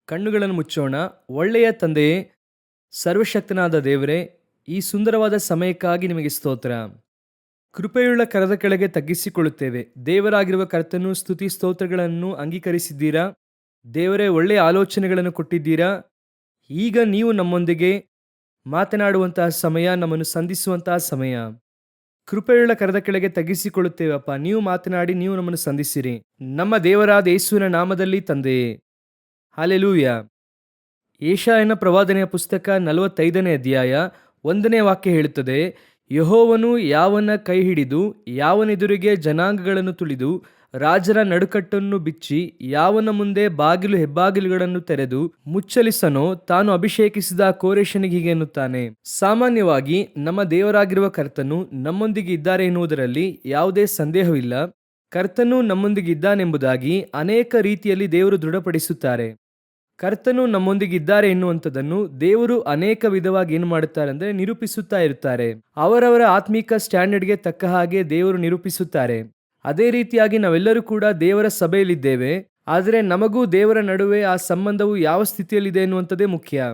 ಕಣ್ಣುಗಳನ್ನು ಮುಚ್ಚೋಣ. ಒಳ್ಳೆಯ ತಂದೆಯೇ, ಸರ್ವಶಕ್ತನಾದ ದೇವರೇ, ಈ ಸುಂದರವಾದ ಸಮಯಕ್ಕಾಗಿ ನಿಮಗೆ ಸ್ತೋತ್ರ. ಕೃಪೆಯುಳ್ಳ ಕರದ ಕೆಳಗೆ ತಗ್ಗಿಸಿಕೊಳ್ಳುತ್ತೇವೆ. ದೇವರಾಗಿರುವ ಕರ್ತನು ಸ್ತುತಿ ಸ್ತೋತ್ರಗಳನ್ನು ಅಂಗೀಕರಿಸಿದ್ದೀರಾ. ದೇವರೇ, ಒಳ್ಳೆಯ ಆಲೋಚನೆಗಳನ್ನು ಕೊಟ್ಟಿದ್ದೀರಾ. ಈಗ ನೀವು ನಮ್ಮೊಂದಿಗೆ ಮಾತನಾಡುವಂತಹ ಸಮಯ, ನಮ್ಮನ್ನು ಸಂಧಿಸುವಂತಹ ಸಮಯ. ಕೃಪೆಯುಳ್ಳ ಕರದ ಕೆಳಗೆ ತಗ್ಗಿಸಿಕೊಳ್ಳುತ್ತೇವಪ್ಪ. ನೀವು ಮಾತನಾಡಿ, ನೀವು ನಮ್ಮನ್ನು ಸಂಧಿಸಿರಿ. ನಮ್ಮ ದೇವರಾದ ಯೇಸುವಿನ ನಾಮದಲ್ಲಿ ತಂದೆಯೇ, ಹಲ್ಲೆಲೂಯಾ. ಯೆಶಾಯನ ಪ್ರವಾದನೆಯ ಪುಸ್ತಕ 45ನೇ ಅಧ್ಯಾಯ 1ನೇ ವಾಕ್ಯ ಹೇಳುತ್ತದೆ, ಯೆಹೋವನು ಯಾವನ ಕೈ ಹಿಡಿದು ಯಾವನೆದುರಿಗೆ ಜನಾಂಗಗಳನ್ನು ತುಳಿದು ರಾಜರ ನಡುಕಟ್ಟನ್ನು ಬಿಚ್ಚಿ ಯಾವನ ಮುಂದೆ ಬಾಗಿಲು ಹೆಬ್ಬಾಗಿಲುಗಳನ್ನು ತೆರೆದು ಮುಚ್ಚಲಿಸನೋ ತಾನು ಅಭಿಷೇಕಿಸಿದ ಕೋರೆಷನಿಗೆ ಹೀಗೆ ಎನ್ನುತ್ತಾನೆ. ಸಾಮಾನ್ಯವಾಗಿ ನಮ್ಮ ದೇವರಾಗಿರುವ ಕರ್ತನು ನಮ್ಮೊಂದಿಗೆ ಇದ್ದಾರೆ ಎನ್ನುವುದರಲ್ಲಿ ಯಾವುದೇ ಸಂದೇಹವಿಲ್ಲ. ಕರ್ತನು ನಮ್ಮೊಂದಿಗೆ ಇದ್ದಾನೆಂಬುದಾಗಿ ಅನೇಕ ರೀತಿಯಲ್ಲಿ ದೇವರು ದೃಢಪಡಿಸುತ್ತಾರೆ. ಕರ್ತನು ನಮ್ಮೊಂದಿಗಿದ್ದಾರೆ ಎನ್ನುವಂಥದ್ದನ್ನು ದೇವರು ಅನೇಕ ವಿಧವಾಗಿ ಏನು ಮಾಡುತ್ತಾರೆ ಅಂದರೆ ನಿರೂಪಿಸುತ್ತಾ ಇರುತ್ತಾರೆ. ಅವರವರ ಆತ್ಮಿಕ ಸ್ಟ್ಯಾಂಡರ್ಡ್ಗೆ ತಕ್ಕ ಹಾಗೆ ದೇವರು ನಿರೂಪಿಸುತ್ತಾರೆ. ಅದೇ ರೀತಿಯಾಗಿ ನಾವೆಲ್ಲರೂ ಕೂಡ ದೇವರ ಸಭೆಯಲ್ಲಿದ್ದೇವೆ. ಆದರೆ ನಮಗೂ ದೇವರ ನಡುವೆ ಆ ಸಂಬಂಧವು ಯಾವ ಸ್ಥಿತಿಯಲ್ಲಿದೆ ಎನ್ನುವಂಥದ್ದೇ ಮುಖ್ಯ.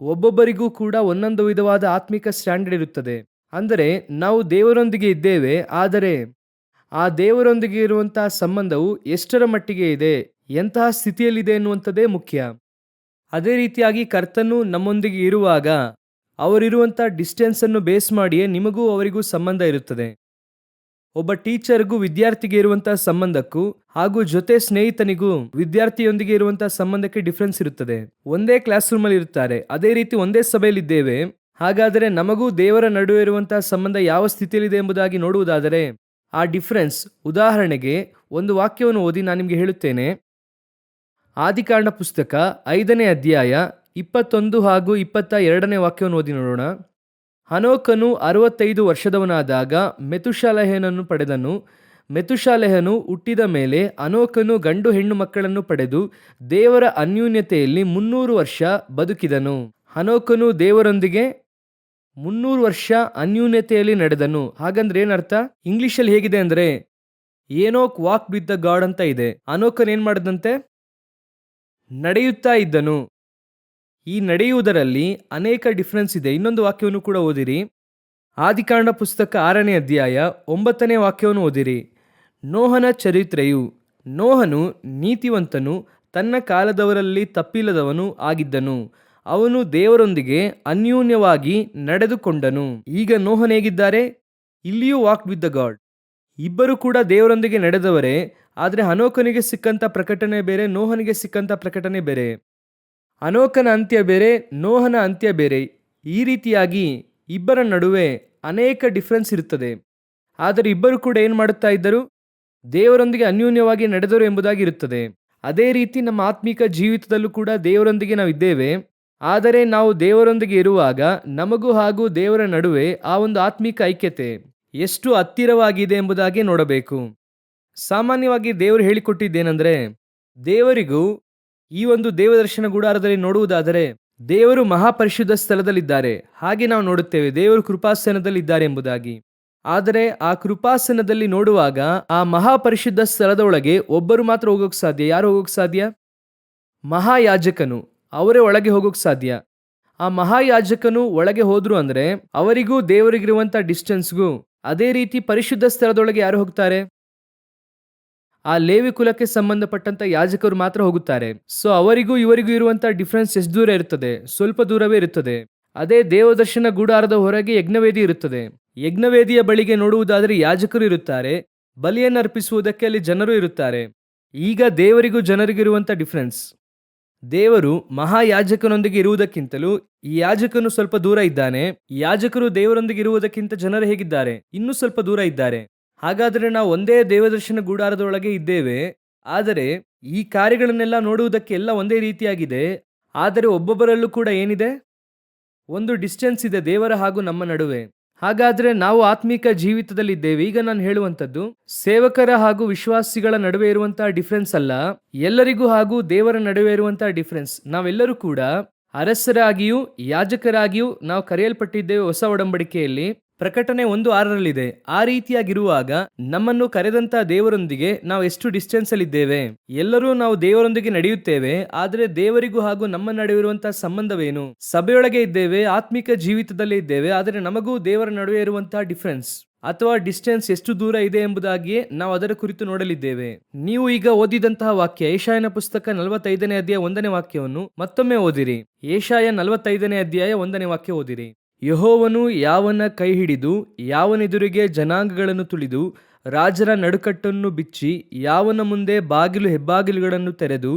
ಒಬ್ಬೊಬ್ಬರಿಗೂ ಕೂಡ ಒಂದೊಂದು ವಿಧವಾದ ಆತ್ಮಿಕ ಸ್ಟ್ಯಾಂಡರ್ಡ್ ಇರುತ್ತದೆ. ಅಂದರೆ ನಾವು ದೇವರೊಂದಿಗೆ ಇದ್ದೇವೆ, ಆದರೆ ಆ ದೇವರೊಂದಿಗೆ ಇರುವಂತಹ ಸಂಬಂಧವು ಎಷ್ಟರ ಮಟ್ಟಿಗೆ ಇದೆ, ಎಂತಹ ಸ್ಥಿತಿಯಲ್ಲಿದೆ ಎನ್ನುವಂಥದ್ದೇ ಮುಖ್ಯ. ಅದೇ ರೀತಿಯಾಗಿ ಕರ್ತನು ನಮ್ಮೊಂದಿಗೆ ಇರುವಾಗ ಅವರಿರುವಂಥ ಡಿಸ್ಟೆನ್ಸನ್ನು ಬೇಸ್ ಮಾಡಿಯೇ ನಿಮಗೂ ಅವರಿಗೂ ಸಂಬಂಧ ಇರುತ್ತದೆ. ಒಬ್ಬ ಟೀಚರ್ಗೂ ವಿದ್ಯಾರ್ಥಿಗೆ ಇರುವಂತಹ ಸಂಬಂಧಕ್ಕೂ ಹಾಗೂ ಜೊತೆ ಸ್ನೇಹಿತನಿಗೂ ವಿದ್ಯಾರ್ಥಿಯೊಂದಿಗೆ ಇರುವಂತಹ ಸಂಬಂಧಕ್ಕೆ ಡಿಫ್ರೆನ್ಸ್ ಇರುತ್ತದೆ. ಒಂದೇ ಕ್ಲಾಸ್ ರೂಮಲ್ಲಿ ಇರುತ್ತಾರೆ, ಅದೇ ರೀತಿ ಒಂದೇ ಸಭೆಯಲ್ಲಿದ್ದೇವೆ. ಹಾಗಾದರೆ ನಮಗೂ ದೇವರ ನಡುವೆ ಇರುವಂತಹ ಸಂಬಂಧ ಯಾವ ಸ್ಥಿತಿಯಲ್ಲಿದೆ ಎಂಬುದಾಗಿ ನೋಡುವುದಾದರೆ ಆ ಡಿಫ್ರೆನ್ಸ್, ಉದಾಹರಣೆಗೆ ಒಂದು ವಾಕ್ಯವನ್ನು ಓದಿ ನಾನು ನಿಮಗೆ ಹೇಳುತ್ತೇನೆ. ಆದಿಕಾಂಡ ಪುಸ್ತಕ 5ನೇ ಅಧ್ಯಾಯ 21 ಹಾಗೂ 22ನೇ ವಾಕ್ಯವನ್ನು ಓದಿ ನೋಡೋಣ. ಹನೋಕನು 65 ವರ್ಷದವನಾದಾಗ ಮೆತುಷಾಲಹನನ್ನು ಪಡೆದನು. ಮೆತುಷಾಲಹನು ಹುಟ್ಟಿದ ಮೇಲೆ ಹನೋಕನು ಗಂಡು ಹೆಣ್ಣು ಮಕ್ಕಳನ್ನು ಪಡೆದು ದೇವರ ಅನ್ಯೋನ್ಯತೆಯಲ್ಲಿ 300 ವರ್ಷ ಬದುಕಿದನು. ಹನೋಕನು ದೇವರೊಂದಿಗೆ 300 ವರ್ಷ ಅನ್ಯೂನ್ಯತೆಯಲ್ಲಿ ನಡೆದನು. ಹಾಗಂದ್ರೆ ಏನರ್ಥ? ಇಂಗ್ಲಿಷಲ್ಲಿ ಹೇಗಿದೆ ಅಂದರೆ ಏನೋಕ್ ವಾಕ್ ವಿತ್ ದ ಗಾಡ್ ಅಂತ ಇದೆ. ಹನೋಕನ್ ಏನ್ ಮಾಡದಂತೆ? ನಡೆಯುತ್ತಾ ಇದ್ದನು. ಈ ನಡೆಯುವುದರಲ್ಲಿ ಅನೇಕ ಡಿಫ್ರೆನ್ಸ್ ಇದೆ. ಇನ್ನೊಂದು ವಾಕ್ಯವನ್ನು ಕೂಡ ಓದಿರಿ. ಆದಿಕಾಂಡ ಪುಸ್ತಕ 6ನೇ ಅಧ್ಯಾಯ 9ನೇ ವಾಕ್ಯವನ್ನು ಓದಿರಿ. ನೋಹನ ಚರಿತ್ರೆಯು. ನೋಹನು ನೀತಿವಂತನು, ತನ್ನ ಕಾಲದವರಲ್ಲಿ ತಪ್ಪಿಲ್ಲದವನು ಆಗಿದ್ದನು. ಅವನು ದೇವರೊಂದಿಗೆ ಅನ್ಯೂನ್ಯವಾಗಿ ನಡೆದುಕೊಂಡನು. ಈಗ ನೋಹನ್ ಹೇಗಿದ್ದಾರೆ? ಇಲ್ಲಿಯೂ ವಾಕ್ ವಿತ್ ದ ಗಾಡ್. ಇಬ್ಬರು ಕೂಡ ದೇವರೊಂದಿಗೆ ನಡೆದವರೇ. ಆದರೆ ಹನೋಕನಿಗೆ ಸಿಕ್ಕಂಥ ಪ್ರಕಟಣೆ ಬೇರೆ, ನೋಹನಿಗೆ ಸಿಕ್ಕಂಥ ಪ್ರಕಟಣೆ ಬೇರೆ. ಹನೋಕನ ಅಂತ್ಯ ಬೇರೆ, ನೋಹನ ಅಂತ್ಯ ಬೇರೆ. ಈ ರೀತಿಯಾಗಿ ಇಬ್ಬರ ನಡುವೆ ಅನೇಕ ಡಿಫ್ರೆನ್ಸ್ ಇರುತ್ತದೆ. ಆದರೆ ಇಬ್ಬರು ಕೂಡ ಏನು ಮಾಡುತ್ತಾ ಇದ್ದರು? ದೇವರೊಂದಿಗೆ ಅನ್ಯೂನ್ಯವಾಗಿ ನಡೆದರು ಎಂಬುದಾಗಿ ಇರುತ್ತದೆ. ಅದೇ ರೀತಿ ನಮ್ಮ ಆತ್ಮಿಕ ಜೀವಿತದಲ್ಲೂ ಕೂಡ ದೇವರೊಂದಿಗೆ ನಾವು ಇದ್ದೇವೆ. ಆದರೆ ನಾವು ದೇವರೊಂದಿಗೆ ಇರುವಾಗ ನಮಗೂ ಹಾಗೂ ದೇವರ ನಡುವೆ ಆ ಒಂದು ಆತ್ಮಿಕ ಐಕ್ಯತೆ ಎಷ್ಟು ಹತ್ತಿರವಾಗಿದೆ ಎಂಬುದಾಗಿ ನೋಡಬೇಕು. ಸಾಮಾನ್ಯವಾಗಿ ದೇವರು ಹೇಳಿಕೊಟ್ಟಿದ್ದೇನೆಂದರೆ, ದೇವರಿಗೂ ಈ ಒಂದು ದೇವದರ್ಶನ ಗುಡಾರದಲ್ಲಿ ನೋಡುವುದಾದರೆ ದೇವರು ಮಹಾಪರಿಶುದ್ಧ ಸ್ಥಳದಲ್ಲಿದ್ದಾರೆ. ಹಾಗೆ ನಾವು ನೋಡುತ್ತೇವೆ ದೇವರು ಕೃಪಾಸನದಲ್ಲಿ ಇದ್ದಾರೆ ಎಂಬುದಾಗಿ. ಆದರೆ ಆ ಕೃಪಾಸನದಲ್ಲಿ ನೋಡುವಾಗ ಆ ಮಹಾಪರಿಶುದ್ಧ ಸ್ಥಳದ ಒಳಗೆ ಒಬ್ಬರು ಮಾತ್ರ ಹೋಗೋಕೆ ಸಾಧ್ಯ. ಯಾರು ಹೋಗೋಕೆ ಸಾಧ್ಯ? ಮಹಾಯಾಜಕನು. ಅವರೇ ಒಳಗೆ ಹೋಗೋಕೆ ಸಾಧ್ಯ. ಆ ಮಹಾಯಾಜಕನು ಒಳಗೆ ಹೋದ್ರು ಅಂದ್ರೆ ಅವರಿಗೂ ದೇವರಿಗಿರುವಂಥ ಡಿಸ್ಟೆನ್ಸ್ಗೂ ಅದೇ ರೀತಿ ಪರಿಶುದ್ಧ ಸ್ಥಳದೊಳಗೆ ಯಾರು ಹೋಗ್ತಾರೆ? ಆ ಲೇವಿ ಕುಲಕ್ಕೆ ಸಂಬಂಧಪಟ್ಟಂತ ಯಾಜಕರು ಮಾತ್ರ ಹೋಗುತ್ತಾರೆ. ಸೊ ಅವರಿಗೂ ಇವರಿಗೂ ಇರುವಂತ ಡಿಫ್ರೆನ್ಸ್ ಎಷ್ಟು ದೂರ ಇರುತ್ತದೆ? ಸ್ವಲ್ಪ ದೂರವೇ ಇರುತ್ತದೆ. ಅದೇ ದೇವದರ್ಶನ ಗುಡಾರದ ಹೊರಗೆ ಯಜ್ಞವೇದಿ ಇರುತ್ತದೆ. ಯಜ್ಞವೇದಿಯ ಬಳಿಗೆ ನೋಡುವುದಾದರೆ ಯಾಜಕರು ಇರುತ್ತಾರೆ, ಬಲಿಯನ್ನು ಅರ್ಪಿಸುವುದಕ್ಕೆ ಅಲ್ಲಿ ಜನರು ಇರುತ್ತಾರೆ. ಈಗ ದೇವರಿಗೂ ಜನರಿಗಿರುವಂತ ಡಿಫ್ರೆನ್ಸ್, ದೇವರು ಮಹಾಯಾಜಕನೊಂದಿಗೆ ಇರುವುದಕ್ಕಿಂತಲೂ ಈ ಯಾಜಕನು ಸ್ವಲ್ಪ ದೂರ ಇದ್ದಾನೆ. ಯಾಜಕರು ದೇವರೊಂದಿಗೆ ಇರುವುದಕ್ಕಿಂತ ಜನರು ಹೇಗಿದ್ದಾರೆ? ಇನ್ನೂ ಸ್ವಲ್ಪ ದೂರ ಇದ್ದಾರೆ. ಹಾಗಾದರೆ ನಾವು ಒಂದೇ ದೇವದರ್ಶನ ಗುಡಾರದೊಳಗೆ ಇದ್ದೇವೆ. ಆದರೆ ಈ ಕಾರ್ಯಗಳನ್ನೆಲ್ಲ ನೋಡುವುದಕ್ಕೆ ಎಲ್ಲ ಒಂದೇ ರೀತಿಯಾಗಿದೆ. ಆದರೆ ಒಬ್ಬೊಬ್ಬರಲ್ಲೂ ಕೂಡ ಏನಿದೆ? ಒಂದು ಡಿಸ್ಟೆನ್ಸ್ ಇದೆ ದೇವರ ಹಾಗೂ ನಮ್ಮ ನಡುವೆ. ಹಾಗಾದ್ರೆ ನಾವು ಆತ್ಮಿಕ ಜೀವಿತದಲ್ಲಿದ್ದೇವೆ. ಈಗ ನಾನು ಹೇಳುವಂಥದ್ದು ಸೇವಕರ ಹಾಗೂ ವಿಶ್ವಾಸಿಗಳ ನಡುವೆ ಇರುವಂತಹ ಡಿಫ್ರೆನ್ಸ್ ಅಲ್ಲ, ಎಲ್ಲರಿಗೂ ಹಾಗೂ ದೇವರ ನಡುವೆ ಇರುವಂತಹ ಡಿಫ್ರೆನ್ಸ್. ನಾವೆಲ್ಲರೂ ಕೂಡ ಅರಸರಾಗಿಯೂ ಯಾಜಕರಾಗಿಯೂ ನಾವು ಕರೆಯಲ್ಪಟ್ಟಿದ್ದೇವೆ ಹೊಸ ಒಡಂಬಡಿಕೆಯಲ್ಲಿ. ಪ್ರಕಟಣೆ 1:6 ಆ ರೀತಿಯಾಗಿರುವಾಗ ನಮ್ಮನ್ನು ಕರೆದಂತ ದೇವರೊಂದಿಗೆ ನಾವು ಎಷ್ಟು ಡಿಸ್ಟೆನ್ಸ್ ಅಲ್ಲಿ ಇದ್ದೇವೆ? ಎಲ್ಲರೂ ನಾವು ದೇವರೊಂದಿಗೆ ನಡೆಯುತ್ತೇವೆ, ಆದರೆ ದೇವರಿಗೂ ಹಾಗೂ ನಮ್ಮ ನಡುವೆ ಇರುವಂತಹ ಸಂಬಂಧವೇನು? ಸಭೆಯೊಳಗೆ ಇದ್ದೇವೆ, ಆತ್ಮಿಕ ಜೀವಿತದಲ್ಲಿ ಇದ್ದೇವೆ, ಆದರೆ ನಮಗೂ ದೇವರ ನಡುವೆ ಇರುವಂತಹ ಡಿಫರೆನ್ಸ್ ಅಥವಾ ಡಿಸ್ಟೆನ್ಸ್ ಎಷ್ಟು ದೂರ ಇದೆ ಎಂಬುದಾಗಿಯೇ ನಾವು ಅದರ ಕುರಿತು ನೋಡಲಿದ್ದೇವೆ. ನೀವು ಈಗ ಓದಿದಂತಹ ವಾಕ್ಯ ಯೆಶಾಯನ ಪುಸ್ತಕ 45ನೇ ಅಧ್ಯಾಯ 1ನೇ ವಾಕ್ಯವನ್ನು ಮತ್ತೊಮ್ಮೆ ಓದಿರಿ. ಯೆಶಾಯ 45ನೇ ಅಧ್ಯಾಯ 1ನೇ ವಾಕ್ಯ ಓದಿರಿ. ಯೆಹೋವನು ಯಾವನ ಕೈ ಹಿಡಿದು ಯಾವನೆದುರಿಗೆ ಜನಾಂಗಗಳನ್ನು ತುಳಿದು ರಾಜರ ನಡುಕಟ್ಟನ್ನು ಬಿಚ್ಚಿ ಯಾವನ ಮುಂದೆ ಬಾಗಿಲು ಹೆಬ್ಬಾಗಿಲುಗಳನ್ನು ತೆರೆದು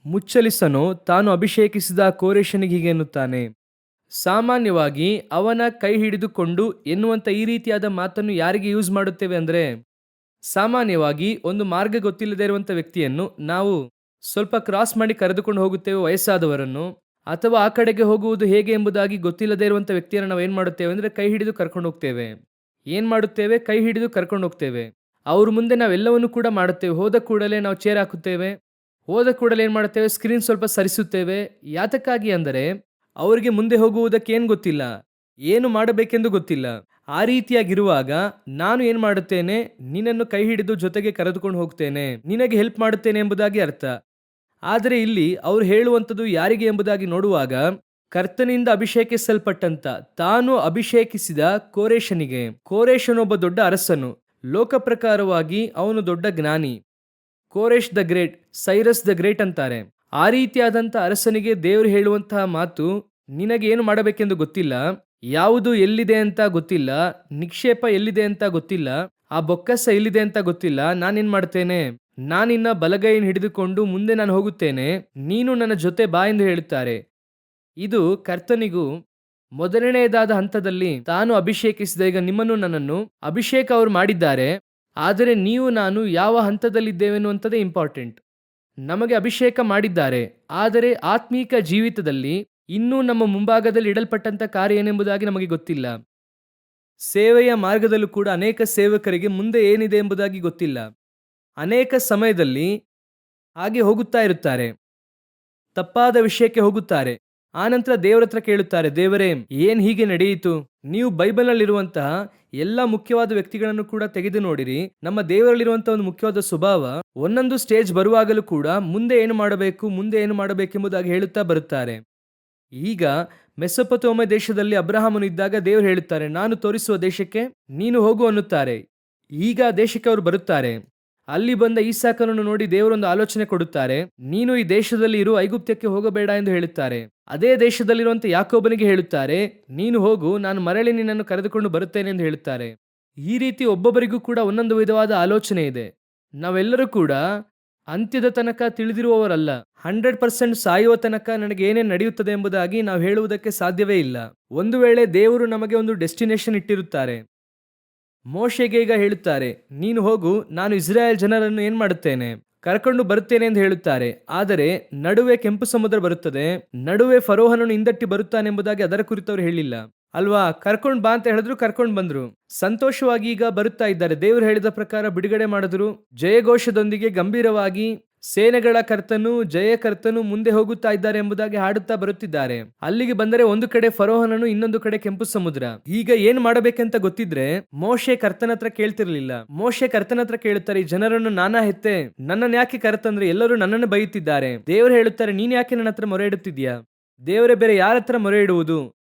ಮುಚ್ಚಲಿಸನೋ ತಾನು ಅಭಿಷೇಕಿಸಿದ ಕೋರೆಷನಿಗೆ ಹೀಗೆ ಎನ್ನುತ್ತಾನೆ. ಸಾಮಾನ್ಯವಾಗಿ ಅವನ ಕೈ ಹಿಡಿದುಕೊಂಡು ಎನ್ನುವಂತ ಈ ರೀತಿಯಾದ ಮಾತನ್ನು ಯಾರಿಗೆ ಯೂಸ್ ಮಾಡುತ್ತೇವೆ ಅಂದ್ರೆ, ಸಾಮಾನ್ಯವಾಗಿ ಒಂದು ಮಾರ್ಗ ಗೊತ್ತಿಲ್ಲದೆ ಇರುವಂತ ವ್ಯಕ್ತಿಯನ್ನು ನಾವು ಸ್ವಲ್ಪ ಕ್ರಾಸ್ ಮಾಡಿ ಕರೆದುಕೊಂಡು ಹೋಗುತ್ತೇವೆ, ವಯಸ್ಸಾದವರನ್ನು, ಅಥವಾ ಆ ಕಡೆಗೆ ಹೋಗುವುದು ಹೇಗೆ ಎಂಬುದಾಗಿ ಗೊತ್ತಿಲ್ಲದೆ ಇರುವಂತ ವ್ಯಕ್ತಿಯನ್ನು ನಾವು ಏನ್ ಮಾಡುತ್ತೇವೆ ಅಂದ್ರೆ ಕೈ ಹಿಡಿದು ಕರ್ಕೊಂಡು ಹೋಗ್ತೇವೆ. ಏನ್ ಮಾಡುತ್ತೇವೆ? ಕೈ ಹಿಡಿದು ಕರ್ಕೊಂಡು ಹೋಗ್ತೇವೆ. ಅವ್ರ ಮುಂದೆ ನಾವೆಲ್ಲವನ್ನು ಕೂಡ ಮಾಡುತ್ತೇವೆ. ಹೋದ ಕೂಡಲೇ ನಾವು ಚೇರ್ ಹಾಕುತ್ತೇವೆ, ಹೋದ ಕೂಡಲೇ ಏನ್ ಮಾಡುತ್ತೇವೆ? ಸ್ಕ್ರೀನ್ ಸ್ವಲ್ಪ ಸರಿಸುತ್ತೇವೆ. ಯಾತಕ್ಕಾಗಿ ಅಂದರೆ ಅವರಿಗೆ ಮುಂದೆ ಹೋಗುವುದಕ್ಕೆ ಏನು ಗೊತ್ತಿಲ್ಲ, ಏನು ಮಾಡಬೇಕೆಂದು ಗೊತ್ತಿಲ್ಲ. ಆ ರೀತಿಯಾಗಿರುವಾಗ ನಾನು ಏನ್ ಮಾಡುತ್ತೇನೆ? ನಿನ್ನನ್ನು ಕೈ ಹಿಡಿದು ಜೊತೆಗೆ ಕರೆದುಕೊಂಡು ಹೋಗ್ತೇನೆ, ನಿನಗೆ ಹೆಲ್ಪ್ ಮಾಡುತ್ತೇನೆ ಎಂಬುದಾಗಿ ಅರ್ಥ. ಆದರೆ ಇಲ್ಲಿ ಅವರು ಹೇಳುವಂಥದ್ದು ಯಾರಿಗೆ ಎಂಬುದಾಗಿ ನೋಡುವಾಗ, ಕರ್ತನಿಂದ ಅಭಿಷೇಕಿಸಲ್ಪಟ್ಟಂತ ತಾನು ಅಭಿಷೇಕಿಸಿದ ಕೋರೆಷನಿಗೆ. ಕೋರೆಷನೊಬ್ಬ ದೊಡ್ಡ ಅರಸನು, ಲೋಕ ಪ್ರಕಾರವಾಗಿ ಅವನು ದೊಡ್ಡ ಜ್ಞಾನಿ. Koresh the great, Cyrus the great ಅಂತಾರೆ. ಆ ರೀತಿಯಾದಂಥ ಅರಸನಿಗೆ ದೇವರು ಹೇಳುವಂತಹ ಮಾತು, ನಿನಗೆ ಏನು ಮಾಡಬೇಕೆಂದು ಗೊತ್ತಿಲ್ಲ, ಯಾವುದು ಎಲ್ಲಿದೆ ಅಂತ ಗೊತ್ತಿಲ್ಲ, ನಿಕ್ಷೇಪ ಎಲ್ಲಿದೆ ಅಂತ ಗೊತ್ತಿಲ್ಲ, ಆ ಬೊಕ್ಕಸ ಎಲ್ಲಿದೆ ಅಂತ ಗೊತ್ತಿಲ್ಲ. ನಾನೇನ್ ಮಾಡ್ತೇನೆ? ನಾನಿನ್ನ ಬಲಗೈಯನ್ನು ಹಿಡಿದುಕೊಂಡು ಮುಂದೆ ನಾನು ಹೋಗುತ್ತೇನೆ, ನೀನು ನನ್ನ ಜೊತೆ ಬಾ ಎಂದು ಹೇಳುತ್ತಾರೆ. ಇದು ಕರ್ತನಿಗೂ ಮೊದಲನೆಯದಾದ ಹಂತದಲ್ಲಿ ತಾನು ಅಭಿಷೇಕಿಸಿದ, ಈಗ ನಿಮ್ಮನ್ನು ನನ್ನನ್ನು ಅಭಿಷೇಕ ಅವರು ಮಾಡಿದ್ದಾರೆ, ಆದರೆ ನೀವು ನಾನು ಯಾವ ಹಂತದಲ್ಲಿದ್ದೇವೆ ಅನ್ನುವಂಥದ್ದೇ ಇಂಪಾರ್ಟೆಂಟ್. ನಮಗೆ ಅಭಿಷೇಕ ಮಾಡಿದ್ದಾರೆ, ಆದರೆ ಆತ್ಮೀಕ ಜೀವಿತದಲ್ಲಿ ಇನ್ನೂ ನಮ್ಮ ಮುಂಭಾಗದಲ್ಲಿ ಇಡಲ್ಪಟ್ಟಂತ ಕಾರ್ಯ ಏನೆಂಬುದಾಗಿ ನಮಗೆ ಗೊತ್ತಿಲ್ಲ. ಸೇವೆಯ ಮಾರ್ಗದಲ್ಲೂ ಕೂಡ ಅನೇಕ ಸೇವಕರಿಗೆ ಮುಂದೆ ಏನಿದೆ ಎಂಬುದಾಗಿ ಗೊತ್ತಿಲ್ಲ. ಅನೇಕ ಸಮಯದಲ್ಲಿ ಹಾಗೆ ಹೋಗುತ್ತಾ ಇರುತ್ತಾರೆ, ತಪ್ಪಾದ ವಿಷಯಕ್ಕೆ ಹೋಗುತ್ತಾರೆ. ಆನಂತರ ದೇವರ ಹತ್ರ ಕೇಳುತ್ತಾರೆ, ದೇವರೇ ಏನ್ ಹೀಗೆ ನಡೆಯಿತು? ನೀವು ಬೈಬಲ್ನಲ್ಲಿರುವಂತಹ ಎಲ್ಲ ಮುಖ್ಯವಾದ ವ್ಯಕ್ತಿಗಳನ್ನು ಕೂಡ ತೆಗೆದು ನೋಡಿರಿ. ನಮ್ಮ ದೇವರಲ್ಲಿರುವಂತಹ ಒಂದು ಮುಖ್ಯವಾದ ಸ್ವಭಾವ, ಒಂದೊಂದು ಸ್ಟೇಜ್ ಬರುವಾಗಲೂ ಕೂಡ ಮುಂದೆ ಏನು ಮಾಡಬೇಕು, ಮುಂದೆ ಏನು ಮಾಡಬೇಕೆಂಬುದಾಗಿ ಹೇಳುತ್ತಾ ಬರುತ್ತಾರೆ. ಈಗ ಮೆಸೊಪೊತಾಮಿಯ ದೇಶದಲ್ಲಿ ಅಬ್ರಹಾಮನು ಇದ್ದಾಗ ದೇವರು ಹೇಳುತ್ತಾರೆ, ನಾನು ತೋರಿಸುವ ದೇಶಕ್ಕೆ ನೀನು ಹೋಗು ಅನ್ನುತ್ತಾರೆ. ಈಗ ಆ ದೇಶಕ್ಕೆ ಅವರು ಬರುತ್ತಾರೆ. ಅಲ್ಲಿ ಬಂದ ಈಸಾಕನನ್ನು ನೋಡಿ ದೇವರೊಂದು ಆಲೋಚನೆ ಕೊಡುತ್ತಾರೆ, ನೀನು ಈ ದೇಶದಲ್ಲಿ ಇರು, ಐಗುಪ್ತಕ್ಕೆ ಹೋಗಬೇಡ ಎಂದು ಹೇಳುತ್ತಾರೆ. ಅದೇ ದೇಶದಲ್ಲಿರುವಂತ ಯಾಕೋಬನಿಗೆ ಹೇಳುತ್ತಾರೆ, ನೀನು ಹೋಗು, ನಾನು ಮರಳಿ ನಿನ್ನನ್ನು ಕರೆದುಕೊಂಡು ಬರುತ್ತೇನೆ ಎಂದು ಹೇಳುತ್ತಾರೆ. ಈ ರೀತಿ ಒಬ್ಬೊಬ್ಬರಿಗೂ ಕೂಡ ಒಂದೊಂದು ವಿಧವಾದ ಆಲೋಚನೆ ಇದೆ. ನಾವೆಲ್ಲರೂ ಕೂಡ ಅಂತ್ಯದ ತನಕ ತಿಳಿದಿರುವವರಲ್ಲ. 100% ಸಾಯುವ ತನಕ ನನಗೆ ಏನೇನು ನಡೆಯುತ್ತದೆ ಎಂಬುದಾಗಿ ನಾವು ಹೇಳುವುದಕ್ಕೆ ಸಾಧ್ಯವೇ ಇಲ್ಲ. ಒಂದು ವೇಳೆ ದೇವರು ನಮಗೆ ಒಂದು ಡೆಸ್ಟಿನೇಷನ್ ಇಟ್ಟಿರುತ್ತಾರೆ. ಮೋಶೆಗೆ ಈಗ ಹೇಳುತ್ತಾರೆ, ನೀನು ಹೋಗು, ನಾನು ಇಸ್ರಾಯೇಲ್ ಜನರನ್ನು ಏನ್ ಮಾಡುತ್ತೇನೆ, ಕರ್ಕೊಂಡು ಬರುತ್ತೇನೆ ಎಂದು ಹೇಳುತ್ತಾರೆ. ಆದರೆ ನಡುವೆ ಕೆಂಪು ಸಮುದ್ರ ಬರುತ್ತದೆ, ನಡುವೆ ಫರೋಹನನ್ನು ಹಿಂದಟ್ಟಿ ಬರುತ್ತಾನೆಂಬುದಾಗಿ ಅದರ ಕುರಿತು ಅವರು ಹೇಳಿಲ್ಲ ಅಲ್ವಾ? ಕರ್ಕೊಂಡು ಬಾ ಅಂತ ಹೇಳಿದ್ರು, ಕರ್ಕೊಂಡು ಬಂದ್ರು, ಸಂತೋಷವಾಗಿ ಈಗ ಬರುತ್ತಾ ಇದ್ದಾರೆ. ದೇವರು ಹೇಳಿದ ಪ್ರಕಾರ ಬಿಡುಗಡೆ ಮಾಡಿದ್ರು, ಜಯಘೋಷದೊಂದಿಗೆ ಗಂಭೀರವಾಗಿ ಸೇನೆಗಳ ಕರ್ತನು, ಜಯಕರ್ತನು ಮುಂದೆ ಹೋಗುತ್ತಾ ಇದ್ದಾರೆ ಎಂಬುದಾಗಿ ಹಾಡುತ್ತಾ ಬರುತ್ತಿದ್ದಾರೆ. ಅಲ್ಲಿಗೆ ಬಂದರೆ ಒಂದು ಕಡೆ ಫರೋಹನನು, ಇನ್ನೊಂದು ಕಡೆ ಕೆಂಪು ಸಮುದ್ರ. ಈಗ ಏನ್ ಮಾಡಬೇಕಂತ ಗೊತ್ತಿದ್ರೆ ಮೋಶೆ ಕರ್ತನ ಹತ್ರ ಕೇಳ್ತಿರ್ಲಿಲ್ಲ. ಮೋಶೆ ಕರ್ತನ ಹತ್ರ ಕೇಳುತ್ತಾರೆ, ಈ ಜನರನ್ನು ನಾನಾ ಹೆತ್ತೆ, ನನ್ನನ್ನು ಯಾಕೆ ಕರ್ತಂದ್ರೆ ಎಲ್ಲರೂ ನನ್ನನ್ನು ಬೈಯುತ್ತಿದ್ದಾರೆ. ದೇವರು ಹೇಳುತ್ತಾರೆ, ನೀನ್ ಯಾಕೆ ನನ್ನ ಹತ್ರ ಮೊರೆ ಇಡುತ್ತಿದ್ಯಾ? ದೇವರೇ ಬೇರೆ ಯಾರ ಹತ್ರ ಮೊರೆ ಇಡುವುದು?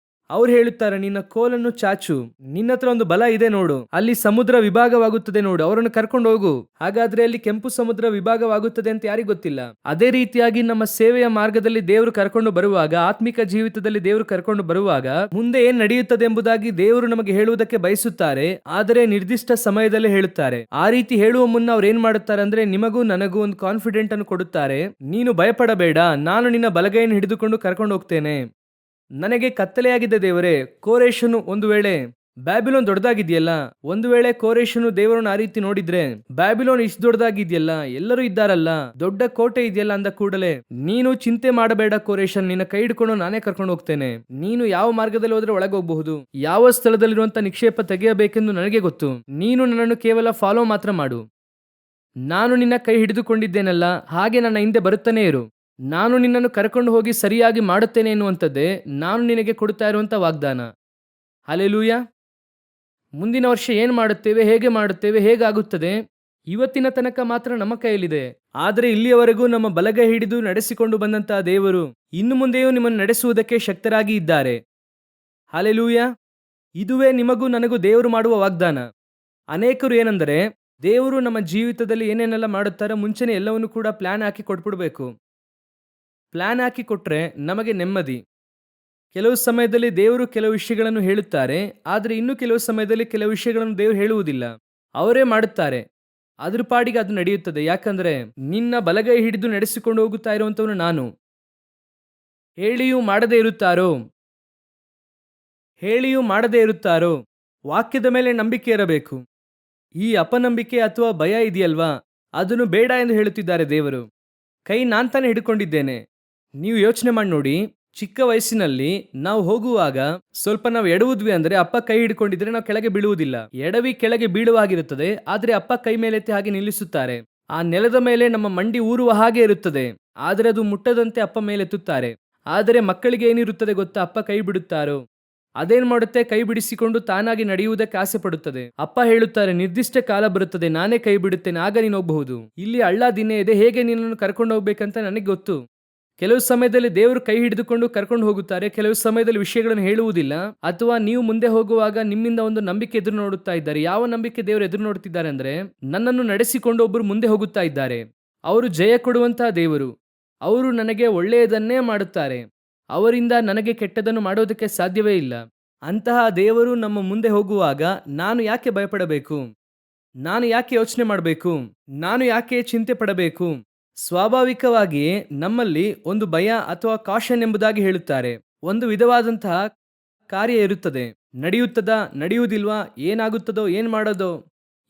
ಅವ್ರು ಹೇಳುತ್ತಾರೆ, ನಿನ್ನ ಕೋಲನ್ನು ಚಾಚು, ನಿನ್ನ ಹತ್ರ ಒಂದು ಬಲ ಇದೆ ನೋಡು, ಅಲ್ಲಿ ಸಮುದ್ರ ವಿಭಾಗವಾಗುತ್ತದೆ ನೋಡು, ಅವರನ್ನು ಕರ್ಕೊಂಡು ಹೋಗು. ಹಾಗಾದ್ರೆ ಅಲ್ಲಿ ಕೆಂಪು ಸಮುದ್ರ ವಿಭಾಗವಾಗುತ್ತದೆ ಅಂತ ಯಾರಿಗೂ ಗೊತ್ತಿಲ್ಲ. ಅದೇ ರೀತಿಯಾಗಿ ನಮ್ಮ ಸೇವೆಯ ಮಾರ್ಗದಲ್ಲಿ ದೇವರು ಕರ್ಕೊಂಡು ಬರುವಾಗ, ಆತ್ಮಿಕ ಜೀವಿತದಲ್ಲಿ ದೇವರು ಕರ್ಕೊಂಡು ಬರುವಾಗ ಮುಂದೆ ಏನ್ ನಡೆಯುತ್ತದೆ ಎಂಬುದಾಗಿ ದೇವರು ನಮಗೆ ಹೇಳುವುದಕ್ಕೆ ಬಯಸುತ್ತಾರೆ, ಆದರೆ ನಿರ್ದಿಷ್ಟ ಸಮಯದಲ್ಲಿ ಹೇಳುತ್ತಾರೆ. ಆ ರೀತಿ ಹೇಳುವ ಮುನ್ನ ಅವ್ರು ಏನ್ ಮಾಡುತ್ತಾರೆ ಅಂದ್ರೆ, ನಿಮಗೂ ನನಗೂ ಒಂದು ಕಾನ್ಫಿಡೆಂಟ್ ಅನ್ನು ಕೊಡುತ್ತಾರೆ. ನೀನು ಭಯಪಡಬೇಡ, ನಾನು ನಿನ್ನ ಬಲಗೈಯನ್ನು ಹಿಡಿದುಕೊಂಡು ಕರ್ಕೊಂಡು ಹೋಗ್ತೇನೆ. ನನಗೆ ಕತ್ತಲೆಯಾಗಿದೆ ದೇವರೇ. ಕೋರೆಷನು, ಒಂದು ವೇಳೆ ಬ್ಯಾಬಿಲೋನ್ ದೊಡ್ಡದಾಗಿದೆಯಲ್ಲ, ಒಂದು ವೇಳೆ ಕೋರೆಷನು ದೇವರನ್ನು ಆ ರೀತಿ ನೋಡಿದ್ರೆ, ಬ್ಯಾಬಿಲೋನ್ ಇಷ್ಟು ದೊಡ್ಡದಾಗಿದೆಯಲ್ಲ, ಎಲ್ಲರೂ ಇದ್ದಾರಲ್ಲ, ದೊಡ್ಡ ಕೋಟೆ ಇದೆಯಲ್ಲ ಅಂದ ಕೂಡಲೇ, ನೀನು ಚಿಂತೆ ಮಾಡಬೇಡ ಕೋರೆಷನ್, ನಿನ್ನ ಕೈ ಹಿಡ್ಕೊಂಡು ನಾನೇ ಕರ್ಕೊಂಡು ಹೋಗ್ತೇನೆ. ನೀನು ಯಾವ ಮಾರ್ಗದಲ್ಲಿ ಹೋದ್ರೆ ಒಳಗೆ ಹೋಗಬಹುದು, ಯಾವ ಸ್ಥಳದಲ್ಲಿರುವಂತ ನಿಕ್ಷೇಪ ತೆಗೆಯಬೇಕೆಂದು ನನಗೆ ಗೊತ್ತು. ನೀನು ನನ್ನನ್ನು ಕೇವಲ ಫಾಲೋ ಮಾತ್ರ ಮಾಡು. ನಾನು ನಿನ್ನ ಕೈ ಹಿಡಿದುಕೊಂಡಿದ್ದೇನಲ್ಲ, ಹಾಗೆ ನನ್ನ ಹಿಂದೆ ಬರುತ್ತಾನೆ ಇರು. ನಾನು ನಿನ್ನನ್ನು ಕರ್ಕೊಂಡು ಹೋಗಿ ಸರಿಯಾಗಿ ಮಾಡುತ್ತೇನೆ ಎನ್ನುವಂಥದ್ದೇ ನಾನು ನಿನಗೆ ಕೊಡ್ತಾ ಇರುವಂತ ವಾಗ್ದಾನ. ಹಲ್ಲೆಲೂಯಾ. ಮುಂದಿನ ವರ್ಷ ಏನು ಮಾಡುತ್ತೇವೆ, ಹೇಗಾಗುತ್ತದೆ, ಇವತ್ತಿನ ತನಕ ಮಾತ್ರ ನಮ್ಮ ಕೈಯಲ್ಲಿದೆ. ಆದರೆ ಇಲ್ಲಿಯವರೆಗೂ ನಮ್ಮ ಬಲಗೈ ಹಿಡಿದು ನಡೆಸಿಕೊಂಡು ಬಂದಂತಹ ದೇವರು ಇನ್ನು ಮುಂದೆಯೂ ನಿಮ್ಮನ್ನು ನಡೆಸುವುದಕ್ಕೆ ಶಕ್ತರಾಗಿ ಇದ್ದಾರೆ. ಹಾಲೆಲೂಯ. ಇದುವೇ ನಿಮಗೂ ನನಗೂ ದೇವರು ಮಾಡುವ ವಾಗ್ದಾನ. ಅನೇಕರು ಏನೆಂದರೆ, ದೇವರು ನಮ್ಮ ಜೀವಿತದಲ್ಲಿ ಏನೇನೆಲ್ಲ ಮಾಡುತ್ತಾರೋ ಮುಂಚೆನೇ ಎಲ್ಲವನ್ನು ಕೂಡ ಪ್ಲಾನ್ ಹಾಕಿ ಕೊಟ್ಬಿಡ್ಬೇಕು. ಪ್ಲಾನ್ ಹಾಕಿ ಕೊಟ್ರೆ ನಮಗೆ ನೆಮ್ಮದಿ. ಕೆಲವು ಸಮಯದಲ್ಲಿ ದೇವರು ಕೆಲವು ವಿಷಯಗಳನ್ನು ಹೇಳುತ್ತಾರೆ, ಆದರೆ ಇನ್ನು ಕೆಲವು ಸಮಯದಲ್ಲಿ ಕೆಲವು ವಿಷಯಗಳನ್ನು ದೇವರು ಹೇಳುವುದಿಲ್ಲ, ಅವರೇ ಮಾಡುತ್ತಾರೆ. ಅದ್ರ ಪಾಡಿಗೆ ಅದು ನಡೆಯುತ್ತದೆ. ಯಾಕಂದ್ರೆ ನಿನ್ನ ಬಲಗೈ ಹಿಡಿದು ನಡೆಸಿಕೊಂಡು ಹೋಗುತ್ತಾ ಇರುವಂತವನು ನಾನು. ಹೇಳಿಯೂ ಮಾಡದೇ ಇರುತ್ತಾರೋ ವಾಕ್ಯದ ಮೇಲೆ ನಂಬಿಕೆ ಇರಬೇಕು. ಈ ಅಪನಂಬಿಕೆ ಅಥವಾ ಭಯ ಇದೆಯಲ್ವಾ, ಅದನ್ನು ಬೇಡ ಎಂದು ಹೇಳುತ್ತಿದ್ದಾರೆ ದೇವರು. ಕೈ ನಾನ್ ತಾನೇ ಹಿಡ್ಕೊಂಡಿದ್ದೇನೆ. ನೀವು ಯೋಚನೆ ಮಾಡಿ ನೋಡಿ, ಚಿಕ್ಕ ವಯಸ್ಸಿನಲ್ಲಿ ನಾವು ಹೋಗುವಾಗ ಸ್ವಲ್ಪ ನಾವು ಎಡವುದ್ವಿ ಅಂದ್ರೆ ಅಪ್ಪ ಕೈ ಹಿಡ್ಕೊಂಡಿದ್ರೆ ನಾವು ಕೆಳಗೆ ಬೀಳುವುದಿಲ್ಲ. ಎಡವಿ ಕೆಳಗೆ ಬೀಳುವಾಗಿರುತ್ತದೆ, ಆದರೆ ಅಪ್ಪ ಕೈ ಮೇಲೆತ್ತಿ ಹಾಗೆ ನಿಲ್ಲಿಸುತ್ತಾರೆ. ಆ ನೆಲದ ಮೇಲೆ ನಮ್ಮ ಮಂಡಿ ಊರುವ ಹಾಗೆ ಇರುತ್ತದೆ, ಆದರೆ ಅದು ಮುಟ್ಟದಂತೆ ಅಪ್ಪ ಮೇಲೆತ್ತುತ್ತಾರೆ. ಆದರೆ ಮಕ್ಕಳಿಗೆ ಏನಿರುತ್ತದೆ ಗೊತ್ತಾ, ಅಪ್ಪ ಕೈ ಬಿಡುತ್ತಾರೋ ಅದೇನ್ ಮಾಡುತ್ತೆ, ಕೈ ಬಿಡಿಸಿಕೊಂಡು ತಾನಾಗಿ ನಡೆಯುವುದಕ್ಕೆ ಆಸೆ ಪಡುತ್ತದೆ. ಅಪ್ಪ ಹೇಳುತ್ತಾರೆ, ನಿರ್ದಿಷ್ಟ ಕಾಲ ಬರುತ್ತದೆ, ನಾನೇ ಕೈ ಬಿಡುತ್ತೇನೆ, ಆಗ ನೀನು ಹೋಗಬಹುದು. ಇಲ್ಲಿ ಹಳ್ಳ ದಿನೇ ಇದೆ, ಹೇಗೆ ನಿನ್ನನ್ನು ಕರ್ಕೊಂಡು ಹೋಗ್ಬೇಕಂತ ನನಗೆ ಗೊತ್ತು. ಕೆಲವು ಸಮಯದಲ್ಲಿ ದೇವರು ಕೈ ಹಿಡಿದುಕೊಂಡು ಕರ್ಕೊಂಡು ಹೋಗುತ್ತಾರೆ, ಕೆಲವು ಸಮಯದಲ್ಲಿ ವಿಷಯಗಳನ್ನು ಹೇಳುವುದಿಲ್ಲ. ಅಥವಾ ನೀವು ಮುಂದೆ ಹೋಗುವಾಗ ನಿಮ್ಮಿಂದ ಒಂದು ನಂಬಿಕೆ ಎದುರು ನೋಡುತ್ತಾ ಇದ್ದಾರೆ. ಯಾವ ನಂಬಿಕೆ ದೇವರು ಎದುರು ನೋಡುತ್ತಿದ್ದಾರೆ ಅಂದ್ರೆ, ನನ್ನನ್ನು ನಡೆಸಿಕೊಂಡು ಒಬ್ಬರು ಮುಂದೆ ಹೋಗುತ್ತಾ ಇದ್ದಾರೆ, ಅವರು ಜಯ ಕೊಡುವಂತಹ ದೇವರು, ಅವರು ನನಗೆ ಒಳ್ಳೆಯದನ್ನೇ ಮಾಡುತ್ತಾರೆ, ಅವರಿಂದ ನನಗೆ ಕೆಟ್ಟದನ್ನು ಮಾಡೋದಕ್ಕೆ ಸಾಧ್ಯವೇ ಇಲ್ಲ. ಅಂತಹ ದೇವರು ನಮ್ಮ ಮುಂದೆ ಹೋಗುವಾಗ ನಾನು ಯಾಕೆ ಭಯಪಡಬೇಕು, ನಾನು ಯಾಕೆ ಯೋಚನೆ ಮಾಡಬೇಕು, ನಾನು ಯಾಕೆ ಚಿಂತೆ ಪಡಬೇಕು? ಸ್ವಾಭಾವಿಕವಾಗಿಯೇ ನಮ್ಮಲ್ಲಿ ಒಂದು ಭಯ ಅಥವಾ ಕಾಷನ್ ಎಂಬುದಾಗಿ ಹೇಳುತ್ತಾರೆ. ಒಂದು ವಿಧವಾದಂತಹ ಕಾರ್ಯ ಇರುತ್ತದೆ. ನಡೆಯುತ್ತದಾ, ನಡೆಯುವುದಿಲ್ವಾ, ಏನಾಗುತ್ತದೋ, ಏನ್ ಮಾಡೋದೋ.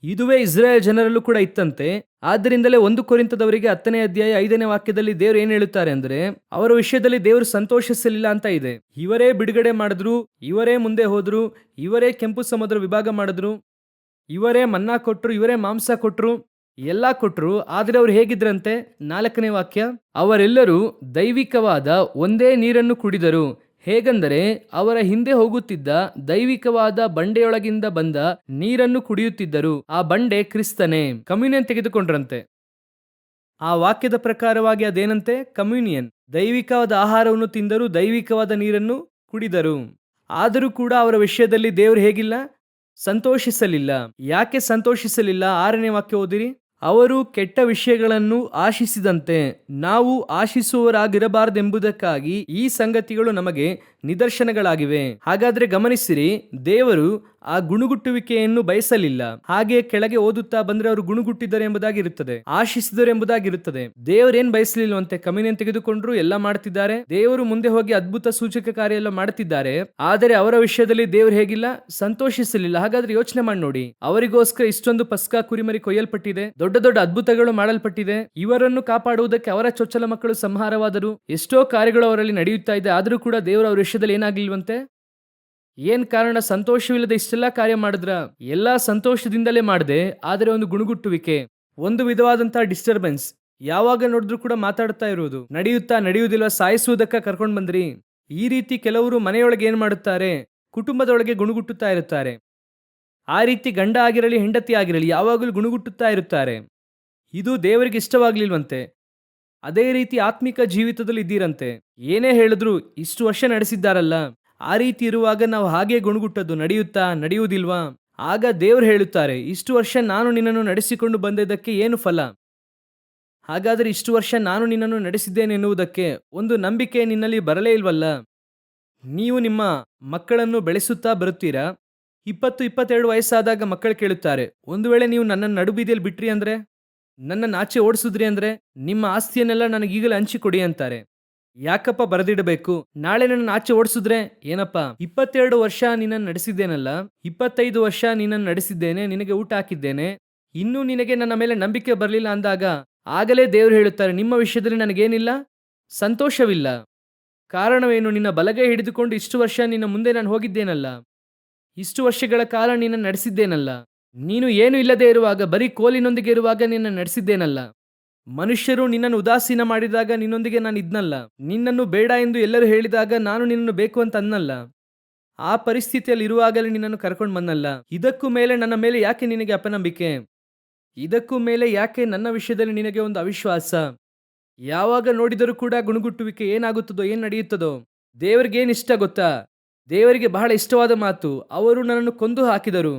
ಇದುವೇ ಇಸ್ರಾಯೇಲ್ ಜನರಲ್ಲೂ ಕೂಡ ಇತ್ತಂತೆ. ಆದ್ದರಿಂದಲೇ 1 ಕೊರಿಂಥದವರಿಗೆ 10ನೇ ಅಧ್ಯಾಯ 5ನೇ ವಾಕ್ಯದಲ್ಲಿ ದೇವರು ಏನ್ ಹೇಳುತ್ತಾರೆ ಅಂದ್ರೆ, ಅವರ ವಿಷಯದಲ್ಲಿ ದೇವರು ಸಂತೋಷಿಸಲಿಲ್ಲ ಅಂತ ಇದೆ. ಇವರೇ ಬಿಡುಗಡೆ ಮಾಡಿದ್ರು, ಇವರೇ ಮುಂದೆ ಹೋದ್ರು, ಇವರೇ ಕೆಂಪು ಸಮುದ್ರ ವಿಭಾಗ ಮಾಡಿದ್ರು, ಇವರೇ ಮನ್ನಾ ಕೊಟ್ರು, ಇವರೇ ಮಾಂಸ ಕೊಟ್ರು, ಎಲ್ಲ ಕೊಟ್ರು. ಆದರೆ ಅವರು ಹೇಗಿದ್ರಂತೆ, 4ನೇ ವಾಕ್ಯ, ಅವರೆಲ್ಲರೂ ದೈವಿಕವಾದ ಒಂದೇ ನೀರನ್ನು ಕುಡಿದರು. ಹೇಗೆಂದರೆ ಅವರ ಹಿಂದೆ ಹೋಗುತ್ತಿದ್ದ ದೈವಿಕವಾದ ಬಂಡೆಯೊಳಗಿಂದ ಬಂದ ನೀರನ್ನು ಕುಡಿಯುತ್ತಿದ್ದರು. ಆ ಬಂಡೆ ಕ್ರಿಸ್ತನೇ. ಕಮ್ಯುನಿಯನ್ ತೆಗೆದುಕೊಂಡ್ರಂತೆ. ಆ ವಾಕ್ಯದ ಪ್ರಕಾರವಾಗಿ ಅದೇನಂತೆ, ಕಮ್ಯುನಿಯನ್. ದೈವಿಕವಾದ ಆಹಾರವನ್ನು ತಿಂದರು, ದೈವಿಕವಾದ ನೀರನ್ನು ಕುಡಿದರು. ಆದರೂ ಕೂಡ ಅವರ ವಿಷಯದಲ್ಲಿ ದೇವರು ಹೇಗಿಲ್ಲ, ಸಂತೋಷಿಸಲಿಲ್ಲ. ಯಾಕೆ ಸಂತೋಷಿಸಲಿಲ್ಲ? 6ನೇ ವಾಕ್ಯ ಓದಿರಿ. ಅವರು ಕೆಟ್ಟ ವಿಷಯಗಳನ್ನು ಆಶಿಸಿದಂತೆ ನಾವು ಆಶಿಸುವವರಾಗಿರಬಾರದೆಂಬುದಕ್ಕಾಗಿ ಈ ಸಂಗತಿಗಳು ನಮಗೆ ನಿದರ್ಶನಗಳಾಗಿವೆ. ಹಾಗಾದ್ರೆ ಗಮನಿಸಿರಿ, ದೇವರು ಆ ಗುಣುಗುಟ್ಟುವಿಕೆಯನ್ನು ಬಯಸಲಿಲ್ಲ. ಹಾಗೆ ಕೆಳಗೆ ಓದುತ್ತಾ ಬಂದ್ರೆ ಅವರು ಗುಣುಗುಟ್ಟಿದ್ದಾರೆ ಎಂಬುದಾಗಿ ಇರುತ್ತದೆ, ಆಶಿಸಿದರು ಎಂಬುದಾಗಿ ಇರುತ್ತದೆ. ದೇವರೇನ್ ಬಯಸಲಿಲ್ಲವಂತೆ, ಕಮ್ಯುನಿಯನ್ ತೆಗೆದುಕೊಂಡ್ರು, ಎಲ್ಲ ಮಾಡ್ತಿದ್ದಾರೆ, ದೇವರು ಮುಂದೆ ಹೋಗಿ ಅದ್ಭುತ ಸೂಚಕ ಕಾರ್ಯ ಎಲ್ಲ ಮಾಡುತ್ತಿದ್ದಾರೆ. ಆದರೆ ಅವರ ವಿಷಯದಲ್ಲಿ ದೇವರು ಹೇಗಿಲ್ಲ, ಸಂತೋಷಿಸಲಿಲ್ಲ. ಹಾಗಾದ್ರೆ ಯೋಚನೆ ಮಾಡಿ ನೋಡಿ, ಅವರಿಗೋಸ್ಕರ ಇಷ್ಟೊಂದು ಪಸ್ಕಾ ಕುರಿಮರಿ ಕೊಯ್ಯಲ್ಪಟ್ಟಿದೆ, ದೊಡ್ಡ ದೊಡ್ಡ ಅದ್ಭುತಗಳು ಮಾಡಲ್ಪಟ್ಟಿದೆ, ಇವರನ್ನು ಕಾಪಾಡುವುದಕ್ಕೆ ಅವರ ಚೊಚ್ಚಲ ಮಕ್ಕಳು ಸಂಹಾರವಾದರು, ಎಷ್ಟೋ ಕಾರ್ಯಗಳು ಅವರಲ್ಲಿ ನಡೆಯುತ್ತಾ ಇದೆ. ಆದರೂ ಕೂಡ ದೇವರು ಅವರ ವಿಷಯದಲ್ಲಿ ಏನಾಗ್ಲಿಲ್ವಂತೆ. ಏನ್ ಕಾರಣ? ಸಂತೋಷವಿಲ್ಲದೆ ಇಷ್ಟೆಲ್ಲ ಕಾರ್ಯ ಮಾಡಿದ್ರ? ಎಲ್ಲಾ ಸಂತೋಷದಿಂದಲೇ ಮಾಡದೆ, ಆದರೆ ಒಂದು ಗುಣುಗುಟ್ಟುವಿಕೆ, ಒಂದು ವಿಧವಾದಂತಹ ಡಿಸ್ಟರ್ಬೆನ್ಸ್. ಯಾವಾಗ ನೋಡಿದ್ರು ಕೂಡ ಮಾತಾಡ್ತಾ ಇರುವುದು, ನಡೆಯುವುದಿಲ್ವಾ, ಸಾಯಿಸುವುದಕ್ಕ ಕರ್ಕೊಂಡು ಬಂದ್ರಿ. ಈ ರೀತಿ ಕೆಲವರು ಮನೆಯೊಳಗೆ ಏನ್ ಮಾಡುತ್ತಾರೆ, ಕುಟುಂಬದೊಳಗೆ ಗುಣುಗುಟ್ಟುತ್ತಾ ಇರುತ್ತಾರೆ. ಆ ರೀತಿ ಗಂಡ ಆಗಿರಲಿ ಹೆಂಡತಿ ಆಗಿರಲಿ ಯಾವಾಗಲೂ ಗುಣುಗುಟ್ಟುತ್ತಾ ಇರುತ್ತಾರೆ. ಇದು ದೇವರಿಗೆ ಇಷ್ಟವಾಗ್ಲಿಲ್ವಂತೆ. ಅದೇ ರೀತಿ ಆತ್ಮಿಕ ಜೀವಿತದಲ್ಲಿ ಇದ್ದೀರಂತೆ. ಏನೇ ಹೇಳಿದ್ರು ಇಷ್ಟು ವರ್ಷ ನಡೆಸಿದ್ದಾರಲ್ಲ, ಆ ರೀತಿ ಇರುವಾಗ ನಾವು ಹಾಗೆ ಗುಣಗುಟ್ಟದ್ದು, ನಡೆಯುವುದಿಲ್ವಾ? ಆಗ ದೇವರು ಹೇಳುತ್ತಾರೆ, ಇಷ್ಟು ವರ್ಷ ನಾನು ನಿನ್ನನ್ನು ನಡೆಸಿಕೊಂಡು ಬಂದಿದ್ದಕ್ಕೆ ಏನು ಫಲ? ಹಾಗಾದರೆ ಇಷ್ಟು ವರ್ಷ ನಾನು ನಿನ್ನನ್ನು ನಡೆಸಿದ್ದೇನೆ ಎನ್ನುವುದಕ್ಕೆ ಒಂದು ನಂಬಿಕೆ ನಿನ್ನಲ್ಲಿ ಬರಲೇ ಇಲ್ವಲ್ಲ? ನೀವು ನಿಮ್ಮ ಮಕ್ಕಳನ್ನು ಬೆಳೆಸುತ್ತಾ ಬರುತ್ತೀರಾ. 20-22 ವಯಸ್ಸಾದಾಗ ಮಕ್ಕಳು ಕೇಳುತ್ತಾರೆ, ಒಂದು ವೇಳೆ ನೀವು ನನ್ನನ್ನು ನಡುಬೀದಿಯಲ್ಲಿ ಬಿಟ್ರಿ ಅಂದ್ರೆ, ನನ್ನನ್ನು ಆಚೆ ಓಡಿಸಿದ್ರಿ ಅಂದ್ರೆ, ನಿಮ್ಮ ಆಸ್ತಿಯನ್ನೆಲ್ಲ ನನಗೀಗಲೇ ಹಂಚಿಕೊಡಿ ಅಂತಾರೆ. ಯಾಕಪ್ಪ ಬರೆದಿಡಬೇಕು? ನಾಳೆ ನನ್ನ ಆಚೆ ಓಡಿಸಿದ್ರೆ ಏನಪ್ಪ, 22 ವರ್ಷ ನಿನ್ನನ್ನು ನಡೆಸಿದ್ದೇನಲ್ಲ, 25 ವರ್ಷ ನಿನ್ನನ್ನು ನಡೆಸಿದ್ದೇನೆ, ನಿನಗೆ ಊಟ ಹಾಕಿದ್ದೇನೆ, ಇನ್ನೂ ನಿನಗೆ ನನ್ನ ಮೇಲೆ ನಂಬಿಕೆ ಬರಲಿಲ್ಲ ಅಂದಾಗ ಆಗಲೇ ದೇವರು ಹೇಳುತ್ತಾರೆ, ನಿಮ್ಮ ವಿಷಯದಲ್ಲಿ ನನಗೇನಿಲ್ಲ, ಸಂತೋಷವಿಲ್ಲ. ಕಾರಣವೇನು? ನಿನ್ನ ಬಲಗೈ ಹಿಡಿದುಕೊಂಡು ಇಷ್ಟು ವರ್ಷ ನಿನ್ನ ಮುಂದೆ ನಾನು ಹೋಗಿದ್ದೇನಲ್ಲ, ಇಷ್ಟು ವರ್ಷಗಳ ಕಾಲ ನಿನ್ನ ನಡೆಸಿದ್ದೇನಲ್ಲ, ನೀನು ಏನು ಇಲ್ಲದೆ ಇರುವಾಗ, ಬರೀ ಕೋಲಿನೊಂದಿಗೆ ಇರುವಾಗ ನಿನ್ನ ನಡೆಸಿದ್ದೇನಲ್ಲ, ಮನುಷ್ಯರು ನಿನ್ನನ್ನು ಉದಾಸೀನ ಮಾಡಿದಾಗ ನಿನ್ನೊಂದಿಗೆ ನಾನು ಇದ್ನಲ್ಲ, ನಿನ್ನನ್ನು ಬೇಡ ಎಂದು ಎಲ್ಲರೂ ಹೇಳಿದಾಗ ನಾನು ನಿನ್ನನ್ನು ಬೇಕು ಅಂತ ಅನ್ನಲ್ಲ, ಆ ಪರಿಸ್ಥಿತಿಯಲ್ಲಿ ಇರುವಾಗಲೇ ನಿನ್ನನ್ನು ಕರ್ಕೊಂಡು ಬಂದಲ್ಲ. ಇದಕ್ಕೂ ಮೇಲೆ ನನ್ನ ಮೇಲೆ ಯಾಕೆ ನಿನಗೆ ಅಪನಂಬಿಕೆ? ಇದಕ್ಕೂ ಮೇಲೆ ಯಾಕೆ ನನ್ನ ವಿಷಯದಲ್ಲಿ ನಿನಗೆ ಒಂದು ಅವಿಶ್ವಾಸ? ಯಾವಾಗ ನೋಡಿದರೂ ಕೂಡ ಗುಣಗುಟ್ಟುವಿಕೆ, ಏನಾಗುತ್ತದೋ ಏನು ನಡೆಯುತ್ತದೋ? ದೇವರಿಗೆ ಏನು ಇಷ್ಟ ಗೊತ್ತಾ? ದೇವರಿಗೆ ಬಹಳ ಇಷ್ಟವಾದ ಮಾತು, ಅವರು ನನ್ನನ್ನು ಕೊಂದು ಹಾಕಿದರು.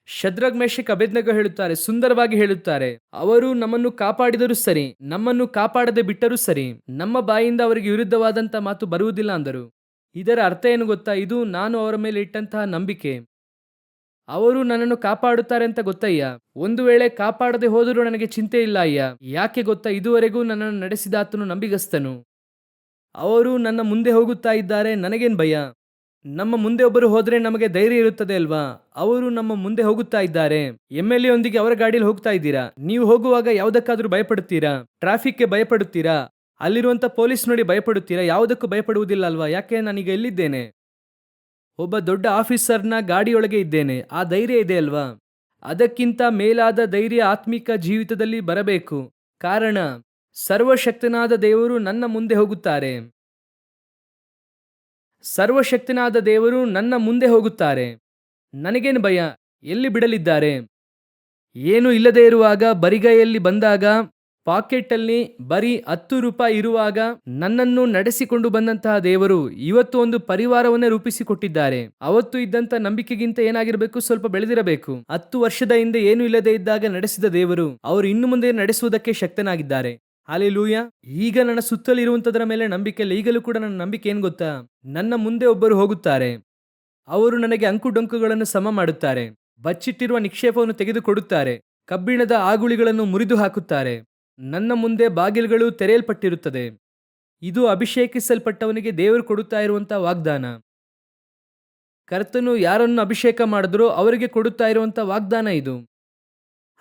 ಶದ್ರಕ್, ಮೇಷಕ್, ಅಬೇದ್ನೆಗೋ ಹೇಳುತ್ತಾರೆ, ಸುಂದರವಾಗಿ ಹೇಳುತ್ತಾರೆ, ಅವರು ನಮ್ಮನ್ನು ಕಾಪಾಡಿದರೂ ಸರಿ, ನಮ್ಮನ್ನು ಕಾಪಾಡದೆ ಬಿಟ್ಟರೂ ಸರಿ, ನಮ್ಮ ಬಾಯಿಂದ ಅವರಿಗೆ ವಿರುದ್ಧವಾದಂಥ ಮಾತು ಬರುವುದಿಲ್ಲ ಅಂದರು. ಇದರ ಅರ್ಥ ಏನು ಗೊತ್ತಾ? ಇದು ನಾನು ಅವರ ಮೇಲೆ ಇಟ್ಟಂತಹ ನಂಬಿಕೆ. ಅವರು ನನ್ನನ್ನು ಕಾಪಾಡುತ್ತಾರೆ ಅಂತ ಗೊತ್ತಯ್ಯ. ಒಂದು ವೇಳೆ ಕಾಪಾಡದೆ ಹೋದರೂ ನನಗೆ ಚಿಂತೆ ಇಲ್ಲ ಅಯ್ಯ. ಯಾಕೆ ಗೊತ್ತಾ? ಇದುವರೆಗೂ ನನ್ನನ್ನು ನಡೆಸಿದಾತನು ನಂಬಿಗಸ್ತನು. ಅವರು ನನ್ನ ಮುಂದೆ ಹೋಗುತ್ತಾ ಇದ್ದಾರೆ, ನನಗೇನು ಭಯ? ನಮ್ಮ ಮುಂದೆ ಒಬ್ಬರು ಹೋದ್ರೆ ನಮಗೆ ಧೈರ್ಯ ಇರುತ್ತದೆ ಅಲ್ವಾ? ಅವರು ನಮ್ಮ ಮುಂದೆ ಹೋಗುತ್ತಾ ಇದ್ದಾರೆ. MLA ಯೊಂದಿಗೆ ಅವರ ಗಾಡಿಯಲ್ಲಿ ಹೋಗ್ತಾ ಇದ್ದೀರಾ. ನೀವು ಹೋಗುವಾಗ ಯಾವುದಕ್ಕಾದ್ರೂ ಭಯಪಡುತ್ತೀರಾ? ಟ್ರಾಫಿಕ್ಗೆ ಭಯಪಡುತ್ತೀರಾ? ಅಲ್ಲಿರುವಂತ ಪೊಲೀಸ್ ನೋಡಿ ಭಯಪಡುತ್ತೀರಾ? ಯಾವುದಕ್ಕೂ ಭಯಪಡುವುದಿಲ್ಲ ಅಲ್ವಾ? ಯಾಕೆ? ನಾನೀಗ ಎಲ್ಲಿದ್ದೇನೆ? ಒಬ್ಬ ದೊಡ್ಡ ಆಫೀಸರ್ನ ಗಾಡಿಯೊಳಗೆ ಇದ್ದೇನೆ. ಆ ಧೈರ್ಯ ಇದೆ ಅಲ್ವಾ? ಅದಕ್ಕಿಂತ ಮೇಲಾದ ಧೈರ್ಯ ಆತ್ಮಿಕ ಜೀವಿತದಲ್ಲಿ ಬರಬೇಕು. ಕಾರಣ ಸರ್ವಶಕ್ತನಾದ ದೇವರು ನನ್ನ ಮುಂದೆ ಹೋಗುತ್ತಾರೆ. ಸರ್ವಶಕ್ತನಾದ ದೇವರು ನನ್ನ ಮುಂದೆ ಹೋಗುತ್ತಾರೆ. ನನಗೇನು ಭಯ? ಎಲ್ಲಿ ಬಿಡಲಿದ್ದಾರೆ? ಏನೂ ಇಲ್ಲದೆ ಇರುವಾಗ, ಬರಿಗೈಯಲ್ಲಿ ಬಂದಾಗ, ಪಾಕೆಟ್ಟಲ್ಲಿ ಬರೀ 10 ರೂಪಾಯಿ ಇರುವಾಗ ನನ್ನನ್ನು ನಡೆಸಿಕೊಂಡು ಬಂದಂತಹ ದೇವರು ಇವತ್ತು ಒಂದು ಪರಿವಾರವನ್ನೇ ರೂಪಿಸಿಕೊಟ್ಟಿದ್ದಾರೆ. ಅವತ್ತು ಇದ್ದಂತ ನಂಬಿಕೆಗಿಂತ ಏನಾಗಿರಬೇಕು? ಸ್ವಲ್ಪ ಬೆಳೆದಿರಬೇಕು. 10 ವರ್ಷದ ಹಿಂದೆ ಏನೂ ಇಲ್ಲದೆ ಇದ್ದಾಗ ನಡೆಸಿದ ದೇವರು ಅವರು ಇನ್ನು ಮುಂದೆ ನಡೆಸುವುದಕ್ಕೆ ಶಕ್ತನಾಗಿದ್ದಾರೆ. ಹಾಲೆಲೂಯಾ. ಈಗ ನನ್ನ ಸುತ್ತಲೂ ಇರುವಂತದರ ಮೇಲೆ ನಂಬಿಕೆ ಇಲ್ಲ. ಈಗಲೂ ಕೂಡ ನನ್ನ ನಂಬಿಕೆ ಏನು ಗೊತ್ತಾ? ನನ್ನ ಮುಂದೆ ಒಬ್ಬರು ಹೋಗುತ್ತಾರೆ. ಅವರು ನನಗೆ ಅಂಕುಡೊಂಕುಗಳನ್ನು ಸಮ ಮಾಡುತ್ತಾರೆ. ಬಚ್ಚಿಟ್ಟಿರುವ ನಿಕ್ಷೇಪವನ್ನು ತೆಗೆದುಕೊಡುತ್ತಾರೆ. ಕಬ್ಬಿಣದ ಆಗುಳಿಗಳನ್ನು ಮುರಿದು ಹಾಕುತ್ತಾರೆ. ನನ್ನ ಮುಂದೆ ಬಾಗಿಲುಗಳು ತೆರೆಯಲ್ಪಟ್ಟಿರುತ್ತದೆ. ಇದು ಅಭಿಷೇಕಿಸಲ್ಪಟ್ಟವನಿಗೆ ದೇವರು ಕೊಡುತ್ತಾ ಇರುವಂತಹ ವಾಗ್ದಾನ. ಕರ್ತನು ಯಾರನ್ನು ಅಭಿಷೇಕ ಮಾಡಿದ್ರೋ ಅವರಿಗೆ ಕೊಡುತ್ತಾ ಇರುವಂತಹ ವಾಗ್ದಾನ ಇದು.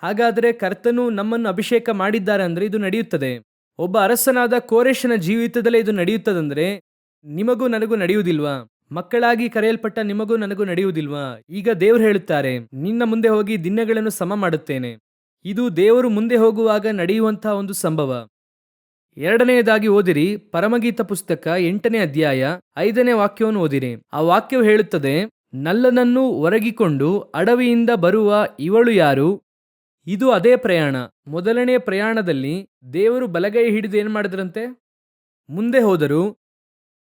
ಹಾಗಾದರೆ ಕರ್ತನು ನಮ್ಮನ್ನು ಅಭಿಷೇಕ ಮಾಡಿದ್ದಾರೆ ಅಂದ್ರೆ ಇದು ನಡೆಯುತ್ತದೆ. ಒಬ್ಬ ಅರಸನಾದ ಕೋರೆಷನ ಜೀವಿತದಲ್ಲೇ ಇದು ನಡೆಯುತ್ತದಂದ್ರೆ ನಿಮಗೂ ನನಗೂ ನಡೆಯುವುದಿಲ್ವಾ? ಮಕ್ಕಳಾಗಿ ಕರೆಯಲ್ಪಟ್ಟ ನಿಮಗೂ ನನಗೂ ನಡೆಯುವುದಿಲ್ವಾ? ಈಗ ದೇವರು ಹೇಳುತ್ತಾರೆ, ನಿನ್ನ ಮುಂದೆ ಹೋಗಿ ದಿನಗಳನ್ನು ಸಮ ಮಾಡುತ್ತೇನೆ. ಇದು ದೇವರು ಮುಂದೆ ಹೋಗುವಾಗ ನಡೆಯುವಂತಹ ಒಂದು ಸಂಭವ. 2ನೇದಾಗಿ ಓದಿರಿ, ಪರಮಗೀತ ಪುಸ್ತಕ 8ನೇ ಅಧ್ಯಾಯ 5ನೇ ವಾಕ್ಯವನ್ನು ಓದಿರಿ. ಆ ವಾಕ್ಯವು ಹೇಳುತ್ತದೆ, ನಲ್ಲನನ್ನು ಒರಗಿಕೊಂಡು ಅಡವಿಯಿಂದ ಬರುವ ಇವಳು ಯಾರು? ಇದು ಅದೇ ಪ್ರಯಾಣ. ಮೊದಲನೇ ಪ್ರಯಾಣದಲ್ಲಿ ದೇವರು ಬಲಗೈ ಹಿಡಿದು ಏನು ಮಾಡಿದ್ರಂತೆ? ಮುಂದೆ ಹೋದರು.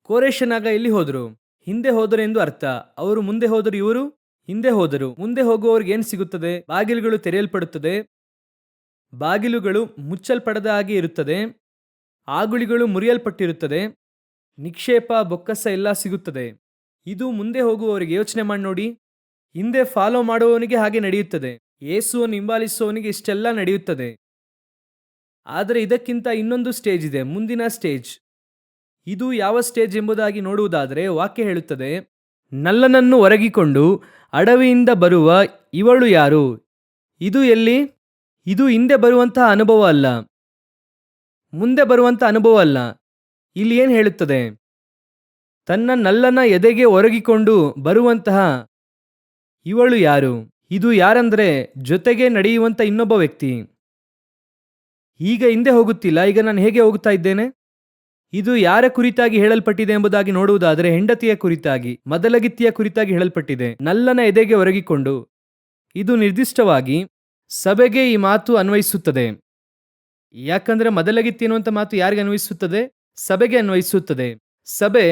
ಕೋರೆಷನಾಗ ಎಲ್ಲಿ ಹೋದರು? ಹಿಂದೆ ಹೋದರು ಎಂದು ಅರ್ಥ. ಅವರು ಮುಂದೆ ಹೋದರು, ಇವರು ಹಿಂದೆ ಹೋದರು. ಮುಂದೆ ಹೋಗುವವರಿಗೆ ಏನು ಸಿಗುತ್ತದೆ? ಬಾಗಿಲುಗಳು ತೆರೆಯಲ್ಪಡುತ್ತದೆ. ಬಾಗಿಲುಗಳು ಮುಚ್ಚಲ್ಪಡದ ಹಾಗೆ ಇರುತ್ತದೆ. ಆಗುಳಿಗಳು ಮುರಿಯಲ್ಪಟ್ಟಿರುತ್ತದೆ. ನಿಕ್ಷೇಪ, ಬೊಕ್ಕಸ ಎಲ್ಲ ಸಿಗುತ್ತದೆ. ಇದು ಮುಂದೆ ಹೋಗುವವರಿಗೆ. ಯೋಚನೆ ಮಾಡಿ ನೋಡಿ. ಹಿಂದೆ ಫಾಲೋ ಮಾಡುವವನಿಗೆ ಹಾಗೆ ನಡೆಯುತ್ತದೆ. ಯೇಸುವನ್ನು ಹಿಂಬಾಲಿಸುವವನಿಗೆ ಇಷ್ಟೆಲ್ಲ ನಡೆಯುತ್ತದೆ. ಆದರೆ ಇದಕ್ಕಿಂತ ಇನ್ನೊಂದು ಸ್ಟೇಜ್ ಇದೆ, ಮುಂದಿನ ಸ್ಟೇಜ್. ಇದು ಯಾವ ಸ್ಟೇಜ್ ಎಂಬುದಾಗಿ ನೋಡುವುದಾದರೆ ವಾಕ್ಯ ಹೇಳುತ್ತದೆ, ನಲ್ಲನನ್ನು ಒರಗಿಕೊಂಡು ಅಡವಿಯಿಂದ ಬರುವ ಇವಳು ಯಾರು? ಇದು ಎಲ್ಲಿ? ಇದು ಹಿಂದೆ ಬರುವಂತಹ ಅನುಭವ ಅಲ್ಲ, ಮುಂದೆ ಬರುವಂತಹ ಅನುಭವ ಅಲ್ಲ. ಇಲ್ಲಿ ಏನು ಹೇಳುತ್ತದೆ? ತನ್ನ ನಲ್ಲನ ಎದೆಗೆ ಒರಗಿಕೊಂಡು ಬರುವಂತಹ ಇವಳು ಯಾರು? ಇದು ಯಾರಂದ್ರೆ ಜೊತೆಗೆ ನಡೆಯುವಂತ ಇನ್ನೊಬ್ಬ ವ್ಯಕ್ತಿ. ಈಗ ಹಿಂದೆ ಹೋಗುತ್ತಿಲ್ಲ, ಈಗ ನಾನು ಹೇಗೆ ಹೋಗುತ್ತಾ ಇದ್ದೇನೆ? ಇದು ಯಾರ ಕುರಿತಾಗಿ ಹೇಳಲ್ಪಟ್ಟಿದೆ ಎಂಬುದಾಗಿ ನೋಡುವುದಾದರೆ ಹೆಂಡತಿಯ ಕುರಿತಾಗಿ, ಮದಲಗಿತ್ತಿಯ ಕುರಿತಾಗಿ ಹೇಳಲ್ಪಟ್ಟಿದೆ. ನಲ್ಲನ ಎದೆಗೆ ಒರಗಿಕೊಂಡು. ಇದು ನಿರ್ದಿಷ್ಟವಾಗಿ ಸಭೆಗೆ ಈ ಮಾತು ಅನ್ವಯಿಸುತ್ತದೆ. ಯಾಕಂದ್ರೆ ಮದಲಗಿತ್ತಿ ಎನ್ನುವಂತ ಮಾತು ಯಾರಿಗೆ ಅನ್ವಯಿಸುತ್ತದೆ? ಸಭೆಗೆ ಅನ್ವಯಿಸುತ್ತದೆ. ಸಭೆ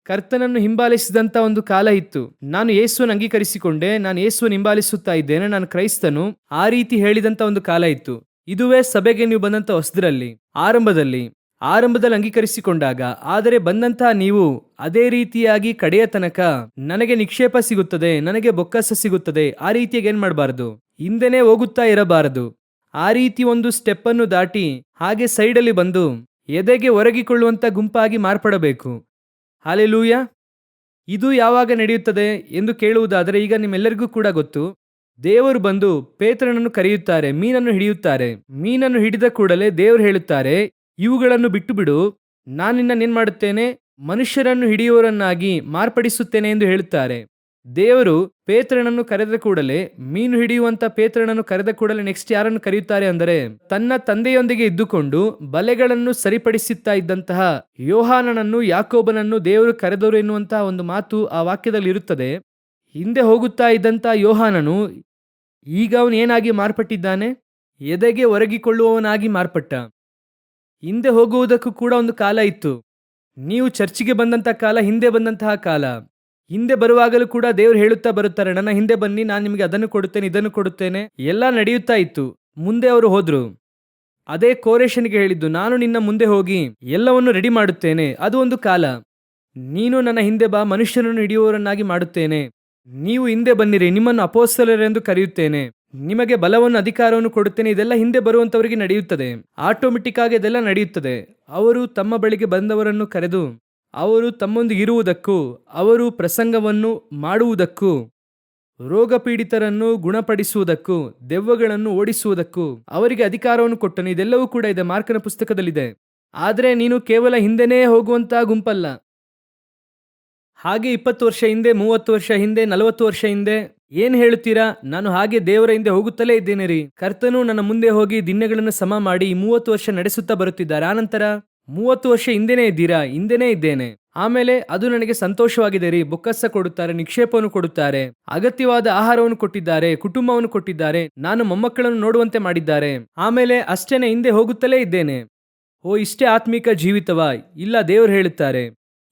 ಕರ್ತನನ್ನು ಹಿಂಬಾಲಿಸಿದಂತ ಒಂದು ಕಾಲ ಇತ್ತು. ನಾನು ಯೇಸುವನ್ನು ಅಂಗೀಕರಿಸಿಕೊಂಡೆ, ನಾನು ಯೇಸುವನ್ನು ಹಿಂಬಾಲಿಸುತ್ತಾ ಇದ್ದೇನೆ, ನಾನು ಕ್ರೈಸ್ತನು, ಆ ರೀತಿ ಹೇಳಿದಂತ ಒಂದು ಕಾಲ ಇತ್ತು. ಇದುವೇ ಸಭೆಗೆ ನೀವು ಬಂದಂತ ಹೊಸದರಲ್ಲಿ ಆರಂಭದಲ್ಲಿ ಅಂಗೀಕರಿಸಿಕೊಂಡಾಗ. ಆದರೆ ಬಂದಂತಹ ನೀವು ಅದೇ ರೀತಿಯಾಗಿ ಕಡೆಯ ತನಕ ನನಗೆ ನಿಕ್ಷೇಪ ಸಿಗುತ್ತದೆ, ನನಗೆ ಬೊಕ್ಕಸ ಸಿಗುತ್ತದೆ, ಆ ರೀತಿಯಾಗಿ ಏನ್ ಮಾಡಬಾರದು? ಹಿಂದೆನೇ ಹೋಗುತ್ತಾ ಇರಬಾರದು. ಆ ರೀತಿ ಒಂದು ಸ್ಟೆಪ್ ಅನ್ನು ದಾಟಿ ಹಾಗೆ ಸೈಡಲ್ಲಿ ಬಂದು ಎದೆಗೆ ಒರಗಿಕೊಳ್ಳುವಂತ ಗುಂಪಾಗಿ ಮಾರ್ಪಡಬೇಕು. ಹಾಲೆಲೂಯಾ. ಇದು ಯಾವಾಗ ನಡೆಯುತ್ತದೆ ಎಂದು ಕೇಳುವುದಾದರೆ ಈಗ ನಿಮ್ಮೆಲ್ಲರಿಗೂ ಕೂಡ ಗೊತ್ತು. ದೇವರು ಬಂದು ಪೇತ್ರನನ್ನು ಕರೆಯುತ್ತಾರೆ, ಮೀನನ್ನು ಹಿಡಿಯುತ್ತಾರೆ. ಮೀನನ್ನು ಹಿಡಿದ ಕೂಡಲೇ ದೇವರು ಹೇಳುತ್ತಾರೆ, ಇವುಗಳನ್ನು ಬಿಟ್ಟು ಬಿಡು, ನಾನು ನಿನ್ನನ್ನೇನ್ ಮಾಡುತ್ತೇನೆ? ಮನುಷ್ಯರನ್ನು ಹಿಡಿಯುವವರನ್ನಾಗಿ ಮಾರ್ಪಡಿಸುತ್ತೇನೆ ಎಂದು ಹೇಳುತ್ತಾರೆ. ದೇವರು ಪೇತ್ರನನ್ನು ಕರೆದ ಕೂಡಲೇ, ಮೀನು ಹಿಡಿಯುವಂತ ಪೇತ್ರನನ್ನು ಕರೆದ ಕೂಡಲೇ ನೆಕ್ಸ್ಟ್ ಯಾರನ್ನು ಕರೆಯುತ್ತಾರೆ ಅಂದರೆ, ತನ್ನ ತಂದೆಯೊಂದಿಗೆ ಇದ್ದುಕೊಂಡು ಬಲೆಗಳನ್ನು ಸರಿಪಡಿಸುತ್ತಾ ಇದ್ದಂತಹ ಯೋಹಾನನನ್ನು, ಯಾಕೋಬನನ್ನು ದೇವರು ಕರೆದವರು ಎನ್ನುವಂತಹ ಒಂದು ಮಾತು ಆ ವಾಕ್ಯದಲ್ಲಿ ಇರುತ್ತದೆ. ಹಿಂದೆ ಹೋಗುತ್ತಾ ಇದ್ದಂತಹ ಯೋಹಾನನು ಈಗ ಅವನು ಏನಾಗಿ ಮಾರ್ಪಟ್ಟಿದ್ದಾನೆ? ಎದೆಗೆ ಒರಗಿಕೊಳ್ಳುವವನಾಗಿ ಮಾರ್ಪಟ್ಟ. ಹಿಂದೆ ಹೋಗುವುದಕ್ಕೂ ಕೂಡ ಒಂದು ಕಾಲ ಇತ್ತು. ನೀವು ಚರ್ಚಿಗೆ ಬಂದಂತಹ ಕಾಲ, ಹಿಂದೆ ಬಂದಂತಹ ಕಾಲ. ಹಿಂದೆ ಬರುವಾಗಲೂ ಕೂಡ ದೇವರು ಹೇಳುತ್ತಾ ಬರುತ್ತಾರೆ, ನನ್ನ ಹಿಂದೆ ಬನ್ನಿ, ನಾನು ನಿಮಗೆ ಅದನ್ನು ಕೊಡುತ್ತೇನೆ, ಇದನ್ನು ಕೊಡುತ್ತೇನೆ. ಎಲ್ಲ ನಡೆಯುತ್ತಾ ಇತ್ತು. ಮುಂದೆ ಅವರು ಹೋದ್ರು. ಅದೇ ಕೋರೇಶನಿಗೆ ಹೇಳಿದ್ದು, ನಾನು ನಿನ್ನ ಮುಂದೆ ಹೋಗಿ ಎಲ್ಲವನ್ನು ರೆಡಿ ಮಾಡುತ್ತೇನೆ. ಅದು ಒಂದು ಕಾಲ. ನೀನು ನನ್ನ ಹಿಂದೆ ಬಾ, ಮನುಷ್ಯನನ್ನು ಹಿಡಿಯುವವರನ್ನಾಗಿ ಮಾಡುತ್ತೇನೆ. ನೀವು ಹಿಂದೆ ಬನ್ನಿರಿ, ನಿಮ್ಮನ್ನು ಅಪೊಸ್ತಲರೆಂದು ಕರೆಯುತ್ತೇನೆ, ನಿಮಗೆ ಬಲವನ್ನು, ಅಧಿಕಾರವನ್ನು ಕೊಡುತ್ತೇನೆ. ಇದೆಲ್ಲ ಹಿಂದೆ ಬರುವಂತವರಿಗೆ ನಡೆಯುತ್ತದೆ. ಆಟೋಮೆಟಿಕ್ ಆಗಿ ಇದೆಲ್ಲ ನಡೆಯುತ್ತದೆ. ಅವರು ತಮ್ಮ ಬಳಿಗೆ ಬಂದವರನ್ನು ಕರೆದು ಅವರು ತಮ್ಮೊಂದಿಗೆ ಇರುವುದಕ್ಕೂ, ಅವರು ಪ್ರಸಂಗವನ್ನು ಮಾಡುವುದಕ್ಕೂ, ರೋಗಪೀಡಿತರನ್ನು ಗುಣಪಡಿಸುವುದಕ್ಕೂ, ದೆವ್ವಗಳನ್ನು ಓಡಿಸುವುದಕ್ಕೂ ಅವರಿಗೆ ಅಧಿಕಾರವನ್ನು ಕೊಟ್ಟನು. ಇದೆಲ್ಲವೂ ಕೂಡ ಇದೆ, ಮಾರ್ಕನ ಪುಸ್ತಕದಲ್ಲಿದೆ. ಆದರೆ ನೀನು ಕೇವಲ ಹಿಂದೆನೇ ಹೋಗುವಂತಹ ಗುಂಪಲ್ಲ. ಹಾಗೆ 20 ವರ್ಷ ಹಿಂದೆ, 30 ವರ್ಷ ಹಿಂದೆ, 40 ವರ್ಷ ಹಿಂದೆ ಏನ್ ಹೇಳುತ್ತೀರಾ? ನಾನು ಹಾಗೆ ದೇವರ ಹಿಂದೆ ಹೋಗುತ್ತಲೇ ಇದ್ದೇನೆ ರೀ. ಕರ್ತನು ನನ್ನ ಮುಂದೆ ಹೋಗಿ ದಿನಗಳನ್ನು ಸಮ ಮಾಡಿ 30 ವರ್ಷ ನಡೆಸುತ್ತಾ ಬರುತ್ತಿದ್ದಾರೆ. ಆನಂತರ 30 ವರ್ಷ ಹಿಂದೆನೇ ಇದ್ದೀರಾ? ಹಿಂದೆನೇ ಇದ್ದೇನೆ. ಆಮೇಲೆ ಅದು ನನಗೆ ಸಂತೋಷವಾಗಿದೆ ರೀ. ಬೊಕ್ಕಸ ಕೊಡುತ್ತಾರೆ, ನಿಕ್ಷೇಪವನ್ನು ಕೊಡುತ್ತಾರೆ, ಅಗತ್ಯವಾದ ಆಹಾರವನ್ನು ಕೊಟ್ಟಿದ್ದಾರೆ, ಕುಟುಂಬವನ್ನು ಕೊಟ್ಟಿದ್ದಾರೆ, ನಾನು ಮೊಮ್ಮಕ್ಕಳನ್ನು ನೋಡುವಂತೆ ಮಾಡಿದ್ದಾರೆ. ಆಮೇಲೆ ಅಷ್ಟೇನೆ, ಹಿಂದೆ ಹೋಗುತ್ತಲೇ ಇದ್ದೇನೆ. ಓ, ಇಷ್ಟೇ ಆತ್ಮಿಕ ಜೀವಿತವಾ? ಇಲ್ಲ, ದೇವರು ಹೇಳುತ್ತಾರೆ,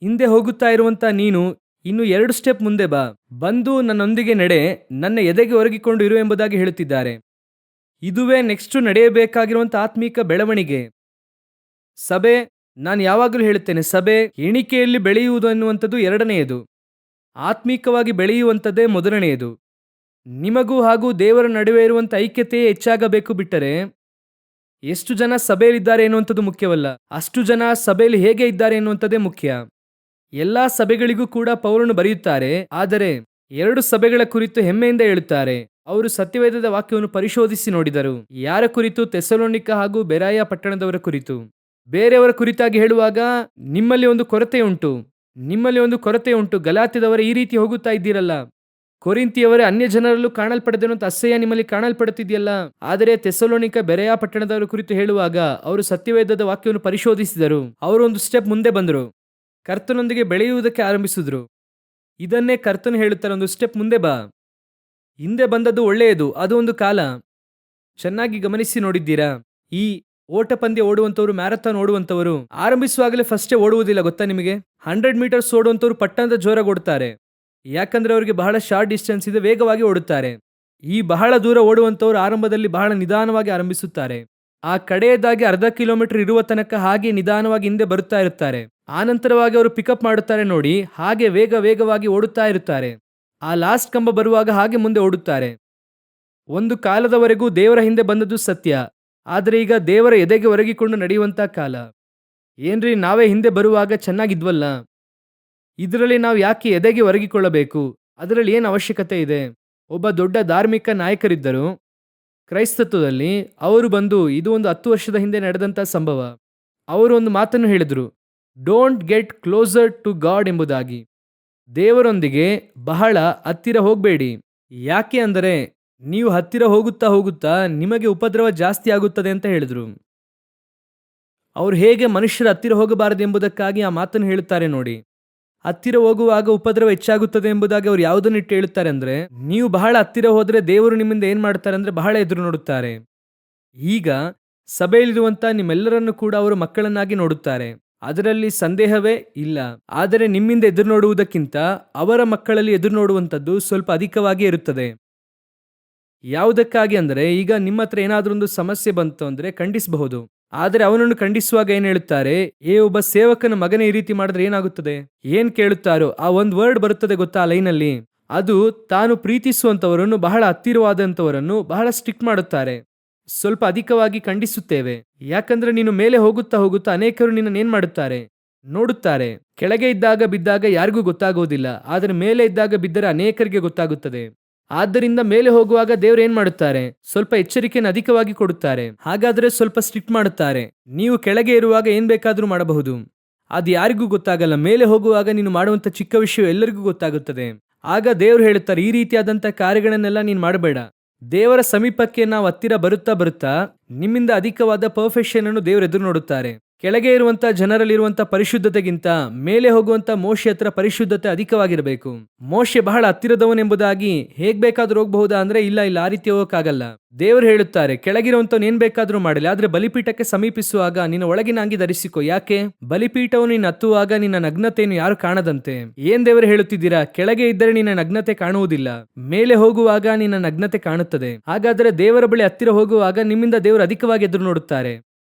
ಹಿಂದೆ ಹೋಗುತ್ತಾ ಇರುವಂತ ನೀನು ಇನ್ನು 2 ಸ್ಟೆಪ್ ಮುಂದೆ ಬಾ. ಬಂದು ನನ್ನೊಂದಿಗೆ ನಡೆ, ನನ್ನ ಎದೆಗೆ ಒರಗಿಕೊಂಡು ಇರು ಎಂಬುದಾಗಿ ಹೇಳುತ್ತಿದ್ದಾರೆ. ಇದುವೇ ನೆಕ್ಸ್ಟ್ ನಡೆಯಬೇಕಾಗಿರುವಂತ ಆತ್ಮಿಕ ಬೆಳವಣಿಗೆ. ಸಭೆ, ನಾನು ಯಾವಾಗಲೂ ಹೇಳುತ್ತೇನೆ, ಸಭೆ ಎಣಿಕೆಯಲ್ಲಿ ಬೆಳೆಯುವುದು ಎನ್ನುವಂಥದ್ದು ಎರಡನೆಯದು. ಆತ್ಮಿಕವಾಗಿ ಬೆಳೆಯುವಂಥದ್ದೇ ಮೊದಲನೆಯದು. ನಿಮಗೂ ಹಾಗೂ ದೇವರ ನಡುವೆ ಇರುವಂತ ಐಕ್ಯತೆಯೇ ಹೆಚ್ಚಾಗಬೇಕು. ಬಿಟ್ಟರೆ ಎಷ್ಟು ಜನ ಸಭೆಯಲ್ಲಿದ್ದಾರೆ ಎನ್ನುವಂಥದ್ದು ಮುಖ್ಯವಲ್ಲ, ಅಷ್ಟು ಜನ ಸಭೆಯಲ್ಲಿ ಹೇಗೆ ಇದ್ದಾರೆ ಎನ್ನುವಂಥದ್ದೇ ಮುಖ್ಯ. ಎಲ್ಲಾ ಸಭೆಗಳಿಗೂ ಕೂಡ ಪೌಲನು ಬರೆಯುತ್ತಾರೆ, ಆದರೆ 2 ಸಭೆಗಳ ಕುರಿತು ಹೆಮ್ಮೆಯಿಂದ ಹೇಳುತ್ತಾರೆ. ಅವರು ಸತ್ಯವೇದದ ವಾಕ್ಯವನ್ನು ಪರಿಶೋಧಿಸಿ ನೋಡಿದರು. ಯಾರ ಕುರಿತು? ಥೆಸಲೋನಿಕ ಹಾಗೂ ಬೆರಾಯ ಪಟ್ಟಣದವರ ಕುರಿತು. ಬೇರೆಯವರ ಕುರಿತಾಗಿ ಹೇಳುವಾಗ, ನಿಮ್ಮಲ್ಲಿ ಒಂದು ಕೊರತೆ ಉಂಟು, ನಿಮ್ಮಲ್ಲಿ ಒಂದು ಕೊರತೆ ಉಂಟು. ಗಲಾತ್ಯದವರ ಈ ರೀತಿ ಹೋಗುತ್ತಾ ಇದ್ದೀರಲ್ಲ, ಕೊರಿಂಥಿಯವರೇ ಅನ್ಯ ಜನರಲ್ಲೂ ಕಾಣಲ್ಪಡದೇನಂತ ಅಸಹ್ಯ ನಿಮ್ಮಲ್ಲಿ ಕಾಣಲ್ಪಡುತ್ತಿದೆಯಲ್ಲ. ಆದರೆ ಥೆಸಲೋನಿಕ, ಬೆರೆಯ ಪಟ್ಟಣದವರ ಕುರಿತು ಹೇಳುವಾಗ ಅವರು ಸತ್ಯವೇದದ ವಾಕ್ಯವನ್ನು ಪರಿಶೋಧಿಸಿದರು. ಅವರು ಒಂದು ಸ್ಟೆಪ್ ಮುಂದೆ ಬಂದರು, ಕರ್ತನೊಂದಿಗೆ ಬೆಳೆಯುವುದಕ್ಕೆ ಆರಂಭಿಸಿದ್ರು. ಇದನ್ನೇ ಕರ್ತನು ಹೇಳುತ್ತಾರೆ, ಒಂದು ಸ್ಟೆಪ್ ಮುಂದೆ ಬಾ. ಹಿಂದೆ ಬಂದದ್ದು ಒಳ್ಳೆಯದು, ಅದು ಒಂದು ಕಾಲ. ಚೆನ್ನಾಗಿ ಗಮನಿಸಿ ನೋಡಿದ್ದೀರಾ? ಈ ಓಟ ಪಂದ್ಯ ಓಡುವಂತವರು, ಮ್ಯಾರಥಾನ್ ಓಡುವಂತವರು ಆರಂಭಿಸುವಾಗಲೇ ಫಸ್ಟೇ ಓಡುವುದಿಲ್ಲ, ಗೊತ್ತಾ ನಿಮಗೆ? 100 ಮೀಟರ್ಸ್ ಓಡುವಂತವರು ಪಟ್ಟಣದ ಜೋರಾಗಿ ಓಡುತ್ತಾರೆ. ಯಾಕಂದ್ರೆ ಅವರಿಗೆ ಬಹಳ ಶಾರ್ಟ್ ಡಿಸ್ಟೆನ್ಸ್ ಇದೆ, ವೇಗವಾಗಿ ಓಡುತ್ತಾರೆ. ಈ ಬಹಳ ದೂರ ಓಡುವಂತವರು ಆರಂಭದಲ್ಲಿ ಬಹಳ ನಿಧಾನವಾಗಿ ಆರಂಭಿಸುತ್ತಾರೆ. ಆ ಕಡೆಯದಾಗಿ 1/2 ಕಿಲೋಮೀಟರ್ ಇರುವ ತನಕ ಹಾಗೆ ನಿಧಾನವಾಗಿ ಹಿಂದೆ ಬರುತ್ತಾ ಇರುತ್ತಾರೆ. ಆನಂತರವಾಗಿ ಅವರು ಪಿಕಪ್ ಮಾಡುತ್ತಾರೆ ನೋಡಿ, ಹಾಗೆ ವೇಗವಾಗಿ ಓಡುತ್ತಾ ಇರುತ್ತಾರೆ. ಆ ಲಾಸ್ಟ್ ಕಂಬ ಬರುವಾಗ ಹಾಗೆ ಮುಂದೆ ಓಡುತ್ತಾರೆ. ಒಂದು ಕಾಲದವರೆಗೂ ದೇವರ ಹಿಂದೆ ಬಂದದ್ದು ಸತ್ಯ, ಆದರೆ ಈಗ ದೇವರ ಎದೆಗೆ ಒರಗಿಕೊಂಡು ನಡೆಯುವಂತ ಕಾಲ. ಏನ್ರಿ, ನಾವೇ ಹಿಂದೆ ಬರುವಾಗ ಚೆನ್ನಾಗಿದ್ವಲ್ಲ, ಇದರಲ್ಲಿ ನಾವು ಯಾಕೆ ಎದೆಗೆ ಒರಗಿಕೊಳ್ಳಬೇಕು? ಅದರಲ್ಲಿ ಏನು ಅವಶ್ಯಕತೆ ಇದೆ? ಒಬ್ಬ ದೊಡ್ಡ ಧಾರ್ಮಿಕ ನಾಯಕರಿದ್ದರು ಕ್ರೈಸ್ತತ್ವದಲ್ಲಿ. ಅವರು ಬಂದು, ಇದು ಒಂದು 10 ವರ್ಷದ ಹಿಂದೆ ನಡೆದಂತ ಸಂಭವ. ಅವರು ಒಂದು ಮಾತನ್ನು ಹೇಳಿದರು, don't get closer to God ಎಂಬುದಾಗಿ. ದೇವರೊಂದಿಗೆ ಬಹಳ ಹತ್ತಿರ ಹೋಗಬೇಡಿ. ಯಾಕೆ ಅಂದರೆ ನೀವು ಹತ್ತಿರ ಹೋಗುತ್ತಾ ಹೋಗುತ್ತಾ ನಿಮಗೆ ಉಪದ್ರವ ಜಾಸ್ತಿ ಆಗುತ್ತದೆ ಅಂತ ಹೇಳಿದ್ರು. ಅವರು ಹೇಗೆ ಮನುಷ್ಯರ ಹತ್ತಿರ ಹೋಗಬಾರದು ಎಂಬುದಕ್ಕಾಗಿ ಆ ಮಾತನ್ನು ಹೇಳುತ್ತಾರೆ ನೋಡಿ. ಹತ್ತಿರ ಹೋಗುವಾಗ ಉಪದ್ರವ ಹೆಚ್ಚಾಗುತ್ತದೆ ಎಂಬುದಾಗಿ ಅವ್ರು ಯಾವುದನ್ನಿಟ್ಟು ಹೇಳುತ್ತಾರೆ ಅಂದ್ರೆ, ನೀವು ಬಹಳ ಹತ್ತಿರ ಹೋದ್ರೆ ದೇವರು ನಿಮ್ಮಿಂದ ಏನ್ ಮಾಡ್ತಾರೆ ಅಂದ್ರೆ ಬಹಳ ಎದುರು ನೋಡುತ್ತಾರೆ. ಈಗ ಸಭೆಯಲ್ಲಿರುವಂತ ನಿಮ್ಮೆಲ್ಲರನ್ನು ಕೂಡ ಅವರು ಮಕ್ಕಳನ್ನಾಗಿ ನೋಡುತ್ತಾರೆ, ಅದರಲ್ಲಿ ಸಂದೇಹವೇ ಇಲ್ಲ. ಆದರೆ ನಿಮ್ಮಿಂದ ಎದುರು ನೋಡುವುದಕ್ಕಿಂತ ಅವರ ಮಕ್ಕಳಲ್ಲಿ ಎದುರು ನೋಡುವಂಥದ್ದು ಸ್ವಲ್ಪ ಅಧಿಕವಾಗಿ ಇರುತ್ತದೆ. ಯಾವುದಕ್ಕಾಗಿ ಅಂದರೆ, ಈಗ ನಿಮ್ಮ ಹತ್ರ ಏನಾದ್ರೂ ಒಂದು ಸಮಸ್ಯೆ ಬಂತು ಅಂದ್ರೆ ಖಂಡಿಸಬಹುದು. ಆದರೆ ಅವನನ್ನು ಖಂಡಿಸುವಾಗ ಏನ್ ಹೇಳುತ್ತಾರೆ, ಒಬ್ಬ ಸೇವಕನ ಮಗನೇ ಈ ರೀತಿ ಮಾಡಿದ್ರೆ ಏನಾಗುತ್ತದೆ? ಏನ್ ಕೇಳುತ್ತಾರೋ ಆ ಒಂದು ವರ್ಡ್ ಬರುತ್ತದೆ ಗೊತ್ತಾ ಆ ಲೈನಲ್ಲಿ. ಅದು ತಾನು ಪ್ರೀತಿಸುವಂತವರನ್ನು, ಬಹಳ ಹತ್ತಿರವಾದಂತವರನ್ನು ಬಹಳ ಸ್ಟ್ರಿಕ್ಟ್ ಮಾಡುತ್ತಾರೆ. ಸ್ವಲ್ಪ ಅಧಿಕವಾಗಿ ಖಂಡಿಸುತ್ತೇವೆ. ಯಾಕಂದ್ರೆ ನೀನು ಮೇಲೆ ಹೋಗುತ್ತಾ ಹೋಗುತ್ತಾ ಅನೇಕರು ನಿನ್ನನ್ನು ಏನ್ ಮಾಡುತ್ತಾರೆ? ನೋಡುತ್ತಾರೆ. ಕೆಳಗೆ ಇದ್ದಾಗ ಬಿದ್ದಾಗ ಯಾರಿಗೂ ಗೊತ್ತಾಗುವುದಿಲ್ಲ, ಆದರೆ ಮೇಲೆ ಇದ್ದಾಗ ಬಿದ್ದರೆ ಅನೇಕರಿಗೆ ಗೊತ್ತಾಗುತ್ತದೆ. ಆದ್ದರಿಂದ ಮೇಲೆ ಹೋಗುವಾಗ ದೇವರು ಏನ್ ಮಾಡುತ್ತಾರೆ? ಸ್ವಲ್ಪ ಎಚ್ಚರಿಕೆಯನ್ನು ಅಧಿಕವಾಗಿ ಕೊಡುತ್ತಾರೆ. ಹಾಗಾದ್ರೆ ಸ್ವಲ್ಪ ಸ್ಟ್ರಿಕ್ಟ್ ಮಾಡುತ್ತಾರೆ. ನೀವು ಕೆಳಗೆ ಇರುವಾಗ ಏನ್ ಬೇಕಾದ್ರೂ ಮಾಡಬಹುದು, ಅದು ಯಾರಿಗೂ ಗೊತ್ತಾಗಲ್ಲ. ಮೇಲೆ ಹೋಗುವಾಗ ನೀನು ಮಾಡುವಂತ ಚಿಕ್ಕ ವಿಷಯ ಎಲ್ಲರಿಗೂ ಗೊತ್ತಾಗುತ್ತದೆ. ಆಗ ದೇವರು ಹೇಳುತ್ತಾರೆ, ಈ ರೀತಿಯಾದಂಥ ಕಾರ್ಯಗಳನ್ನೆಲ್ಲ ನೀನು ಮಾಡಬೇಡ. ದೇವರ ಸಮೀಪಕ್ಕೆ ನಾವು ಹತ್ತಿರ ಬರುತ್ತಾ ಬರುತ್ತಾ ನಿಮ್ಮಿಂದ ಅಧಿಕವಾದ ಪರ್ಫೆಕ್ಷನ್ ಅನ್ನು ದೇವರು ಎದುರು ನೋಡುತ್ತಾರೆ. ಕೆಳಗೆ ಇರುವಂತ ಜನರಲ್ಲಿರುವಂತ ಪರಿಶುದ್ಧತೆಗಿಂತ ಮೇಲೆ ಹೋಗುವಂತ ಮೋಶೆ ಹತ್ರ ಪರಿಶುದ್ಧತೆ ಅಧಿಕವಾಗಿರಬೇಕು. ಮೋಶೆ ಬಹಳ ಹತ್ತಿರದವನೆಂಬುದಾಗಿ ಹೇಗ್ ಬೇಕಾದ್ರೂ ಹೋಗಬಹುದಾ ಅಂದ್ರೆ ಇಲ್ಲ, ಆ ರೀತಿ ಹೋಗಕ್ಕಾಗಲ್ಲ. ದೇವರು ಹೇಳುತ್ತಾರೆ, ಕೆಳಗಿರುವಂತವ್ನು ಏನ್ ಬೇಕಾದ್ರೂ ಮಾಡಲಿ, ಆದ್ರೆ ಬಲಿಪೀಠಕ್ಕೆ ಸಮೀಪಿಸುವಾಗ ನಿನ್ನ ಒಳಗಿನ ಅಂಗಿ ಧರಿಸಿಕೊ. ಯಾಕೆ? ಬಲಿಪೀಠವನ್ನು ನೀನು ಹತ್ತುವಾಗ ನಿನ್ನ ನಗ್ನತೆಯನ್ನು ಯಾರು ಕಾಣದಂತೆ. ಏನ್ ದೇವರು ಹೇಳುತ್ತಿದ್ದೀರಾ? ಕೆಳಗೆ ಇದ್ದರೆ ನಿನ್ನ ನಗ್ನತೆ ಕಾಣುವುದಿಲ್ಲ, ಮೇಲೆ ಹೋಗುವಾಗ ನಿನ್ನ ನಗ್ನತೆ ಕಾಣುತ್ತದೆ. ಹಾಗಾದರೆ ದೇವರ ಬಳಿ ಹತ್ತಿರ ಹೋಗುವಾಗ ನಿಮ್ಮಿಂದ ದೇವರು ಅಧಿಕವಾಗಿ ಎದುರು ನೋಡುತ್ತಾರೆ.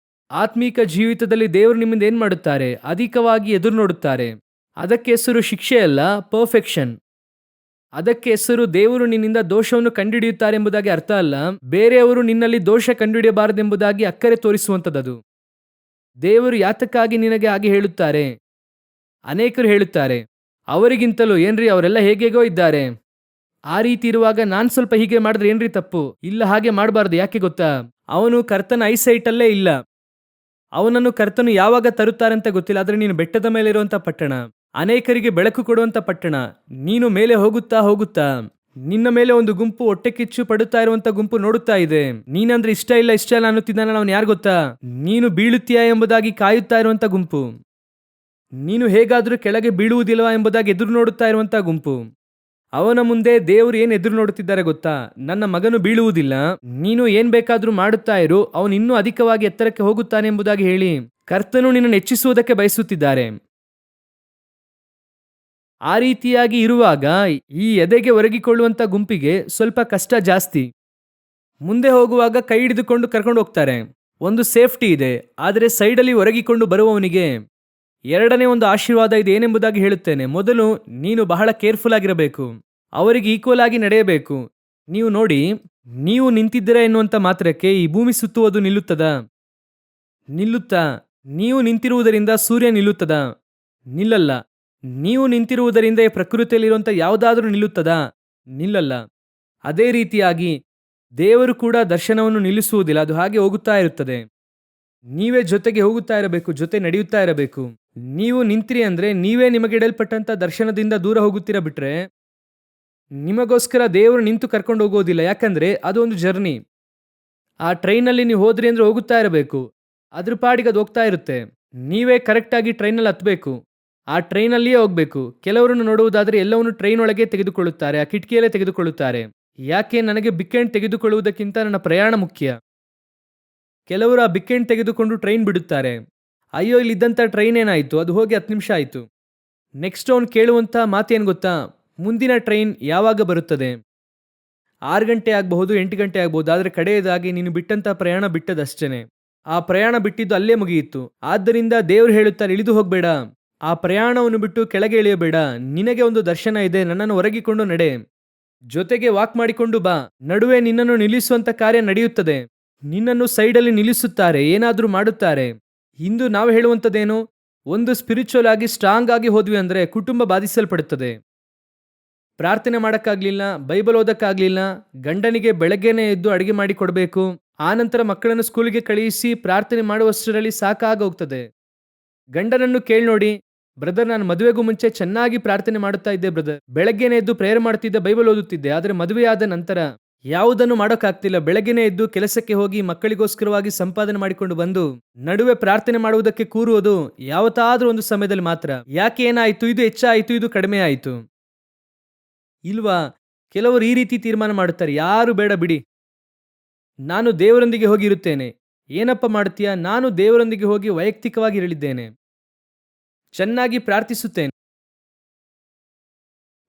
ಆತ್ಮೀಕ ಜೀವಿತದಲ್ಲಿ ದೇವರು ನಿಮ್ಮಿಂದ ಏನ್ ಮಾಡುತ್ತಾರೆ? ಅಧಿಕವಾಗಿ ಎದುರು ನೋಡುತ್ತಾರೆ. ಅದಕ್ಕೆ ಹೆಸರು ಶಿಕ್ಷೆ ಅಲ್ಲ, ಪರ್ಫೆಕ್ಷನ್. ಅದಕ್ಕೆ ಹೆಸರು ದೇವರು ನಿನ್ನಿಂದ ದೋಷವನ್ನು ಕಂಡುಹಿಡಿಯುತ್ತಾರೆ ಎಂಬುದಾಗಿ ಅರ್ಥ ಅಲ್ಲ, ಬೇರೆಯವರು ನಿನ್ನಲ್ಲಿ ದೋಷ ಕಂಡುಹಿಡಿಯಬಾರದೆಂಬುದಾಗಿ ಅಕ್ಕರೆ ತೋರಿಸುವಂತದ್ದು. ದೇವರು ಯಾತಕ್ಕಾಗಿ ನಿನಗೆ ಹಾಗೆ ಹೇಳುತ್ತಾರೆ? ಅನೇಕರು ಹೇಳುತ್ತಾರೆ, ಅವರಿಗಿಂತಲೂ ಏನ್ರಿ ಅವರೆಲ್ಲ ಹೇಗೇಗೋ ಇದ್ದಾರೆ, ಆ ರೀತಿ ಇರುವಾಗ ನಾನ್ ಸ್ವಲ್ಪ ಹೀಗೆ ಮಾಡಿದ್ರೆ ಏನ್ರಿ ತಪ್ಪು? ಇಲ್ಲ, ಹಾಗೆ ಮಾಡಬಾರ್ದು. ಯಾಕೆ ಗೊತ್ತಾ? ಅವನು ಕರ್ತನ ಐಸೈಟ್ ಅಲ್ಲೇ ಇಲ್ಲ. ಅವನನ್ನು ಕರ್ತನು ಯಾವಾಗ ತರುತ್ತಾರಂತ ಗೊತ್ತಿಲ್ಲ. ಆದ್ರೆ ನೀನು ಬೆಟ್ಟದ ಮೇಲೆ ಇರುವಂತ ಪಟ್ಟಣ, ಅನೇಕರಿಗೆ ಬೆಳಕು ಕೊಡುವಂತ ಪಟ್ಟಣ. ನೀನು ಮೇಲೆ ಹೋಗುತ್ತಾ ಹೋಗುತ್ತಾ ನಿನ್ನ ಮೇಲೆ ಒಂದು ಗುಂಪು ಹೊಟ್ಟೆ ಕಿಚ್ಚು ಪಡುತ್ತಾ ಇರುವಂತ ಗುಂಪು ನೋಡುತ್ತಾ ಇದೆ. ನೀನಂದ್ರೆ ಇಷ್ಟ ಇಲ್ಲ ಅನ್ನುತ್ತಿದ್ದಾನಲ್ಲ, ಅವನು ಯಾರು ಗೊತ್ತಾ? ನೀನು ಬೀಳುತ್ತೀಯಾ ಎಂಬುದಾಗಿ ಕಾಯುತ್ತಾ ಇರುವಂತ ಗುಂಪು. ನೀನು ಹೇಗಾದ್ರೂ ಕೆಳಗೆ ಬೀಳುವುದಿಲ್ವಾ ಎಂಬುದಾಗಿ ಎದುರು ನೋಡುತ್ತಾ ಇರುವಂತ ಗುಂಪು. ಅವನ ಮುಂದೆ ದೇವರು ಏನ್ ಎದುರು ನೋಡುತ್ತಿದ್ದಾರೆ ಗೊತ್ತಾ? ನನ್ನ ಮಗನು ಬೀಳುವುದಿಲ್ಲ, ನೀನು ಏನ್ ಬೇಕಾದ್ರೂ ಮಾಡುತ್ತಾ ಇರು, ಅವನು ಇನ್ನೂ ಅಧಿಕವಾಗಿ ಎತ್ತರಕ್ಕೆ ಹೋಗುತ್ತಾನೆ ಎಂಬುದಾಗಿ ಹೇಳಿ ಕರ್ತನು ನಿನ್ನನ್ನು ಹೆಚ್ಚಿಸುವುದಕ್ಕೆ ಬಯಸುತ್ತಿದ್ದಾರೆ. ಆ ರೀತಿಯಾಗಿ ಇರುವಾಗ ಈ ಎದೆಗೆ ಒರಗಿಕೊಳ್ಳುವಂತ ಗುಂಪಿಗೆ ಸ್ವಲ್ಪ ಕಷ್ಟ ಜಾಸ್ತಿ. ಮುಂದೆ ಹೋಗುವಾಗ ಕೈ ಹಿಡಿದುಕೊಂಡು ಕರ್ಕೊಂಡು ಹೋಗ್ತಾರೆ, ಒಂದು ಸೇಫ್ಟಿ ಇದೆ. ಆದರೆ ಸೈಡಲ್ಲಿ ಒರಗಿಕೊಂಡು ಬರುವವನಿಗೆ ಎರಡನೇ ಒಂದು ಆಶೀರ್ವಾದ ಇದೆ. ಏನೆಂಬುದಾಗಿ ಹೇಳುತ್ತೇನೆ. ಮೊದಲು ನೀನು ಬಹಳ ಕೇರ್ಫುಲ್ ಆಗಿರಬೇಕು, ಅವರಿಗೆ ಈಕ್ವಲ್ ಆಗಿ ನಡೆಯಬೇಕು. ನೀವು ನೋಡಿ, ನೀವು ನಿಂತಿದ್ದೀರಾ ಎನ್ನುವಂತ ಮಾತ್ರಕ್ಕೆ ಈ ಭೂಮಿ ಸುತ್ತುವುದು ನಿಲ್ಲುತ್ತದಾ? ನಿಲ್ಲುತ್ತಾ? ನೀವು ನಿಂತಿರುವುದರಿಂದ ಸೂರ್ಯ ನಿಲ್ಲುತ್ತದಾ? ನಿಲ್ಲಲ್ಲ. ನೀವು ನಿಂತಿರುವುದರಿಂದ ಈ ಪ್ರಕೃತಿಯಲ್ಲಿರುವಂತ ಯಾವುದಾದ್ರೂ ನಿಲ್ಲುತ್ತದಾ? ನಿಲ್ಲಲ್ಲ. ಅದೇ ರೀತಿಯಾಗಿ ದೇವರು ಕೂಡ ದರ್ಶನವನ್ನು ನಿಲ್ಲಿಸುವುದಿಲ್ಲ, ಅದು ಹಾಗೆ ಹೋಗುತ್ತಾ ಇರುತ್ತದೆ. ನೀವೇ ಜೊತೆಗೆ ಹೋಗುತ್ತಾ ಇರಬೇಕು, ಜೊತೆ ನಡೆಯುತ್ತಾ ಇರಬೇಕು. ನೀವು ನಿಂತಿರಿ ಅಂದ್ರೆ ನೀವೇ ನಿಮಗೆ ಇಡಲ್ಪಟ್ಟಂತ ದರ್ಶನದಿಂದ ದೂರ ಹೋಗುತ್ತೀರಾ. ಬಿಟ್ರೆ ನಿಮಗೋಸ್ಕರ ದೇವರು ನಿಂತು ಕರ್ಕೊಂಡು ಹೋಗೋದಿಲ್ಲ. ಯಾಕಂದ್ರೆ ಅದು ಒಂದು ಜರ್ನಿ. ಆ ಟ್ರೈನಲ್ಲಿ ನೀವು ಹೋದ್ರಿ ಅಂದ್ರೆ ಹೋಗುತ್ತಾ ಇರಬೇಕು, ಅದ್ರ ಪಾಡಿಗೆ ಅದು ಹೋಗ್ತಾ ಇರುತ್ತೆ. ನೀವೇ ಕರೆಕ್ಟಾಗಿ ಟ್ರೈನಲ್ಲಿ ಹತ್ತಬೇಕು, ಆ ಟ್ರೈನಲ್ಲಿಯೇ ಹೋಗ್ಬೇಕು. ಕೆಲವರನ್ನು ನೋಡುವುದಾದ್ರೆ ಎಲ್ಲವನ್ನು ಟ್ರೈನ್ ಒಳಗೆ ತೆಗೆದುಕೊಳ್ಳುತ್ತಾರೆ, ಆ ಕಿಟಕಿಯಲ್ಲೇ ತೆಗೆದುಕೊಳ್ಳುತ್ತಾರೆ. ಯಾಕೆ? ನನಗೆ ಬಿಕ್ಕೆಂಡ್ ತೆಗೆದುಕೊಳ್ಳುವುದಕ್ಕಿಂತ ನನ್ನ ಪ್ರಯಾಣ ಮುಖ್ಯ. ಕೆಲವರು ಆ ಬಿಕ್ಕೆಂಡ್ ತೆಗೆದುಕೊಂಡು ಟ್ರೈನ್ ಬಿಡುತ್ತಾರೆ. ಅಯ್ಯೋ, ಇಲ್ಲಿದ್ದಂಥ ಟ್ರೈನ್ ಏನಾಯಿತು? ಅದು ಹೋಗಿ 10 ನಿಮಿಷ ಆಯಿತು. ನೆಕ್ಸ್ಟ್ ಅವನು ಕೇಳುವಂಥ ಮಾತೇನು ಗೊತ್ತಾ? ಮುಂದಿನ ಟ್ರೈನ್ ಯಾವಾಗ ಬರುತ್ತದೆ? 6 ಗಂಟೆ ಆಗಬಹುದು, 8 ಗಂಟೆ ಆಗಬಹುದು. ಆದರೆ ಕಡೆಯದಾಗಿ ನೀನು ಬಿಟ್ಟಂಥ ಪ್ರಯಾಣ ಬಿಟ್ಟದಷ್ಟೇನೆ. ಆ ಪ್ರಯಾಣ ಬಿಟ್ಟಿದ್ದು ಅಲ್ಲೇ ಮುಗಿಯಿತು. ಆದ್ದರಿಂದ ದೇವರು ಹೇಳುತ್ತಾರೆ, ಇಳಿದು ಹೋಗಬೇಡ, ಆ ಪ್ರಯಾಣವನ್ನು ಬಿಟ್ಟು ಕೆಳಗೆ ಇಳಿಯಬೇಡ. ನಿನಗೆ ಒಂದು ದರ್ಶನ ಇದೆ, ನನ್ನನ್ನು ಹೊರಗಿಕೊಂಡು ನಡೆ, ಜೊತೆಗೆ ವಾಕ್ ಮಾಡಿಕೊಂಡು ಬಾ. ನಡುವೆ ನಿನ್ನನ್ನು ನಿಲ್ಲಿಸುವಂತ ಕಾರ್ಯ ನಡೆಯುತ್ತದೆ. ನಿನ್ನನ್ನು ಸೈಡಲ್ಲಿ ನಿಲ್ಲಿಸುತ್ತಾರೆ, ಏನಾದರೂ ಮಾಡುತ್ತಾರೆ. ಇಂದು ನಾವು ಹೇಳುವಂಥದ್ದೇನು? ಒಂದು ಸ್ಪಿರಿಚುವಲ್ ಆಗಿ ಸ್ಟ್ರಾಂಗ್ ಆಗಿ ಹೋದ್ವಿ ಅಂದ್ರೆ ಕುಟುಂಬ ಬಾಧಿಸಲ್ಪಡುತ್ತದೆ. ಪ್ರಾರ್ಥನೆ ಮಾಡೋಕ್ಕಾಗ್ಲಿಲ್ಲ, ಬೈಬಲ್ ಓದಕ್ಕಾಗ್ಲಿಲ್ಲ, ಗಂಡನಿಗೆ ಬೆಳಗ್ಗೆನೆ ಎದ್ದು ಅಡಿಗೆ ಮಾಡಿ ಕೊಡಬೇಕು, ಆನಂತರ ಮಕ್ಕಳನ್ನು ಸ್ಕೂಲಿಗೆ ಕಳುಹಿಸಿ ಪ್ರಾರ್ಥನೆ ಮಾಡುವಷ್ಟರಲ್ಲಿ ಸಾಕಾಗ ಹೋಗ್ತದೆ. ಗಂಡನನ್ನು ಕೇಳಿ ನೋಡಿ, ಬ್ರದರ್, ನಾನು ಮದುವೆಗೂ ಮುಂಚೆ ಚೆನ್ನಾಗಿ ಪ್ರಾರ್ಥನೆ ಮಾಡುತ್ತಾ ಇದ್ದೆ ಬ್ರದರ್, ಬೆಳಗ್ಗೆನೆ ಎದ್ದು ಪ್ರೇಯರ್ ಮಾಡ್ತಿದ್ದೆ, ಬೈಬಲ್ ಓದುತ್ತಿದ್ದೆ. ಆದರೆ ಮದುವೆಯಾದ ನಂತರ ಯಾವುದನ್ನು ಮಾಡೋಕ್ಕಾಗ್ತಿಲ್ಲ. ಬೆಳಗ್ಗೆನೆ ಎದ್ದು ಕೆಲಸಕ್ಕೆ ಹೋಗಿ ಮಕ್ಕಳಿಗೋಸ್ಕರವಾಗಿ ಸಂಪಾದನೆ ಮಾಡಿಕೊಂಡು ಬಂದು ನಡುವೆ ಪ್ರಾರ್ಥನೆ ಮಾಡುವುದಕ್ಕೆ ಕೂರುವುದು ಯಾವತ್ತಾದ್ರೂ ಒಂದು ಸಮಯದಲ್ಲಿ ಮಾತ್ರ. ಯಾಕೆ? ಏನಾಯ್ತು? ಇದು ಹೆಚ್ಚಾಯಿತು, ಇದು ಕಡಿಮೆ ಆಯಿತು ಇಲ್ವಾ? ಕೆಲವರು ಈ ರೀತಿ ತೀರ್ಮಾನ ಮಾಡುತ್ತಾರೆ, ಯಾರು ಬೇಡ ಬಿಡಿ, ನಾನು ದೇವರೊಂದಿಗೆ ಹೋಗಿ ಇರುತ್ತೇನೆ. ಏನಪ್ಪ ಮಾಡ್ತೀಯಾ? ನಾನು ದೇವರೊಂದಿಗೆ ಹೋಗಿ ವೈಯಕ್ತಿಕವಾಗಿ ಹೇಳಿದ್ದೇನೆ, ಚೆನ್ನಾಗಿ ಪ್ರಾರ್ಥಿಸುತ್ತೇನೆ.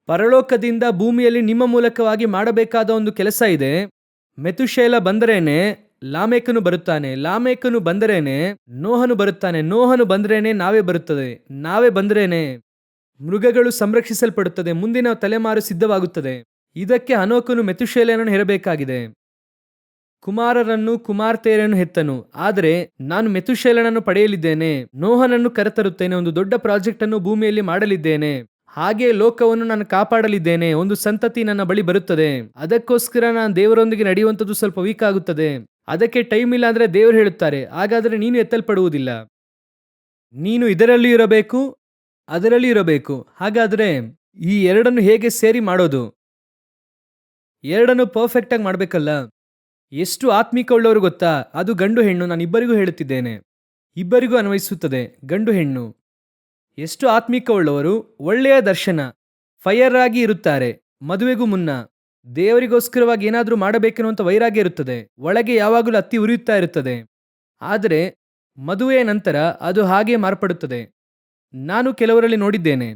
ಪರಲೋಕದಿಂದ ಭೂಮಿಯಲ್ಲಿ ನಿಮ್ಮ ಮೂಲಕವಾಗಿ ಮಾಡಬೇಕಾದ ಒಂದು ಕೆಲಸ ಇದೆ. ಮೆತುಶೇಲ ಬಂದರೇನೆ ಲಾಮೇಕನು ಬರುತ್ತಾನೆ, ಲಾಮೇಕನು ಬಂದರೇನೆ ನೋಹನು ಬರುತ್ತಾನೆ, ನೋಹನು ಬಂದರೇನೆ ನಾವೇ ಬರುತ್ತದೆ, ನಾವೇ ಬಂದರೇನೆ ಮೃಗಗಳು ಸಂರಕ್ಷಿಸಲ್ಪಡುತ್ತದೆ, ಮುಂದಿನ ತಲೆಮಾರು ಸಿದ್ಧವಾಗುತ್ತದೆ. ಇದಕ್ಕೆ ಹನೋಕನು ಮೆತುಶೇಲನನ್ನು ಹೆರಬೇಕಾಗಿದೆ. ಕುಮಾರರನ್ನು ಕುಮಾರ್ತೆಯರನ್ನು ಹೆತ್ತನು. ಆದರೆ ನಾನು ಮೆತುಶೇಲನನ್ನು ಪಡೆಯಲಿದ್ದೇನೆ, ನೋಹನನ್ನು ಕರೆತರುತ್ತೇನೆ, ಒಂದು ದೊಡ್ಡ ಪ್ರಾಜೆಕ್ಟ್ ಅನ್ನು ಭೂಮಿಯಲ್ಲಿ ಮಾಡಲಿದ್ದೇನೆ, ಹಾಗೆ ಲೋಕವನ್ನು ನಾನು ಕಾಪಾಡಲಿದ್ದೇನೆ. ಒಂದು ಸಂತತಿ ನನ್ನ ಬಳಿ ಬರುತ್ತದೆ. ಅದಕ್ಕೋಸ್ಕರ ನಾನು ದೇವರೊಂದಿಗೆ ನಡೆಯುವಂಥದ್ದು ಸ್ವಲ್ಪ ವೀಕ್ ಆಗುತ್ತದೆ. ಅದಕ್ಕೆ ಟೈಮ್ ಇಲ್ಲ ಅಂದ್ರೆ ದೇವರು ಹೇಳುತ್ತಾರೆ, ಹಾಗಾದರೆ ನೀನು ಎತ್ತಲ್ಪಡುವುದಿಲ್ಲ, ನೀನು ಇದರಲ್ಲಿ ಇರಬೇಕು, ಅದರಲ್ಲಿ ಇರಬೇಕು. ಹಾಗಾದರೆ ಈ ಎರಡನ್ನು ಹೇಗೆ ಸೇರಿ ಮಾಡೋದು? ಎರಡನ್ನು ಪರ್ಫೆಕ್ಟ್ ಆಗಿ ಮಾಡ್ಬೇಕಲ್ಲ. ಎಷ್ಟು ಆತ್ಮಿಕ ಉಳ್ಳವರು ಗೊತ್ತಾ? ಅದು ಗಂಡು ಹೆಣ್ಣು, ನಾನು ಇಬ್ಬರಿಗೂ ಹೇಳುತ್ತಿದ್ದೇನೆ. ಇಬ್ಬರಿಗೂ ಅನ್ವಯಿಸುತ್ತದೆ, ಗಂಡು ಹೆಣ್ಣು. ಎಷ್ಟು ಆತ್ಮಿಕ ಉಳ್ಳವರು ಒಳ್ಳೆಯ ದರ್ಶನ, ಫೈರ್ ಆಗಿ ಇರುತ್ತಾರೆ. ಮದುವೆಗೂ ಮುನ್ನ ದೇವರಿಗೋಸ್ಕರವಾಗಿ ಏನಾದರೂ ಮಾಡಬೇಕೆನ್ನುವಂತ ವೈರಾಗ್ಯ ಇರುತ್ತದೆ, ಒಳಗೆ ಯಾವಾಗಲೂ ಅತ್ತಿ ಉರಿಯುತ್ತಾ ಇರುತ್ತದೆ. ಆದರೆ ಮದುವೆಯ ನಂತರ ಅದು ಹಾಗೆ ಮಾರ್ಪಡುತ್ತದೆ. ನಾನು ಕೆಲವರಲ್ಲಿ ನೋಡಿದ್ದೇನೆ.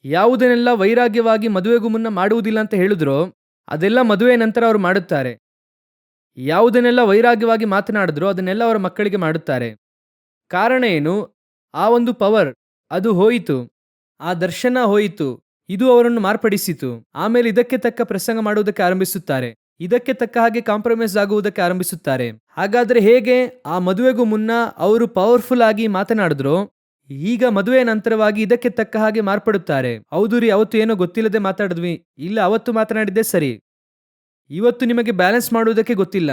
ಯಾವುದನ್ನೆಲ್ಲ ವೈರಾಗ್ಯವಾಗಿ ಮದುವೆಗೂ ಮುನ್ನ ಮಾಡುವುದಿಲ್ಲ ಅಂತ ಹೇಳಿದ್ರೋ ಅದೆಲ್ಲ ಮದುವೆಯ ನಂತರ ಅವರು ಮಾಡುತ್ತಾರೆ. ಯಾವುದನ್ನೆಲ್ಲ ವೈರಾಗ್ಯವಾಗಿ ಮಾತನಾಡಿದ್ರೋ ಅದನ್ನೆಲ್ಲ ಅವರ ಮಕ್ಕಳಿಗೆ ಮಾಡುತ್ತಾರೆ. ಕಾರಣ ಏನು? ಆ ಒಂದು ಪವರ್ ಅದು ಹೋಯಿತು, ಆ ದರ್ಶನ ಹೋಯಿತು. ಇದು ಅವರನ್ನು ಮಾರ್ಪಡಿಸಿತು. ಆಮೇಲೆ ಇದಕ್ಕೆ ತಕ್ಕ ಪ್ರಸಂಗ ಮಾಡುವುದಕ್ಕೆ ಆರಂಭಿಸುತ್ತಾರೆ, ಇದಕ್ಕೆ ತಕ್ಕ ಹಾಗೆ ಕಾಂಪ್ರಮೈಸ್ ಆಗುವುದಕ್ಕೆ ಆರಂಭಿಸುತ್ತಾರೆ. ಹಾಗಾದ್ರೆ ಹೇಗೆ ಆ ಮದುವೆಗೂ ಮುನ್ನ ಅವರು ಪವರ್ಫುಲ್ ಆಗಿ ಮಾತನಾಡಿದ್ರೋ ಈಗ ಮದುವೆಯ ನಂತರವಾಗಿ ಇದಕ್ಕೆ ತಕ್ಕ ಹಾಗೆ ಮಾರ್ಪಡುತ್ತಾರೆ. ಹೌದು ರೀ, ಅವತ್ತು ಏನೋ ಗೊತ್ತಿಲ್ಲದೆ ಮಾತಾಡಿದ್ವಿ, ಇಲ್ಲ ಅವತ್ತು ಮಾತನಾಡಿದ್ದೆ ಸರಿ. ಇವತ್ತು ನಿಮಗೆ ಬ್ಯಾಲೆನ್ಸ್ ಮಾಡುವುದಕ್ಕೆ ಗೊತ್ತಿಲ್ಲ.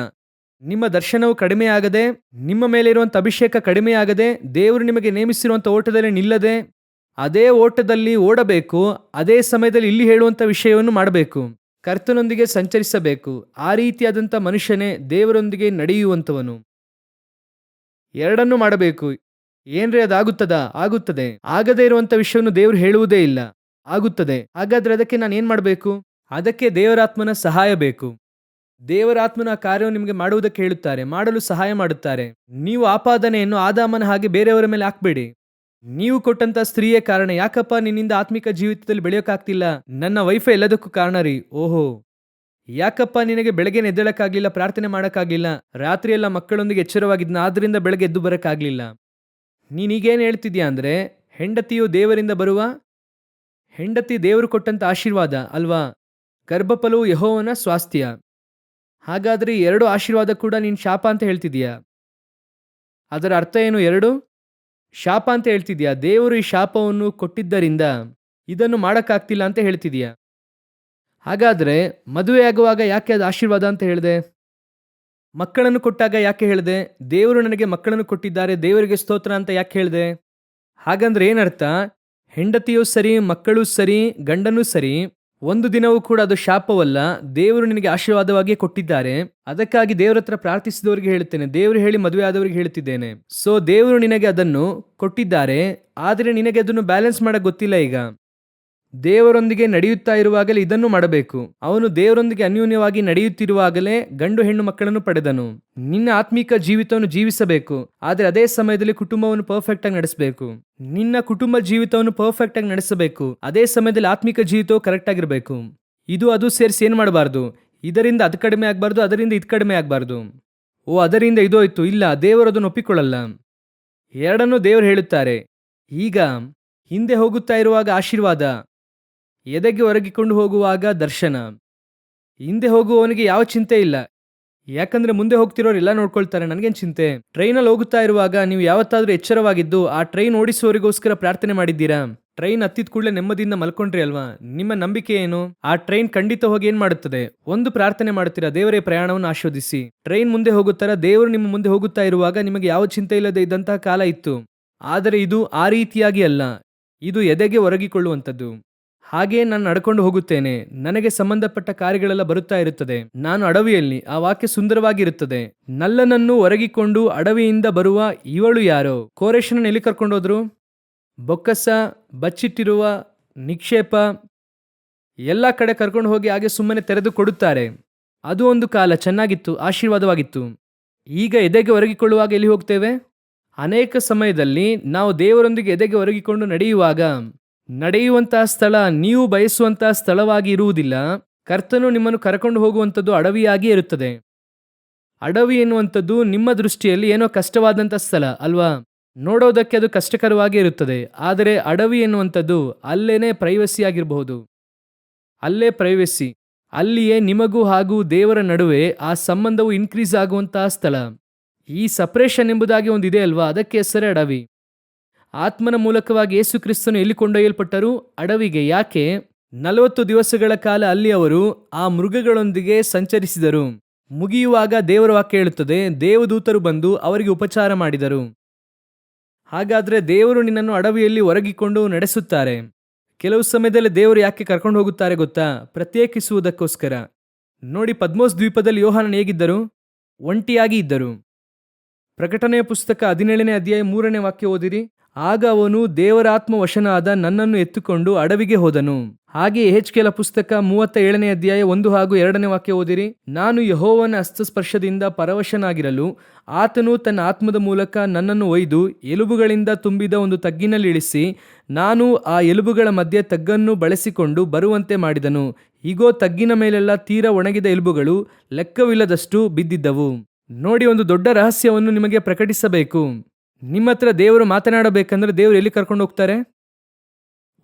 ನಿಮ್ಮ ದರ್ಶನವು ಕಡಿಮೆಯಾಗದೆ, ನಿಮ್ಮ ಮೇಲೆ ಇರುವಂಥ ಅಭಿಷೇಕ ಕಡಿಮೆಯಾಗದೆ, ದೇವರು ನಿಮಗೆ ನೇಮಿಸಿರುವಂಥ ಓಟದಲ್ಲಿ ನಿಲ್ಲದೆ, ಅದೇ ಓಟದಲ್ಲಿ ಓಡಬೇಕು. ಅದೇ ಸಮಯದಲ್ಲಿ ಇಲ್ಲಿ ಹೇಳುವಂಥ ವಿಷಯವನ್ನು ಮಾಡಬೇಕು. ಕರ್ತನೊಂದಿಗೆ ಸಂಚರಿಸಬೇಕು. ಆ ರೀತಿಯಾದಂಥ ಮನುಷ್ಯನೇ ದೇವರೊಂದಿಗೆ ನಡೆಯುವಂಥವನು. ಎರಡನ್ನೂ ಮಾಡಬೇಕು. ಏನ್ರಿ ಅದಾಗುತ್ತದಾ? ಆಗುತ್ತದೆ. ಆಗದೇ ಇರುವಂಥ ವಿಷಯವನ್ನು ದೇವರು ಹೇಳುವುದೇ ಇಲ್ಲ, ಆಗುತ್ತದೆ. ಹಾಗಾದ್ರೆ ಅದಕ್ಕೆ ನಾನು ಏನ್ ಮಾಡಬೇಕು? ಅದಕ್ಕೆ ದೇವರಾತ್ಮನ ಸಹಾಯ ಬೇಕು. ದೇವರಾತ್ಮನ ಕಾರ್ಯವನ್ನು ನಿಮಗೆ ಮಾಡುವುದಕ್ಕೆ ಹೇಳುತ್ತಾರೆ, ಮಾಡಲು ಸಹಾಯ ಮಾಡುತ್ತಾರೆ. ನೀವು ಆಪಾದನೆಯನ್ನು ಆದಾಮನ ಹಾಗೆ ಬೇರೆಯವರ ಮೇಲೆ ಹಾಕ್ಬೇಡಿ. ನೀವು ಕೊಟ್ಟಂತ ಸ್ತ್ರೀಯೇ ಕಾರಣ. ಯಾಕಪ್ಪ ನಿನ್ನಿಂದ ಆತ್ಮಿಕ ಜೀವಿತದಲ್ಲಿ ಬೆಳೆಯೋಕ್ಕಾಗ್ತಿಲ್ಲ? ನನ್ನ ವೈಫೈ ಎಲ್ಲದಕ್ಕೂ ಕಾರಣ ರೀ. ಓಹೋ, ಯಾಕಪ್ಪ ನಿನಗೆ ಬೆಳಗ್ಗೆ ಎದ್ದೇಳಕ್ಕಾಗ್ಲಿಲ್ಲ, ಪ್ರಾರ್ಥನೆ ಮಾಡಕ್ಕಾಗ್ಲಿಲ್ಲ, ರಾತ್ರಿ ಎಲ್ಲ ಮಕ್ಕಳೊಂದಿಗೆ ಎಚ್ಚರವಾಗಿದ್ನ, ಆದ್ರಿಂದ ಬೆಳಗ್ಗೆ ಎದ್ದು ಬರಕ್ಕಾಗ್ಲಿಲ್ಲ. ನೀನೀಗೇನು ಹೇಳ್ತಿದ್ಯಾ ಅಂದ್ರೆ ಹೆಂಡತಿಯು ದೇವರಿಂದ ಬರುವ, ಹೆಂಡತಿ ದೇವರು ಕೊಟ್ಟಂತ ಆಶೀರ್ವಾದ ಅಲ್ವಾ? ಗರ್ಭಫಲವು ಯೆಹೋವನ ಸ್ವಾಸ್ಥ್ಯ. ಹಾಗಾದ್ರೆ ಈ ಎರಡು ಆಶೀರ್ವಾದ ಕೂಡ ನೀನು ಶಾಪ ಅಂತ ಹೇಳ್ತಿದ್ಯಾ? ಅದರ ಅರ್ಥ ಏನು? ಎರಡು ಶಾಪ ಅಂತ ಹೇಳ್ತಿದ್ಯಾ? ದೇವರು ಈ ಶಾಪವನ್ನು ಕೊಟ್ಟಿದ್ದರಿಂದ ಇದನ್ನು ಮಾಡಕ್ಕಾಗ್ತಿಲ್ಲ ಅಂತ ಹೇಳ್ತಿದ್ಯಾ? ಹಾಗಾದ್ರೆ ಮದುವೆಯಾಗುವಾಗ ಯಾಕೆ ಅದು ಆಶೀರ್ವಾದ ಅಂತ ಹೇಳಿದೆ? ಮಕ್ಕಳನ್ನು ಕೊಟ್ಟಾಗ ಯಾಕೆ ಹೇಳಿದೆ? ದೇವರು ನನಗೆ ಮಕ್ಕಳನ್ನು ಕೊಟ್ಟಿದ್ದಾರೆ, ದೇವರಿಗೆ ಸ್ತೋತ್ರ ಅಂತ ಯಾಕೆ ಹೇಳಿದೆ? ಹಾಗಂದ್ರೆ ಏನರ್ಥ? ಹೆಂಡತಿಯೂ ಸರಿ, ಮಕ್ಕಳೂ ಸರಿ, ಗಂಡನೂ ಸರಿ, ಒಂದು ದಿನವೂ ಕೂಡ ಅದು ಶಾಪವಲ್ಲ, ದೇವರು ನಿನಗೆ ಆಶೀರ್ವಾದವಾಗಿ ಕೊಟ್ಟಿದ್ದಾರೆ. ಅದಕ್ಕಾಗಿ ದೇವರ ಹತ್ರ ಪ್ರಾರ್ಥಿಸಿದವರಿಗೆ ಹೇಳುತ್ತೇನೆ, ದೇವರು ಹೇಳಿ ಮದುವೆ ಆದವರಿಗೆ ಹೇಳ್ತಿದ್ದೇನೆ. ಸೊ ದೇವರು ನಿನಗೆ ಅದನ್ನು ಕೊಟ್ಟಿದ್ದಾರೆ, ಆದರೆ ನಿನಗೆ ಅದನ್ನು ಬ್ಯಾಲೆನ್ಸ್ ಮಾಡಕ್ ಗೊತ್ತಿಲ್ಲ. ಈಗ ದೇವರೊಂದಿಗೆ ನಡೆಯುತ್ತಾ ಇರುವಾಗಲೇ ಇದನ್ನು ಮಾಡಬೇಕು. ಅವನು ದೇವರೊಂದಿಗೆ ಅನ್ಯೋನ್ಯವಾಗಿ ನಡೆಯುತ್ತಿರುವಾಗಲೇ ಗಂಡು ಹೆಣ್ಣು ಮಕ್ಕಳನ್ನು ಪಡೆದನು. ನಿನ್ನ ಆತ್ಮಿಕ ಜೀವಿತವನ್ನು ಜೀವಿಸಬೇಕು, ಆದರೆ ಅದೇ ಸಮಯದಲ್ಲಿ ಕುಟುಂಬವನ್ನು ಪರ್ಫೆಕ್ಟ್ ಆಗಿ ನಡೆಸಬೇಕು. ನಿನ್ನ ಕುಟುಂಬ ಜೀವಿತವನ್ನು ಪರ್ಫೆಕ್ಟ್ ಆಗಿ ನಡೆಸಬೇಕು, ಅದೇ ಸಮಯದಲ್ಲಿ ಆತ್ಮಿಕ ಜೀವಿತವು ಕರೆಕ್ಟ್ ಆಗಿರಬೇಕು. ಇದು ಅದು ಸೇರಿಸಿ ಏನು ಮಾಡಬಾರ್ದು. ಇದರಿಂದ ಅದು ಕಡಿಮೆ ಆಗಬಾರ್ದು, ಅದರಿಂದ ಇದು ಕಡಿಮೆ ಆಗಬಾರ್ದು. ಓ, ಅದರಿಂದ ಇದೋಯ್ತು, ಇಲ್ಲ, ದೇವರು ಅದನ್ನು ಒಪ್ಪಿಕೊಳ್ಳಲ್ಲ. ಎರಡನ್ನೂ ದೇವರು ಹೇಳುತ್ತಾರೆ. ಈಗ ಹಿಂದೆ ಹೋಗುತ್ತಾ ಇರುವಾಗ ಆಶೀರ್ವಾದ, ಎದೆಗೆ ಒರಗಿಕೊಂಡು ಹೋಗುವಾಗ ದರ್ಶನ. ಹಿಂದೆ ಹೋಗುವವನಿಗೆ ಯಾವ ಚಿಂತೆ ಇಲ್ಲ, ಯಾಕಂದ್ರೆ ಮುಂದೆ ಹೋಗ್ತಿರೋರು ಎಲ್ಲ ನೋಡ್ಕೊಳ್ತಾರೆ, ನನಗೇನು ಚಿಂತೆ. ಟ್ರೈನಲ್ಲಿ ಹೋಗುತ್ತಾ ಇರುವಾಗ ನೀವು ಯಾವತ್ತಾದ್ರೂ ಎಚ್ಚರವಾಗಿದ್ದು ಆ ಟ್ರೈನ್ ಓಡಿಸುವವರಿಗೋಸ್ಕರ ಪ್ರಾರ್ಥನೆ ಮಾಡಿದ್ದೀರಾ? ಟ್ರೈನ್ ಹತ್ತಿದ ಕೂಡಲೇ ನೆಮ್ಮದಿಯಿಂದ ಮಲ್ಕೊಂಡ್ರಿ ಅಲ್ವಾ? ನಿಮ್ಮ ನಂಬಿಕೆ ಏನು? ಆ ಟ್ರೈನ್ ಖಂಡಿತ ಹೋಗಿ ಏನ್ ಮಾಡುತ್ತದೆ? ಒಂದು ಪ್ರಾರ್ಥನೆ ಮಾಡುತ್ತೀರಾ, ದೇವರೇ ಪ್ರಯಾಣವನ್ನು ಆಶೀರ್ವದಿಸಿ. ಟ್ರೈನ್ ಮುಂದೆ ಹೋಗುತ್ತಾರೆ, ದೇವರು ನಿಮ್ಮ ಮುಂದೆ ಹೋಗುತ್ತಾ ಇರುವಾಗ ನಿಮಗೆ ಯಾವ ಚಿಂತೆ ಇಲ್ಲದೆ ಇದ್ದಂತಹ ಕಾಲ ಇತ್ತು. ಆದರೆ ಇದು ಆ ರೀತಿಯಾಗಿ ಅಲ್ಲ, ಇದು ಎದೆಗೆ ಒರಗಿಕೊಳ್ಳುವಂಥದ್ದು. ಹಾಗೆ ನಾನು ನಡ್ಕೊಂಡು ಹೋಗುತ್ತೇನೆ, ನನಗೆ ಸಂಬಂಧಪಟ್ಟ ಕಾರ್ಯಗಳೆಲ್ಲ ಬರುತ್ತಾ ಇರುತ್ತದೆ. ನಾನು ಅಡವಿಯಲ್ಲಿ, ಆ ವಾಕ್ಯ ಸುಂದರವಾಗಿರುತ್ತದೆ. ನಲ್ಲನನ್ನು ಒರಗಿಕೊಂಡು ಅಡವಿಯಿಂದ ಬರುವ ಇವಳು ಯಾರೋ? ಕೋರೆಷನನ್ನು ಎಲ್ಲಿ ಕರ್ಕೊಂಡೋದ್ರು? ಬೊಕ್ಕಸ, ಬಚ್ಚಿಟ್ಟಿರುವ ನಿಕ್ಷೇಪ ಎಲ್ಲ ಕಡೆ ಕರ್ಕೊಂಡು ಹೋಗಿ ಹಾಗೆ ಸುಮ್ಮನೆ ತೆರೆದು ಕೊಡುತ್ತಾರೆ. ಅದು ಒಂದು ಕಾಲ ಚೆನ್ನಾಗಿತ್ತು, ಆಶೀರ್ವಾದವಾಗಿತ್ತು. ಈಗ ಎದೆಗೆ ಒರಗಿಕೊಳ್ಳುವಾಗ ಎಲ್ಲಿ ಹೋಗ್ತೇವೆ? ಅನೇಕ ಸಮಯದಲ್ಲಿ ನಾವು ದೇವರೊಂದಿಗೆ ಎದೆಗೆ ಒರಗಿಕೊಂಡು ನಡೆಯುವಂತಹ ಸ್ಥಳ ನೀವು ಬಯಸುವಂತಹ ಸ್ಥಳವಾಗಿ ಇರುವುದಿಲ್ಲ. ಕರ್ತನು ನಿಮ್ಮನ್ನು ಕರ್ಕೊಂಡು ಹೋಗುವಂಥದ್ದು ಅಡವಿಯಾಗಿ ಇರುತ್ತದೆ. ಅಡವಿ ಎನ್ನುವಂಥದ್ದು ನಿಮ್ಮ ದೃಷ್ಟಿಯಲ್ಲಿ ಏನೋ ಕಷ್ಟವಾದಂಥ ಸ್ಥಳ ಅಲ್ವಾ? ನೋಡೋದಕ್ಕೆ ಅದು ಕಷ್ಟಕರವಾಗಿ ಇರುತ್ತದೆ. ಆದರೆ ಅಡವಿ ಎನ್ನುವಂಥದ್ದು ಅಲ್ಲೇನೆ ಪ್ರೈವಸಿ ಆಗಿರಬಹುದು. ಅಲ್ಲೇ ಪ್ರೈವಸಿ, ಅಲ್ಲಿಯೇ ನಿಮಗೂ ಹಾಗೂ ದೇವರ ನಡುವೆ ಆ ಸಂಬಂಧವು ಇನ್ಕ್ರೀಸ್ ಆಗುವಂತಹ ಸ್ಥಳ. ಈ ಸಪ್ರೇಷನ್ ಎಂಬುದಾಗಿ ಒಂದಿದೆ ಅಲ್ವಾ? ಅದಕ್ಕೆ ಹೆಸರೇ ಅಡವಿ. ಆತ್ಮನ ಮೂಲಕವಾಗಿ ಯೇಸು ಕ್ರಿಸ್ತನು ಎಲ್ಲಿ ಕೊಂಡೊಯ್ಯಲ್ಪಟ್ಟರು? ಅಡವಿಗೆ. ಯಾಕೆ? 40 ದಿವಸಗಳ ಕಾಲ ಅಲ್ಲಿ ಅವರು ಆ ಮೃಗಗಳೊಂದಿಗೆ ಸಂಚರಿಸಿದರು. ಮುಗಿಯುವಾಗ ದೇವರ ವಾಕ್ಯ ಹೇಳುತ್ತದೆ, ದೇವದೂತರು ಬಂದು ಅವರಿಗೆ ಉಪಚಾರ ಮಾಡಿದರು. ಹಾಗಾದ್ರೆ ದೇವರು ನಿನ್ನನ್ನು ಅಡವಿಯಲ್ಲಿ ಒರಗಿಕೊಂಡು ನಡೆಸುತ್ತಾರೆ. ಕೆಲವು ಸಮಯದಲ್ಲಿ ದೇವರು ಯಾಕೆ ಕರ್ಕೊಂಡು ಹೋಗುತ್ತಾರೆ ಗೊತ್ತಾ? ಪ್ರತ್ಯೇಕಿಸುವುದಕ್ಕೋಸ್ಕರ. ನೋಡಿ, ಪದ್ಮೋಸ್ ದ್ವೀಪದಲ್ಲಿ ಯೋಹಾನನ್ ಹೇಗಿದ್ದರು? ಒಂಟಿಯಾಗಿ ಇದ್ದರು. ಪ್ರಕಟಣೆಯ ಪುಸ್ತಕ 17ನೇ ಅಧ್ಯಾಯ 3ನೇ ವಾಕ್ಯ ಓದಿರಿ. ಆಗ ಅವನು ದೇವರ ಆತ್ಮ ವಶನಾದ ನನ್ನನ್ನು ಎತ್ತುಕೊಂಡು ಅಡವಿಗೆ ಹೋದನು. ಹಾಗೆ ಯೆಹೆಜ್ಕೇಲ ಪುಸ್ತಕ 37ನೇ ಅಧ್ಯಾಯ 1 ಹಾಗೂ 2ನೇ ವಾಕ್ಯ ಓದಿರಿ. ನಾನು ಯೆಹೋವನ ಹಸ್ತಸ್ಪರ್ಶದಿಂದ ಪರವಶನಾಗಿರಲು ಆತನು ತನ್ನ ಆತ್ಮದ ಮೂಲಕ ನನ್ನನ್ನು ಒಯ್ದು ಎಲುಬುಗಳಿಂದ ತುಂಬಿದ ಒಂದು ತಗ್ಗಿನಲ್ಲಿ ಇಳಿಸಿ, ನಾನು ಆ ಎಲುಬುಗಳ ಮಧ್ಯೆ ತಗ್ಗನ್ನು ಬಳಸಿಕೊಂಡು ಬರುವಂತೆ ಮಾಡಿದನು. ಇಗೋ, ತಗ್ಗಿನ ಮೇಲೆಲ್ಲ ತೀರ ಒಣಗಿದ ಎಲುಬುಗಳು ಲೆಕ್ಕವಿಲ್ಲದಷ್ಟು ಬಿದ್ದಿದ್ದವು. ನೋಡಿ, ಒಂದು ದೊಡ್ಡ ರಹಸ್ಯವನ್ನು ನಿಮಗೆ ಪ್ರಕಟಿಸಬೇಕು. ನಿಮ್ಮ ಹತ್ರ ದೇವರು ಮಾತನಾಡಬೇಕಂದ್ರೆ ದೇವರು ಎಲ್ಲಿ ಕರ್ಕೊಂಡು ಹೋಗ್ತಾರೆ?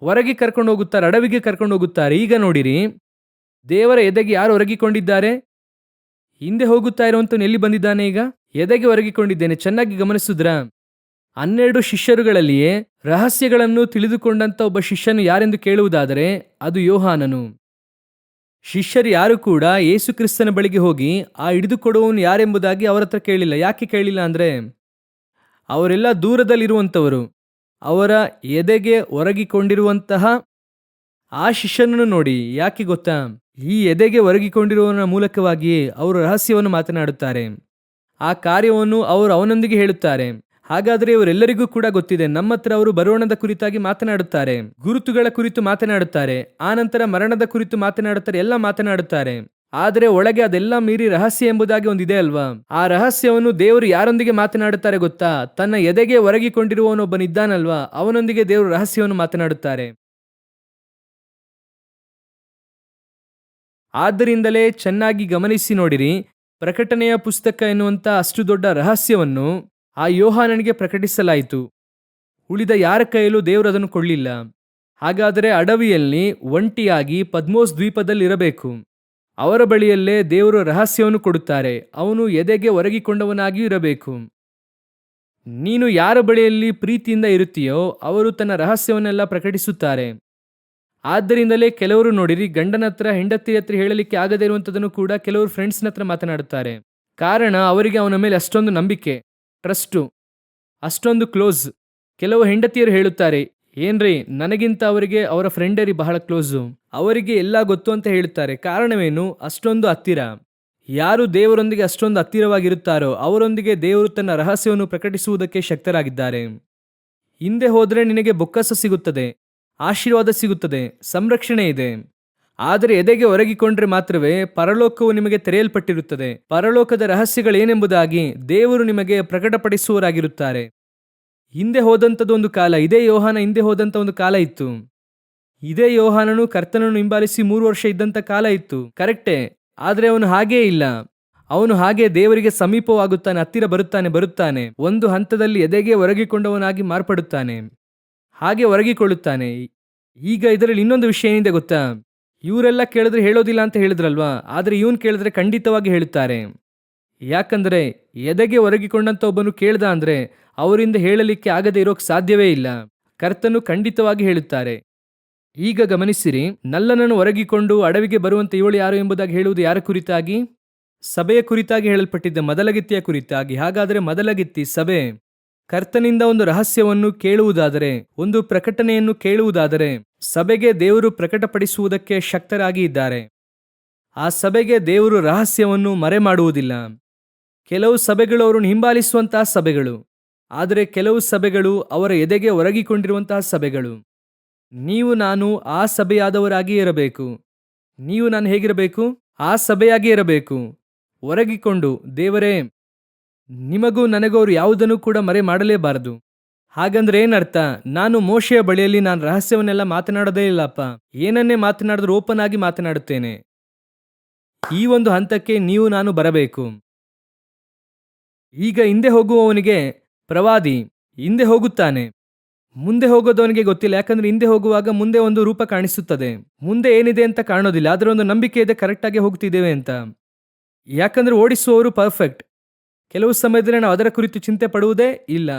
ಹೊರಗೆ ಕರ್ಕೊಂಡು ಹೋಗುತ್ತಾರೆ, ಅಡವಿಗೆ ಕರ್ಕೊಂಡು ಹೋಗುತ್ತಾರೆ. ಈಗ ನೋಡಿರಿ, ದೇವರ ಎದೆಗೆ ಯಾರು ಒರಗಿಕೊಂಡಿದ್ದಾರೆ? ಹಿಂದೆ ಹೋಗುತ್ತಾ ಇರುವಂತವನು ಎಲ್ಲಿ ಬಂದಿದ್ದಾನೆ? ಈಗ ಎದೆಗೆ ಒರಗಿಕೊಂಡಿದ್ದೇನೆ. ಚೆನ್ನಾಗಿ ಗಮನಿಸಿದ್ರ? 12 ಶಿಷ್ಯರುಗಳಲ್ಲಿಯೇ ರಹಸ್ಯಗಳನ್ನು ತಿಳಿದುಕೊಂಡಂತ ಒಬ್ಬ ಶಿಷ್ಯನು ಯಾರೆಂದು ಕೇಳುವುದಾದರೆ ಅದು ಯೋಹಾನನು. ಶಿಷ್ಯರು ಯಾರು ಕೂಡ ಯೇಸು ಕ್ರಿಸ್ತನ ಬಳಿಗೆ ಹೋಗಿ ಆ ಹಿಡಿದುಕೊಡುವವನು ಯಾರೆಂಬುದಾಗಿ ಅವರ ಹತ್ರ ಕೇಳಿಲ್ಲ. ಯಾಕೆ ಕೇಳಿಲ್ಲ ಅಂದ್ರೆ ಅವರೆಲ್ಲ ದೂರದಲ್ಲಿರುವಂಥವರು. ಅವರ ಎದೆಗೆ ಒರಗಿಕೊಂಡಿರುವಂತಹ ಆ ಶಿಷ್ಯನನ್ನು ನೋಡಿ. ಯಾಕೆ ಗೊತ್ತಾ? ಈ ಎದೆಗೆ ಒರಗಿಕೊಂಡಿರುವವನ ಮೂಲಕವಾಗಿಯೇ ಅವರು ರಹಸ್ಯವನ್ನು ಮಾತನಾಡುತ್ತಾರೆ. ಆ ಕಾರ್ಯವನ್ನು ಅವರು ಅವನೊಂದಿಗೆ ಹೇಳುತ್ತಾರೆ. ಹಾಗಾದರೆ ಇವರೆಲ್ಲರಿಗೂ ಕೂಡ ಗೊತ್ತಿದೆ. ನಮ್ಮ ಹತ್ರ ಅವರು ಬರೋಣದ ಕುರಿತಾಗಿ ಮಾತನಾಡುತ್ತಾರೆ, ಗುರುತುಗಳ ಕುರಿತು ಮಾತನಾಡುತ್ತಾರೆ, ಆನಂತರ ಮರಣದ ಕುರಿತು ಮಾತನಾಡುತ್ತಾರೆ, ಎಲ್ಲ ಮಾತನಾಡುತ್ತಾರೆ. ಆದರೆ ಒಳಗೆ ಅದೆಲ್ಲ ಮೀರಿ ರಹಸ್ಯ ಎಂಬುದಾಗಿ ಒಂದಿದೆ ಅಲ್ವಾ? ಆ ರಹಸ್ಯವನ್ನು ದೇವರು ಯಾರೊಂದಿಗೆ ಮಾತನಾಡುತ್ತಾರೆ ಗೊತ್ತಾ? ತನ್ನ ಎದೆಗೆ ಒರಗಿಕೊಂಡಿರುವವನೊಬ್ಬನಿದ್ದಾನಲ್ವಾ, ಅವನೊಂದಿಗೆ ದೇವರು ರಹಸ್ಯವನ್ನು ಮಾತನಾಡುತ್ತಾರೆ. ಆದ್ದರಿಂದಲೇ ಚೆನ್ನಾಗಿ ಗಮನಿಸಿ ನೋಡಿರಿ, ಪ್ರಕಟಣೆಯ ಪುಸ್ತಕ ಎನ್ನುವಂತ ಅಷ್ಟು ದೊಡ್ಡ ರಹಸ್ಯವನ್ನು ಆ ಯೋಹಾನನಿಗೆ ಪ್ರಕಟಿಸಲಾಯಿತು. ಉಳಿದ ಯಾರ ಕೈಯಲ್ಲೂ ದೇವರು ಅದನ್ನು ಕೊಳ್ಳಿಲ್ಲ. ಹಾಗಾದರೆ ಅಡವಿಯಲ್ಲಿ ಒಂಟಿಯಾಗಿ ಪದ್ಮೋಸ್ ದ್ವೀಪದಲ್ಲಿರಬೇಕು. ಅವರ ಬಳಿಯಲ್ಲೇ ದೇವರು ರಹಸ್ಯವನ್ನು ಕೊಡುತ್ತಾರೆ. ಅವನು ಎದೆಗೆ ಒರಗಿಕೊಂಡವನಾಗಿಯೂ ಇರಬೇಕು. ನೀನು ಯಾರ ಬಳಿಯಲ್ಲಿ ಪ್ರೀತಿಯಿಂದ ಇರುತ್ತೀಯೋ ಅವರು ತನ್ನ ರಹಸ್ಯವನ್ನೆಲ್ಲ ಪ್ರಕಟಿಸುತ್ತಾರೆ. ಆದ್ದರಿಂದಲೇ ಕೆಲವರು ನೋಡಿರಿ, ಗಂಡನ ಹತ್ರ ಹೆಂಡತಿ ಹತ್ರ ಹೇಳಲಿಕ್ಕೆ ಆಗದೇ ಇರುವಂಥದ್ದನ್ನು ಕೂಡ ಕೆಲವರು ಫ್ರೆಂಡ್ಸ್ನ ಹತ್ರ ಮಾತನಾಡುತ್ತಾರೆ. ಕಾರಣ ಅವರಿಗೆ ಅವನ ಮೇಲೆ ಅಷ್ಟೊಂದು ನಂಬಿಕೆ, ಟ್ರಸ್ಟು, ಅಷ್ಟೊಂದು ಕ್ಲೋಸ್. ಕೆಲವು ಹೆಂಡತಿಯರು ಹೇಳುತ್ತಾರೆ, ಏನ್ರಿ ನನಗಿಂತ ಅವರಿಗೆ ಅವರ ಫ್ರೆಂಡರಿ ಬಹಳ ಕ್ಲೋಸು, ಅವರಿಗೆ ಎಲ್ಲ ಗೊತ್ತು ಅಂತ ಹೇಳುತ್ತಾರೆ. ಕಾರಣವೇನು? ಅಷ್ಟೊಂದು ಹತ್ತಿರ. ಯಾರು ದೇವರೊಂದಿಗೆ ಅಷ್ಟೊಂದು ಹತ್ತಿರವಾಗಿರುತ್ತಾರೋ ಅವರೊಂದಿಗೆ ದೇವರು ತನ್ನ ರಹಸ್ಯವನ್ನು ಪ್ರಕಟಿಸುವುದಕ್ಕೆ ಶಕ್ತರಾಗಿದ್ದಾರೆ. ಹಿಂದೆ ಹೋದರೆ ನಿನಗೆ ಬೊಕ್ಕಸ ಸಿಗುತ್ತದೆ, ಆಶೀರ್ವಾದ ಸಿಗುತ್ತದೆ, ಸಂರಕ್ಷಣೆ ಇದೆ. ಆದರೆ ಎದೆಗೆ ಒರಗಿಕೊಂಡ್ರೆ ಮಾತ್ರವೇ ಪರಲೋಕವು ನಿಮಗೆ ತೆರೆಯಲ್ಪಟ್ಟಿರುತ್ತದೆ. ಪರಲೋಕದ ರಹಸ್ಯಗಳೇನೆಂಬುದಾಗಿ ದೇವರು ನಿಮಗೆ ಪ್ರಕಟಪಡಿಸುವವರಾಗಿರುತ್ತಾರೆ. ಹಿಂದೆ ಹೋದಂಥದ್ದು ಒಂದು ಕಾಲ, ಇದೇ ಯೋಹಾನ ಹಿಂದೆ ಹೋದಂಥ ಒಂದು ಕಾಲ ಇತ್ತು. ಇದೇ ಯೋಹಾನನು ಕರ್ತನನ್ನು ಹಿಂಬಾಲಿಸಿ 3 ವರ್ಷ ಇದ್ದಂಥ ಕಾಲ ಇತ್ತು, ಕರೆಕ್ಟೇ. ಆದರೆ ಅವನು ಹಾಗೇ ಇಲ್ಲ. ಅವನು ಹಾಗೆ ದೇವರಿಗೆ ಸಮೀಪವಾಗುತ್ತಾನೆ, ಹತ್ತಿರ ಬರುತ್ತಾನೆ. ಒಂದು ಹಂತದಲ್ಲಿ ಎದೆಗೆ ಒರಗಿಕೊಂಡವನಾಗಿ ಮಾರ್ಪಡುತ್ತಾನೆ, ಹಾಗೆ ಒರಗಿಕೊಳ್ಳುತ್ತಾನೆ. ಈಗ ಇದರಲ್ಲಿ ಇನ್ನೊಂದು ವಿಷಯ ಏನಿದೆ ಗೊತ್ತಾ? ಇವರೆಲ್ಲ ಕೇಳಿದ್ರೆ ಹೇಳೋದಿಲ್ಲ ಅಂತ ಹೇಳಿದ್ರಲ್ವಾ, ಆದರೆ ಇವನು ಕೇಳಿದ್ರೆ ಖಂಡಿತವಾಗಿ ಹೇಳುತ್ತಾರೆ. ಯಾಕಂದ್ರೆ ಎದೆಗೆ ಒರಗಿಕೊಂಡಂತ ಒಬ್ಬನು ಕೇಳ್ದ ಅಂದ್ರೆ ಅವರಿಂದ ಹೇಳಲಿಕ್ಕೆ ಆಗದೆ ಇರೋಕ್ ಸಾಧ್ಯವೇ ಇಲ್ಲ. ಕರ್ತನು ಖಂಡಿತವಾಗಿ ಹೇಳುತ್ತಾರೆ. ಈಗ ಗಮನಿಸಿರಿ, ನಲ್ಲನನ್ನು ಒರಗಿಕೊಂಡು ಅಡವಿಗೆ ಬರುವಂತೆ ಇವಳು ಯಾರು ಎಂಬುದಾಗಿ ಹೇಳುವುದು ಯಾರ ಕುರಿತಾಗಿ? ಸಭೆಯ ಕುರಿತಾಗಿ ಹೇಳಲ್ಪಟ್ಟಿದ್ದ, ಮೊದಲಗಿತ್ತಿಯ ಕುರಿತಾಗಿ. ಹಾಗಾದರೆ ಮೊದಲಗಿತ್ತಿ ಸಭೆ. ಕರ್ತನಿಂದ ಒಂದು ರಹಸ್ಯವನ್ನು ಕೇಳುವುದಾದರೆ, ಒಂದು ಪ್ರಕಟಣೆಯನ್ನು ಕೇಳುವುದಾದರೆ ಸಭೆಗೆ ದೇವರು ಪ್ರಕಟಪಡಿಸುವುದಕ್ಕೆ ಶಕ್ತರಾಗಿ ಇದ್ದಾರೆ. ಆ ಸಭೆಗೆ ದೇವರು ರಹಸ್ಯವನ್ನು ಮರೆ ಮಾಡುವುದಿಲ್ಲ. ಕೆಲವು ಸಭೆಗಳು ಅವರನ್ನು ಹಿಂಬಾಲಿಸುವಂತಹ ಸಭೆಗಳು, ಆದರೆ ಕೆಲವು ಸಭೆಗಳು ಅವರ ಎದೆಗೆ ಒರಗಿಕೊಂಡಿರುವಂತಹ ಸಭೆಗಳು. ನೀವು ನಾನು ಆ ಸಭೆಯಾದವರಾಗಿ ಇರಬೇಕು. ನೀವು ನಾನು ಹೇಗಿರಬೇಕು? ಆ ಸಭೆಯಾಗಿ ಇರಬೇಕು. ಒರಗಿಕೊಂಡು, ದೇವರೇ ನಿಮಗೂ ನನಗೂ ಅವರು ಯಾವುದನ್ನು ಕೂಡ ಮರೆ ಮಾಡಲೇಬಾರದು. ಹಾಗಂದ್ರೆ ಏನರ್ಥ? ನಾನು ಮೋಶೆಯ ಬಳಿಯಲ್ಲಿ ನಾನು ರಹಸ್ಯವನ್ನೆಲ್ಲ ಮಾತನಾಡೋದೇ ಇಲ್ಲಪ್ಪ, ಏನನ್ನೇ ಮಾತನಾಡಿದ್ರು ಓಪನ್ ಆಗಿ ಮಾತನಾಡುತ್ತೇನೆ. ಈ ಒಂದು ಹಂತಕ್ಕೆ ನೀವು ನಾನು ಬರಬೇಕು. ಈಗ ಹಿಂದೆ ಹೋಗುವವನಿಗೆ ಪ್ರವಾದಿ ಹಿಂದೆ ಹೋಗುತ್ತಾನೆ, ಮುಂದೆ ಹೋಗೋದವನಿಗೆ ಗೊತ್ತಿಲ್ಲ. ಯಾಕಂದ್ರೆ ಹಿಂದೆ ಹೋಗುವಾಗ ಮುಂದೆ ಒಂದು ರೂಪ ಕಾಣಿಸುತ್ತದೆ, ಮುಂದೆ ಏನಿದೆ ಅಂತ ಕಾಣೋದಿಲ್ಲ. ಆದರೆ ಒಂದು ನಂಬಿಕೆ ಇದೆ, ಕರೆಕ್ಟಾಗಿ ಹೋಗ್ತಿದ್ದೇವೆ ಅಂತ. ಯಾಕಂದ್ರೆ ಓಡಿಸುವವರು ಪರ್ಫೆಕ್ಟ್. ಕೆಲವು ಸಮಯದಲ್ಲಿ ನಾವು ಅದರ ಕುರಿತು ಚಿಂತೆ ಪಡುವುದೇ ಇಲ್ಲ.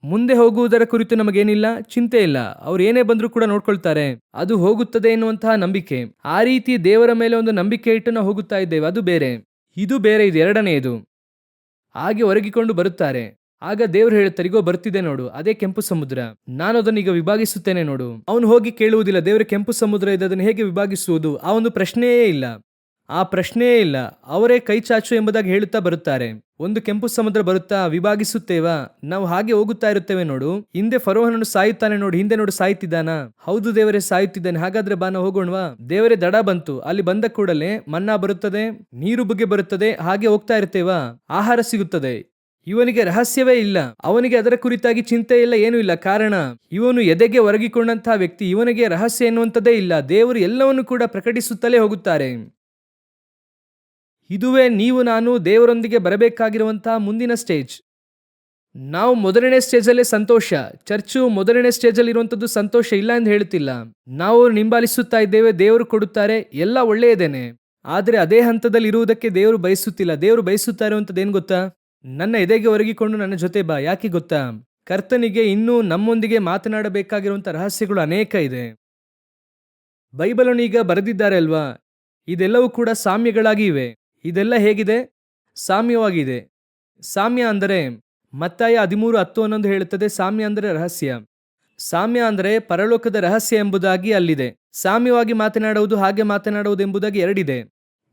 ಮುಂದೆ ಹೋಗುವುದರ ಕುರಿತು ನಮಗೇನಿಲ್ಲ, ಚಿಂತೆ ಇಲ್ಲ. ಅವ್ರು ಏನೇ ಬಂದರೂ ಕೂಡ ನೋಡ್ಕೊಳ್ತಾರೆ, ಅದು ಹೋಗುತ್ತದೆ ಎನ್ನುವಂತಹ ನಂಬಿಕೆ. ಆ ರೀತಿ ದೇವರ ಮೇಲೆ ಒಂದು ನಂಬಿಕೆ ಇಟ್ಟು ನಾವು ಹೋಗುತ್ತಾ ಇದ್ದೇವೆ. ಅದು ಬೇರೆ, ಇದು ಬೇರೆ, ಇದು ಎರಡನೆಯದು. ಹಾಗೆ ಒರಗಿಕೊಂಡು ಬರುತ್ತಾರೆ. ಆಗ ದೇವರು ಹೇಳುತ್ತಾರೆ, ಇಗೋ ಬರ್ತಿದೆ ನೋಡು, ಅದೇ ಕೆಂಪು ಸಮುದ್ರ. ನಾನು ಅದನ್ನು ಈಗ ವಿಭಾಗಿಸುತ್ತೇನೆ ನೋಡು. ಅವನು ಹೋಗಿ ಕೇಳುವುದಿಲ್ಲ, ದೇವರ ಕೆಂಪು ಸಮುದ್ರ ಇದೆ, ಅದನ್ನು ಹೇಗೆ ವಿಭಾಗಿಸುವುದು? ಆ ಒಂದು ಪ್ರಶ್ನೆಯೇ ಇಲ್ಲ. ಆ ಪ್ರಶ್ನೆಯೇ ಇಲ್ಲ. ಅವರೇ ಕೈ ಚಾಚು ಎಂಬುದಾಗಿ ಹೇಳುತ್ತಾ ಬರುತ್ತಾರೆ. ಒಂದು ಕೆಂಪು ಸಮುದ್ರ ಬರುತ್ತಾ, ವಿಭಾಗಿಸುತ್ತೇವಾ? ನಾವು ಹಾಗೆ ಹೋಗುತ್ತಾ ಇರುತ್ತೇವೆ ನೋಡು. ಹಿಂದೆ ಫರೋಹನನ್ನು ಸಾಯುತ್ತಾನೆ ನೋಡು, ಹಿಂದೆ ನೋಡು ಸಾಯುತ್ತಿದ್ದಾನ. ಹೌದು ದೇವರೇ, ಸಾಯುತ್ತಿದ್ದಾನೆ. ಹಾಗಾದ್ರೆ ಬಾನ ಹೋಗೋಣವಾ? ದೇವರೇ, ದಡ ಬಂತು. ಅಲ್ಲಿ ಬಂದ ಕೂಡಲೇ ಮನ್ನಾ ಬರುತ್ತದೆ, ನೀರು ಬುಗ್ಗೆ ಬರುತ್ತದೆ. ಹಾಗೆ ಹೋಗ್ತಾ ಇರ್ತೇವಾ? ಆಹಾರ ಸಿಗುತ್ತದೆ. ಇವನಿಗೆ ರಹಸ್ಯವೇ ಇಲ್ಲ. ಅವನಿಗೆ ಅದರ ಕುರಿತಾಗಿ ಚಿಂತೆ ಇಲ್ಲ, ಏನೂ ಇಲ್ಲ. ಕಾರಣ, ಇವನು ಎದೆಗೆ ಒರಗಿಕೊಂಡಂತಹ ವ್ಯಕ್ತಿ. ಇವನಿಗೆ ರಹಸ್ಯ ಎನ್ನುವಂಥದ್ದೇ ಇಲ್ಲ. ದೇವರು ಎಲ್ಲವನ್ನು ಕೂಡ ಪ್ರಕಟಿಸುತ್ತಲೇ ಹೋಗುತ್ತಾರೆ. ಇದುವೇ ನೀವು ನಾನು ದೇವರೊಂದಿಗೆ ಬರಬೇಕಾಗಿರುವಂತಹ ಮುಂದಿನ ಸ್ಟೇಜ್. ನಾವು ಮೊದಲನೇ ಸ್ಟೇಜಲ್ಲೇ ಸಂತೋಷ. ಚರ್ಚು ಮೊದಲನೇ ಸ್ಟೇಜಲ್ಲಿ ಇರುವಂಥದ್ದು ಸಂತೋಷ ಇಲ್ಲ ಎಂದು ಹೇಳುತ್ತಿಲ್ಲ. ನಾವು ನಿಂಬಾಲಿಸುತ್ತಾ ಇದ್ದೇವೆ, ದೇವರು ಕೊಡುತ್ತಾರೆ, ಎಲ್ಲ ಒಳ್ಳೆಯದೇನೆ. ಆದರೆ ಅದೇ ಹಂತದಲ್ಲಿ ಇರುವುದಕ್ಕೆ ದೇವರು ಬಯಸುತ್ತಿಲ್ಲ. ದೇವರು ಬಯಸುತ್ತಾ ಇರುವಂಥದ್ದು ಏನು ಗೊತ್ತಾ? ನನ್ನ ಎದೆಗೆ ಒರಗಿಕೊಂಡು ನನ್ನ ಜೊತೆ ಬಾ. ಯಾಕೆ ಗೊತ್ತಾ? ಕರ್ತನಿಗೆ ಇನ್ನೂ ನಮ್ಮೊಂದಿಗೆ ಮಾತನಾಡಬೇಕಾಗಿರುವಂಥ ರಹಸ್ಯಗಳು ಅನೇಕ ಇದೆ. ಬೈಬಲನ್ನು ಈಗ ಬರೆದಿದ್ದಾರೆ ಅಲ್ವಾ? ಇದೆಲ್ಲವೂ ಕೂಡ ಸಾಮ್ಯಗಳಾಗಿ ಇವೆ. ಇದೆಲ್ಲ ಹೇಗಿದೆ? ಸಾಮ್ಯವಾಗಿದೆ. ಸಾಮ್ಯ ಅಂದರೆ ಮತ್ತಾಯ 13:10 ಹೇಳುತ್ತದೆ, ಸಾಮ್ಯ ಅಂದರೆ ರಹಸ್ಯ. ಸಾಮ್ಯ ಅಂದರೆ ಪರಲೋಕದ ರಹಸ್ಯ ಎಂಬುದಾಗಿ ಅಲ್ಲಿದೆ. ಸಾಮ್ಯವಾಗಿ ಮಾತನಾಡುವುದು, ಹಾಗೆ ಮಾತನಾಡುವುದು ಎಂಬುದಾಗಿ ಎರಡಿದೆ.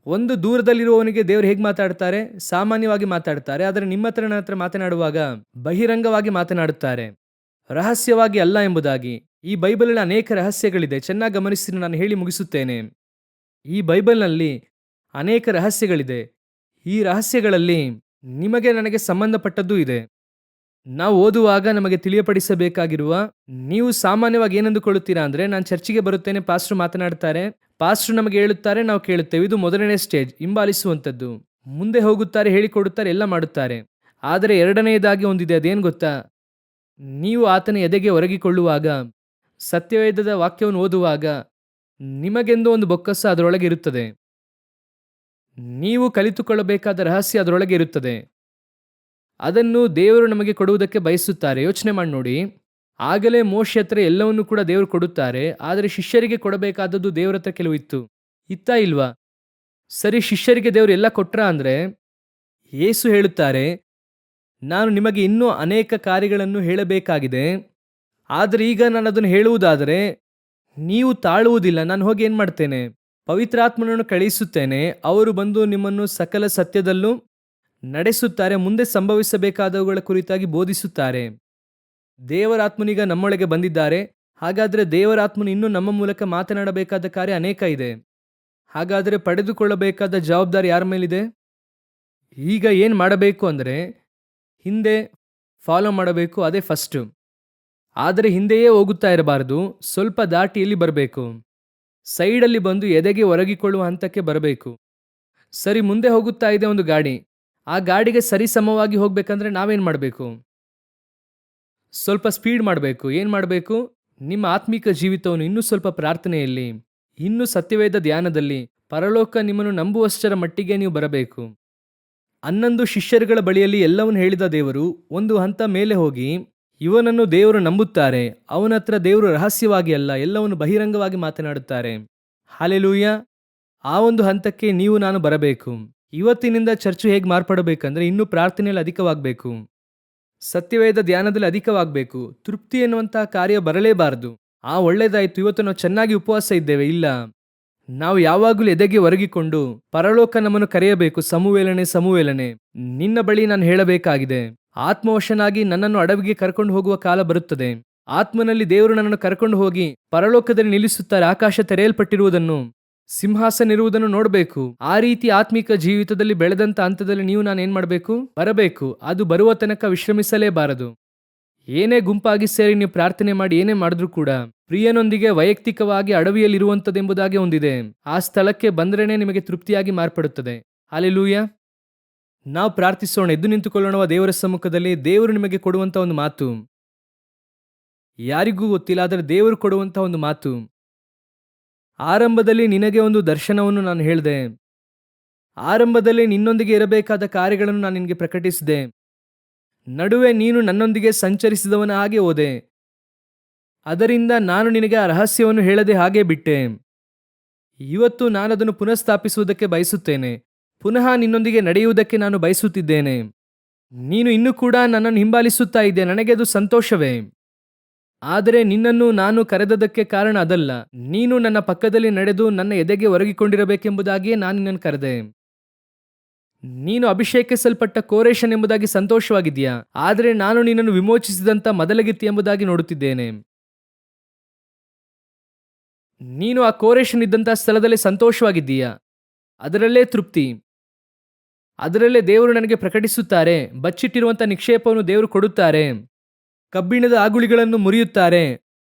ಒಂದು, ದೂರದಲ್ಲಿರುವವನಿಗೆ ದೇವರು ಹೇಗೆ ಮಾತಾಡ್ತಾರೆ? ಸಾಮಾನ್ಯವಾಗಿ ಮಾತಾಡ್ತಾರೆ. ಆದರೆ ನಿಮ್ಮ ಹತ್ರ ನನ್ನ ಹತ್ರ ಮಾತನಾಡುವಾಗ ಬಹಿರಂಗವಾಗಿ ಮಾತನಾಡುತ್ತಾರೆ, ರಹಸ್ಯವಾಗಿ ಅಲ್ಲ ಎಂಬುದಾಗಿ. ಈ ಬೈಬಲ್ನಲ್ಲಿ ಅನೇಕ ರಹಸ್ಯಗಳಿದೆ. ಚೆನ್ನಾಗಿ ಗಮನಿಸಿ, ನಾನು ಹೇಳಿ ಮುಗಿಸುತ್ತೇನೆ. ಈ ಬೈಬಲ್ನಲ್ಲಿ ಅನೇಕ ರಹಸ್ಯಗಳಿದೆ. ಈ ರಹಸ್ಯಗಳಲ್ಲಿ ನಿಮಗೆ ನನಗೆ ಸಂಬಂಧಪಟ್ಟದ್ದು ಇದೆ. ನಾವು ಓದುವಾಗ ನಮಗೆ ತಿಳಿಯಪಡಿಸಬೇಕಾಗಿರುವ, ನೀವು ಸಾಮಾನ್ಯವಾಗಿ ಏನಂದುಕೊಳ್ಳುತ್ತೀರಾ ಅಂದರೆ, ನಾನು ಚರ್ಚಿಗೆ ಬರುತ್ತೇನೆ, ಪಾಸ್ಟ್ರು ಮಾತನಾಡ್ತಾರೆ, ಪಾಸ್ಟ್ರು ನಮಗೆ ಹೇಳುತ್ತಾರೆ, ನಾವು ಕೇಳುತ್ತೇವೆ. ಇದು ಮೊದಲನೇ ಸ್ಟೇಜ್, ಹಿಂಬಾಲಿಸುವಂಥದ್ದು. ಮುಂದೆ ಹೋಗುತ್ತಾರೆ, ಹೇಳಿಕೊಡುತ್ತಾರೆ, ಎಲ್ಲ ಮಾಡುತ್ತಾರೆ. ಆದರೆ ಎರಡನೆಯದಾಗಿ ಒಂದಿದೆ. ಅದೇನು ಗೊತ್ತಾ? ನೀವು ಆತನ ಎದೆಗೆ ಒರಗಿಕೊಳ್ಳುವಾಗ, ಸತ್ಯವೇದದ ವಾಕ್ಯವನ್ನು ಓದುವಾಗ, ನಿಮಗೆಂದು ಒಂದು ಬೊಕ್ಕಸ ಅದರೊಳಗೆ ಇರುತ್ತದೆ. ನೀವು ಕಲಿತುಕೊಳ್ಳಬೇಕಾದ ರಹಸ್ಯ ಅದರೊಳಗೆ ಇರುತ್ತದೆ. ಅದನ್ನು ದೇವರು ನಮಗೆ ಕೊಡುವುದಕ್ಕೆ ಬಯಸುತ್ತಾರೆ. ಯೋಚನೆ ಮಾಡಿ ನೋಡಿ. ಆಗಲೇ ಮೋಶೆ ಹತ್ರ ಎಲ್ಲವನ್ನೂ ಕೂಡ ದೇವರು ಕೊಡುತ್ತಾರೆ. ಆದರೆ ಶಿಷ್ಯರಿಗೆ ಕೊಡಬೇಕಾದದ್ದು ದೇವರ ಹತ್ರ ಕೆಲವು ಇತ್ತು. ಇತ್ತಾ ಇಲ್ವಾ? ಸರಿ, ಶಿಷ್ಯರಿಗೆ ದೇವರು ಎಲ್ಲ ಕೊಟ್ರ ಅಂದರೆ, ಯೇಸು ಹೇಳುತ್ತಾರೆ, ನಾನು ನಿಮಗೆ ಇನ್ನೂ ಅನೇಕ ಕಾರ್ಯಗಳನ್ನು ಹೇಳಬೇಕಾಗಿದೆ. ಆದರೆ ಈಗ ನಾನು ಅದನ್ನು ಹೇಳುವುದಾದರೆ ನೀವು ತಾಳುವುದಿಲ್ಲ. ನಾನು ಹೋಗಿ ಏನು ಮಾಡ್ತೇನೆ? ಪವಿತ್ರಾತ್ಮನನ್ನು ಕಳುಹಿಸುತ್ತೇನೆ. ಅವರು ಬಂದು ನಿಮ್ಮನ್ನು ಸಕಲ ಸತ್ಯದಲ್ಲೂ ನಡೆಸುತ್ತಾರೆ. ಮುಂದೆ ಸಂಭವಿಸಬೇಕಾದವುಗಳ ಕುರಿತಾಗಿ ಬೋಧಿಸುತ್ತಾರೆ. ದೇವರಾತ್ಮನೀಗ ನಮ್ಮೊಳಗೆ ಬಂದಿದ್ದಾರೆ. ಹಾಗಾದರೆ ದೇವರಾತ್ಮನು ಇನ್ನೂ ನಮ್ಮ ಮೂಲಕ ಮಾತನಾಡಬೇಕಾದ ಕಾರ್ಯ ಅನೇಕ ಇದೆ. ಹಾಗಾದರೆ ಪಡೆದುಕೊಳ್ಳಬೇಕಾದ ಜವಾಬ್ದಾರಿ ಯಾರ ಮೇಲಿದೆ? ಈಗ ಏನು ಮಾಡಬೇಕು ಅಂದರೆ, ಹಿಂದೆ ಫಾಲೋ ಮಾಡಬೇಕು, ಅದೇ ಫಸ್ಟು. ಆದರೆ ಹಿಂದೆಯೇ ಹೋಗುತ್ತಾ ಇರಬಾರದು. ಸ್ವಲ್ಪ ದಾಟಿ ಇಲ್ಲಿ ಬರಬೇಕು. ಸೈಡಲ್ಲಿ ಬಂದು ಎದೆಗೆ ಒರಗಿಕೊಳ್ಳುವ ಹಂತಕ್ಕೆ ಬರಬೇಕು. ಸರಿ, ಮುಂದೆ ಹೋಗುತ್ತಾ ಇದೆ ಒಂದು ಗಾಡಿ. ಆ ಗಾಡಿಗೆ ಸರಿ ಸಮವಾಗಿ ಹೋಗ್ಬೇಕಂದ್ರೆ ನಾವೇನು ಮಾಡಬೇಕು? ಸ್ವಲ್ಪ ಸ್ಪೀಡ್ ಮಾಡಬೇಕು. ಏನು ಮಾಡಬೇಕು? ನಿಮ್ಮ ಆತ್ಮಿಕ ಜೀವಿತವನ್ನು ಇನ್ನೂ ಸ್ವಲ್ಪ ಪ್ರಾರ್ಥನೆಯಲ್ಲಿ, ಇನ್ನೂ ಸತ್ಯವೇದ ಧ್ಯಾನದಲ್ಲಿ, ಪರಲೋಕ ನಿಮ್ಮನ್ನು ನಂಬುವಷ್ಟರ ಮಟ್ಟಿಗೆ ನೀವು ಬರಬೇಕು. 11 ಶಿಷ್ಯರುಗಳ ಬಳಿಯಲ್ಲಿ ಎಲ್ಲವನ್ನು ಹೇಳಿದ ದೇವರು ಒಂದು ಹಂತ ಮೇಲೆ ಹೋಗಿ, ಇವನನ್ನು ದೇವರು ನಂಬುತ್ತಾರೆ, ಅವನ ಹತ್ರ ದೇವರು ರಹಸ್ಯವಾಗಿ ಅಲ್ಲ, ಎಲ್ಲವನ್ನು ಬಹಿರಂಗವಾಗಿ ಮಾತನಾಡುತ್ತಾರೆ. ಹಲ್ಲೆಲೂಯ! ಆ ಒಂದು ಹಂತಕ್ಕೆ ನೀವು ನಾನು ಬರಬೇಕು. ಇವತ್ತಿನಿಂದ ಚರ್ಚು ಹೇಗೆ ಮಾರ್ಪಡಬೇಕಂದ್ರೆ, ಇನ್ನೂ ಪ್ರಾರ್ಥನೆಯಲ್ಲಿ ಅಧಿಕವಾಗಬೇಕು, ಸತ್ಯವೇದ ಧ್ಯಾನದಲ್ಲಿ ಅಧಿಕವಾಗಬೇಕು. ತೃಪ್ತಿ ಎನ್ನುವಂತಹ ಕಾರ್ಯ ಬರಲೇಬಾರದು. ಒಳ್ಳೆಯದಾಯಿತು, ಇವತ್ತು ನಾವು ಚೆನ್ನಾಗಿ ಉಪವಾಸ ಇದ್ದೇವೆ. ಇಲ್ಲ, ನಾವು ಯಾವಾಗಲೂ ಎದೆಗೆ ಒರಗಿಕೊಂಡು ಪರಲೋಕ ನಮ್ಮನ್ನು ಕರೆಯಬೇಕು. ಸಮುವೇಲನೆ, ನಿನ್ನ ಬಳಿ ನಾನು ಹೇಳಬೇಕಾಗಿದೆ. ಆತ್ಮವಶನಾಗಿ ನನ್ನನ್ನು ಅಡವಿಗೆ ಕರ್ಕೊಂಡು ಹೋಗುವ ಕಾಲ ಬರುತ್ತದೆ. ಆತ್ಮನಲ್ಲಿ ದೇವರು ನನ್ನನ್ನು ಕರ್ಕೊಂಡು ಹೋಗಿ ಪರಲೋಕದಲ್ಲಿ ನಿಲ್ಲಿಸುತ್ತಾರೆ. ಆಕಾಶ ತೆರೆಯಲ್ಪಟ್ಟಿರುವುದನ್ನು, ಸಿಂಹಾಸನ ಇರುವುದನ್ನು ನೋಡಬೇಕು. ಆ ರೀತಿ ಆತ್ಮಿಕ ಜೀವಿತದಲ್ಲಿ ಬೆಳೆದಂತ ಹಂತದಲ್ಲಿ ನೀವು ನಾನು ಏನ್ ಮಾಡಬೇಕು? ಬರಬೇಕು. ಅದು ಬರುವ ತನಕ ವಿಶ್ರಮಿಸಲೇಬಾರದು. ಏನೇ ಗುಂಪಾಗಿ ಸೇರಿ ನೀವು ಪ್ರಾರ್ಥನೆ ಮಾಡಿ ಏನೇ ಮಾಡಿದ್ರೂ ಕೂಡ ಪ್ರಿಯನೊಂದಿಗೆ ವೈಯಕ್ತಿಕವಾಗಿ ಅಡವಿಯಲ್ಲಿರುವಂಥದ್ದೆಂಬುದಾಗಿ ಒಂದಿದೆ. ಆ ಸ್ಥಳಕ್ಕೆ ಬಂದ್ರೇನೆ ನಿಮಗೆ ತೃಪ್ತಿಯಾಗಿ ಮಾರ್ಪಡುತ್ತದೆ. ಹಲ್ಲೆಲೂಯ! ನಾವು ಪ್ರಾರ್ಥಿಸೋಣ, ಎದ್ದು ನಿಂತುಕೊಳ್ಳೋಣ ದೇವರ ಸಮ್ಮುಖದಲ್ಲಿ. ದೇವರು ನಿಮಗೆ ಕೊಡುವಂತ ಒಂದು ಮಾತು ಯಾರಿಗೂ ಗೊತ್ತಿಲ್ಲ, ಆದರೆ ದೇವರು ಕೊಡುವಂತ ಒಂದು ಮಾತು. ಆರಂಭದಲ್ಲಿ ನಿನಗೆ ಒಂದು ದರ್ಶನವನ್ನು ನಾನು ಹೇಳಿದೆ. ಆರಂಭದಲ್ಲಿ ನಿನ್ನೊಂದಿಗೆ ಇರಬೇಕಾದ ಕಾರ್ಯಗಳನ್ನು ನಾನು ನಿನಗೆ ಪ್ರಕಟಿಸಿದೆ. ನಡುವೆ ನೀನು ನನ್ನೊಂದಿಗೆ ಸಂಚರಿಸಿದವನ ಹಾಗೆ ಹೋದೆ. ಅದರಿಂದ ನಾನು ನಿನಗೆ ಆ ರಹಸ್ಯವನ್ನು ಹೇಳದೆ ಹಾಗೆ ಬಿಟ್ಟೆ. ಇವತ್ತು ನಾನದನ್ನು ಪುನಃಸ್ಥಾಪಿಸುವುದಕ್ಕೆ ಬಯಸುತ್ತೇನೆ. ಪುನಃ ನಿನ್ನೊಂದಿಗೆ ನಡೆಯುವುದಕ್ಕೆ ನಾನು ಬಯಸುತ್ತಿದ್ದೇನೆ. ನೀನು ಇನ್ನೂ ಕೂಡ ನನ್ನನ್ನು ಹಿಂಬಾಲಿಸುತ್ತಾ ಇದ್ದೆ, ನನಗೆ ಅದು ಸಂತೋಷವೇ. ಆದರೆ ನಿನ್ನನ್ನು ನಾನು ಕರೆದದಕ್ಕೆ ಕಾರಣ ಅದಲ್ಲ. ನೀನು ನನ್ನ ಪಕ್ಕದಲ್ಲಿ ನಡೆದು ನನ್ನ ಎದೆಗೆ ಒರಗಿಕೊಂಡಿರಬೇಕೆಂಬುದಾಗಿಯೇ ನಾನು ನಿನ್ನನ್ನು ಕರೆದೆ. ನೀನು ಅಭಿಷೇಕಿಸಲ್ಪಟ್ಟ ಕೋರೇಶನ್ ಎಂಬುದಾಗಿ ಸಂತೋಷವಾಗಿದ್ದೀಯಾ, ಆದರೆ ನಾನು ನಿನ್ನನ್ನು ವಿಮೋಚಿಸಿದಂಥ ಮೊದಲಗಿತ್ತಿ ಎಂಬುದಾಗಿ ನೋಡುತ್ತಿದ್ದೇನೆ. ನೀನು ಆ ಕೋರೇಶನ್ ಇದ್ದಂಥ ಸ್ಥಳದಲ್ಲಿ ಸಂತೋಷವಾಗಿದ್ದೀಯಾ, ಅದರಲ್ಲೇ ತೃಪ್ತಿ, ಅದರಲ್ಲೇ ದೇವರು ನನಗೆ ಪ್ರಕಟಿಸುತ್ತಾರೆ. ಬಚ್ಚಿಟ್ಟಿರುವಂಥ ನಿಕ್ಷೇಪವನ್ನು ದೇವರು ಕೊಡುತ್ತಾರೆ. ಕಬ್ಬಿಣದ ಆಗುಳಿಗಳನ್ನು ಮುರಿಯುತ್ತಾರೆ.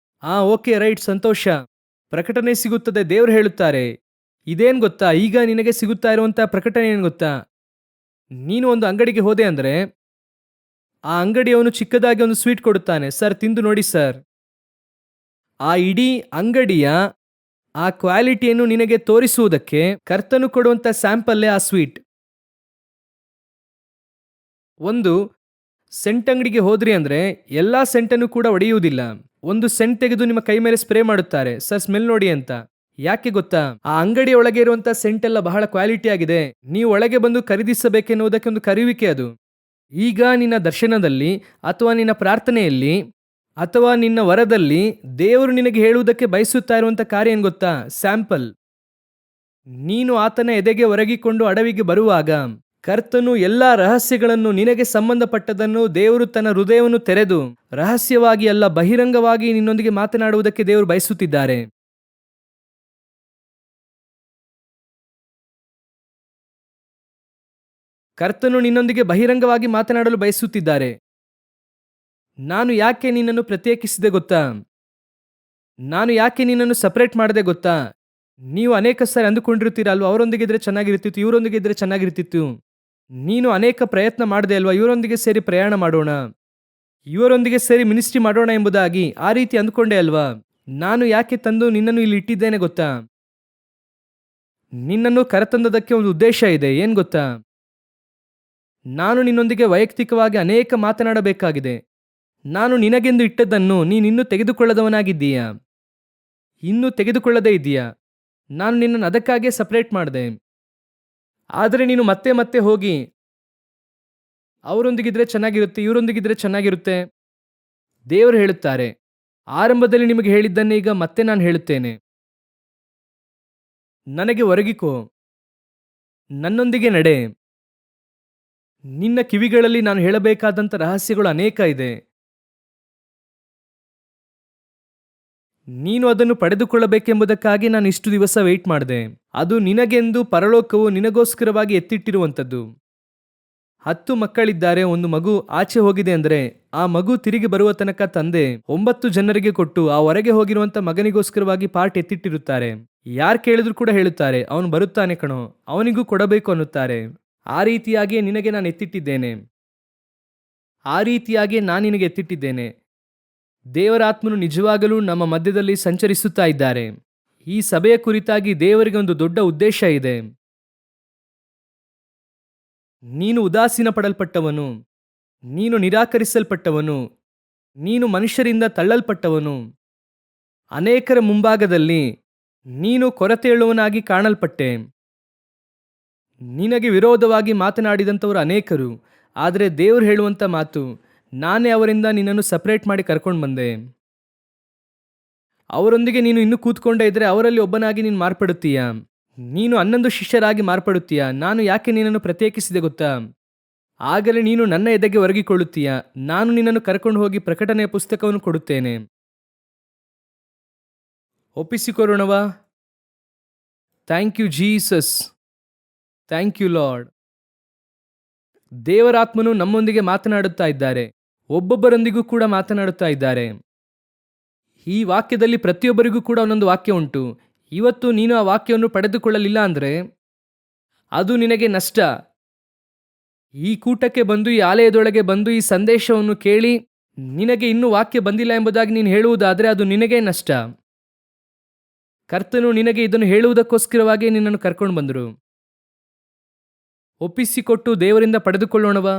ಓಕೆ, ರೈಟ್, ಸಂತೋಷ. ಪ್ರಕಟಣೆ ಸಿಗುತ್ತದೆ. ದೇವರು ಹೇಳುತ್ತಾರೆ, ಇದೇನು ಗೊತ್ತಾ, ಈಗ ನಿನಗೆ ಸಿಗುತ್ತಾ ಇರುವಂಥ ಪ್ರಕಟಣೆ ಏನು ಗೊತ್ತಾ, ನೀನು ಒಂದು ಅಂಗಡಿಗೆ ಹೋದೆ ಅಂದರೆ ಆ ಅಂಗಡಿಯವನು ಚಿಕ್ಕದಾಗಿ ಒಂದು ಸ್ವೀಟ್ ಕೊಡುತ್ತಾನೆ. ಸರ್, ತಿಂದು ನೋಡಿ ಸರ್. ಆ ಇಡೀ ಅಂಗಡಿಯ ಆ ಕ್ವಾಲಿಟಿಯನ್ನು ನಿನಗೆ ತೋರಿಸುವುದಕ್ಕೆ ಕರ್ತನು ಕೊಡುವಂಥ ಸ್ಯಾಂಪಲ್ಲೇ ಆ ಸ್ವೀಟ್. ಒಂದು ಸೆಂಟ್ ಅಂಗಡಿಗೆ ಹೋದ್ರಿ ಅಂದ್ರೆ ಎಲ್ಲಾ ಸೆಂಟನ್ನು ಕೂಡ ಒಡೆಯುವುದಿಲ್ಲ. ಒಂದು ಸೆಂಟ್ ತೆಗೆದು ನಿಮ್ಮ ಕೈ ಮೇಲೆ ಸ್ಪ್ರೇ ಮಾಡುತ್ತಾರೆ, ಸರ್ ಸ್ಮೆಲ್ ನೋಡಿ ಅಂತ. ಯಾಕೆ ಗೊತ್ತಾ, ಆ ಅಂಗಡಿಯ ಒಳಗೆ ಇರುವಂತ ಸೆಂಟ್ ಎಲ್ಲ ಬಹಳ ಕ್ವಾಲಿಟಿ ಆಗಿದೆ. ನೀವು ಒಳಗೆ ಬಂದು ಖರೀದಿಸಬೇಕೆನ್ನುವುದಕ್ಕೆ ಒಂದು ಕರೆಯುವಿಕೆ ಅದು. ಈಗ ನಿನ್ನ ದರ್ಶನದಲ್ಲಿ ಅಥವಾ ನಿನ್ನ ಪ್ರಾರ್ಥನೆಯಲ್ಲಿ ಅಥವಾ ನಿನ್ನ ವರದಲ್ಲಿ ದೇವರು ನಿನಗೆ ಹೇಳುವುದಕ್ಕೆ ಬಯಸುತ್ತಾ ಇರುವಂತ ಕಾರ್ಯ ಏನು ಗೊತ್ತಾ, ಸ್ಯಾಂಪಲ್. ನೀನು ಆತನ ಎದೆಗೆ ಒರಗಿಕೊಂಡು ಅಡವಿಗೆ ಬರುವಾಗ ಕರ್ತನು ಎಲ್ಲಾ ರಹಸ್ಯಗಳನ್ನು, ನಿನಗೆ ಸಂಬಂಧಪಟ್ಟದನ್ನು ದೇವರು ತನ್ನ ಹೃದಯವನ್ನು ತೆರೆದು ರಹಸ್ಯವಾಗಿ ಅಲ್ಲ ಬಹಿರಂಗವಾಗಿ ನಿನ್ನೊಂದಿಗೆ ಮಾತನಾಡುವುದಕ್ಕೆ ದೇವರು ಬಯಸುತ್ತಿದ್ದಾರೆ. ಕರ್ತನು ನಿನ್ನೊಂದಿಗೆ ಬಹಿರಂಗವಾಗಿ ಮಾತನಾಡಲು ಬಯಸುತ್ತಿದ್ದಾರೆ. ನಾನು ಯಾಕೆ ನಿನ್ನನ್ನು ಪ್ರತ್ಯೇಕಿಸಿದೆ ಗೊತ್ತಾ, ನಾನು ಯಾಕೆ ನಿನ್ನನ್ನು ಸಪರೇಟ್ ಮಾಡದೆ ಗೊತ್ತಾ. ನೀವು ಅನೇಕ ಸಾರಿ ಅಂದುಕೊಂಡಿರ್ತೀರ ಅಲ್ವಾ, ಅವರೊಂದಿಗಿದ್ರೆ ಚೆನ್ನಾಗಿರ್ತಿತ್ತು, ಇವರೊಂದಿಗಿದ್ರೆ ಚೆನ್ನಾಗಿರ್ತಿತ್ತು. ನೀನು ಅನೇಕ ಪ್ರಯತ್ನ ಮಾಡಿದೆ ಅಲ್ವಾ, ಇವರೊಂದಿಗೆ ಸೇರಿ ಪ್ರಯಾಣ ಮಾಡೋಣ, ಇವರೊಂದಿಗೆ ಸೇರಿ ಮಿನಿಸ್ಟ್ರಿ ಮಾಡೋಣ ಎಂಬುದಾಗಿ ಆ ರೀತಿ ಅಂದುಕೊಂಡೆ ಅಲ್ವಾ. ನಾನು ಯಾಕೆ ತಂದು ನಿನ್ನನ್ನು ಇಲ್ಲಿ ಇಟ್ಟಿದ್ದೇನೆ ಗೊತ್ತಾ, ನಿನ್ನನ್ನು ಕರೆತಂದದಕ್ಕೆ ಒಂದು ಉದ್ದೇಶ ಇದೆ. ಏನ್ ಗೊತ್ತಾ, ನಾನು ನಿನ್ನೊಂದಿಗೆ ವೈಯಕ್ತಿಕವಾಗಿ ಅನೇಕ ಮಾತನಾಡಬೇಕಾಗಿದೆ. ನಾನು ನಿನಗೆಂದು ಇಟ್ಟದ್ದನ್ನು ನೀನಿನ್ನೂ ತೆಗೆದುಕೊಳ್ಳದವನಾಗಿದ್ದೀಯಾ, ಇನ್ನೂ ತೆಗೆದುಕೊಳ್ಳದೇ ಇದ್ದೀಯಾ. ನಾನು ನಿನ್ನನ್ನು ಅದಕ್ಕಾಗಿಯೇ ಸಪರೇಟ್ ಮಾಡಿದೆ. ಆದರೆ ನೀನು ಮತ್ತೆ ಮತ್ತೆ ಹೋಗಿ ಅವರೊಂದಿಗಿದ್ರೆ ಚೆನ್ನಾಗಿರುತ್ತೆ, ಇವರೊಂದಿಗಿದ್ರೆ ಚೆನ್ನಾಗಿರುತ್ತೆ. ದೇವರು ಹೇಳುತ್ತಾರೆ, ಆರಂಭದಲ್ಲಿ ನಿಮಗೆ ಹೇಳಿದ್ದನ್ನೇ ಈಗ ಮತ್ತೆ ನಾನು ಹೇಳುತ್ತೇನೆ. ನನಗೆ ಒರಗಿಕೋ, ನನ್ನೊಂದಿಗೆ ನಡೆ. ನಿನ್ನ ಕಿವಿಗಳಲ್ಲಿ ನಾನು ಹೇಳಬೇಕಾದಂಥ ರಹಸ್ಯಗಳು ಅನೇಕ ಇದೆ. ನೀನು ಅದನ್ನು ಪಡೆದುಕೊಳ್ಳಬೇಕೆಂಬುದಕ್ಕಾಗಿ ನಾನು ಇಷ್ಟು ದಿವಸ ವೆಯ್ಟ್ ಮಾಡಿದೆ. ಅದು ನಿನಗೆಂದು ಪರಲೋಕವು ನಿನಗೋಸ್ಕರವಾಗಿ ಎತ್ತಿಟ್ಟಿರುವಂಥದ್ದು. 10 ಮಕ್ಕಳಿದ್ದಾರೆ, ಒಂದು ಮಗು ಆಚೆ ಹೋಗಿದೆ ಅಂದರೆ ಆ ಮಗು ತಿರುಗಿ ಬರುವ ತನಕ ತಂದೆ 9 ಜನರಿಗೆ ಕೊಟ್ಟು ಆ ಹೊರಗೆ ಹೋಗಿರುವಂಥ ಮಗನಿಗೋಸ್ಕರವಾಗಿ ಪಾರ್ಟ್ ಎತ್ತಿಟ್ಟಿರುತ್ತಾರೆ. ಯಾರು ಕೇಳಿದ್ರು ಕೂಡ ಹೇಳುತ್ತಾರೆ, ಅವನು ಬರುತ್ತಾನೆ ಕಣೋ, ಅವನಿಗೂ ಕೊಡಬೇಕು ಅನ್ನುತ್ತಾರೆ. ಆ ರೀತಿಯಾಗಿಯೇ ನಿನಗೆ ನಾನು ಎತ್ತಿಟ್ಟಿದ್ದೇನೆ, ಆ ರೀತಿಯಾಗಿಯೇ ನಾನು ನಿನಗೆ ಎತ್ತಿಟ್ಟಿದ್ದೇನೆ. ದೇವರಾತ್ಮನು ನಿಜವಾಗಲೂ ನಮ್ಮ ಮಧ್ಯದಲ್ಲಿ ಸಂಚರಿಸುತ್ತಾ ಇದ್ದಾರೆ. ಈ ಸಭೆಯ ಕುರಿತಾಗಿ ದೇವರಿಗೆ ಒಂದು ದೊಡ್ಡ ಉದ್ದೇಶ ಇದೆ. ನೀನು ಉದಾಸೀನ ಪಡಲ್ಪಟ್ಟವನು, ನೀನು ನಿರಾಕರಿಸಲ್ಪಟ್ಟವನು, ನೀನು ಮನುಷ್ಯರಿಂದ ತಳ್ಳಲ್ಪಟ್ಟವನು. ಅನೇಕರ ಮುಂಭಾಗದಲ್ಲಿ ನೀನು ಕೊರತೆಯುಳ್ಳವನಾಗಿ ಕಾಣಲ್ಪಟ್ಟೆ. ನಿನಗೆ ವಿರೋಧವಾಗಿ ಮಾತನಾಡಿದಂಥವರು ಅನೇಕರು. ಆದರೆ ದೇವರು ಹೇಳುವಂಥ ಮಾತು, ನಾನೇ ಅವರಿಂದ ನಿನ್ನನ್ನು ಸಪರೇಟ್ ಮಾಡಿ ಕರ್ಕೊಂಡು ಬಂದೆ. ಅವರೊಂದಿಗೆ ನೀನು ಇನ್ನೂ ಕೂತ್ಕೊಂಡೇ ಇದ್ರೆ ಅವರಲ್ಲಿ ಒಬ್ಬನಾಗಿ ನೀನು ಮಾರ್ಪಡುತ್ತೀಯ. ನೀನು 11 ಶಿಷ್ಯರಾಗಿ ಮಾರ್ಪಡುತ್ತೀಯ. ನಾನು ಯಾಕೆ ನಿನ್ನನ್ನು ಪ್ರತ್ಯೇಕಿಸಿದೆ ಗೊತ್ತಾ, ಆಗಲೇ ನೀನು ನನ್ನ ಎದೆಗೆ ಒರಗಿಕೊಳ್ಳುತ್ತೀಯ. ನಾನು ನಿನ್ನನ್ನು ಕರ್ಕೊಂಡು ಹೋಗಿ ಪ್ರಕಟಣೆಯ ಪುಸ್ತಕವನ್ನು ಕೊಡುತ್ತೇನೆ. ಒಪ್ಪಿಸಿಕೊರೋಣವಾ. Thank you Jesus, thank you lord. ದೇವರಾತ್ಮನು ನಮ್ಮೊಂದಿಗೆ ಮಾತನಾಡುತ್ತಾ ಇದ್ದಾರೆ, ಒಬ್ಬೊಬ್ಬರೊಂದಿಗೂ ಕೂಡ ಮಾತನಾಡುತ್ತಾ ಇದ್ದಾರೆ. ಈ ವಾಕ್ಯದಲ್ಲಿ ಪ್ರತಿಯೊಬ್ಬರಿಗೂ ಕೂಡ ಒಂದೊಂದು ವಾಕ್ಯ ಉಂಟು. ಇವತ್ತು ನೀನು ಆ ವಾಕ್ಯವನ್ನು ಪಡೆದುಕೊಳ್ಳಲಿಲ್ಲ ಅಂದರೆ ಅದು ನಿನಗೆ ನಷ್ಟ. ಈ ಕೂಟಕ್ಕೆ ಬಂದು, ಈ ಆಲಯದೊಳಗೆ ಬಂದು ಈ ಸಂದೇಶವನ್ನು ಕೇಳಿ ನಿನಗೆ ಇನ್ನೂ ವಾಕ್ಯ ಬಂದಿಲ್ಲ ಎಂಬುದಾಗಿ ನೀನು ಹೇಳುವುದಾದರೆ ಅದು ನಿನಗೇ ನಷ್ಟ. ಕರ್ತನು ನಿನಗೆ ಇದನ್ನು ಹೇಳುವುದಕ್ಕೋಸ್ಕರವಾಗಿ ನಿನ್ನನ್ನು ಕರ್ಕೊಂಡು ಬಂದರು. ಒಪ್ಪಿಸಿಕೊಟ್ಟು ದೇವರಿಂದ ಪಡೆದುಕೊಳ್ಳೋಣವಾ.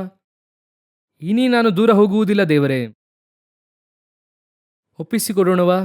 ಇನಿ ನಾನು ದೂರ ಹೋಗುವುದಿಲ್ಲ ದೇವರೇ, ಒಪ್ಪಿಸಿಕೊಡೋಣವಾ.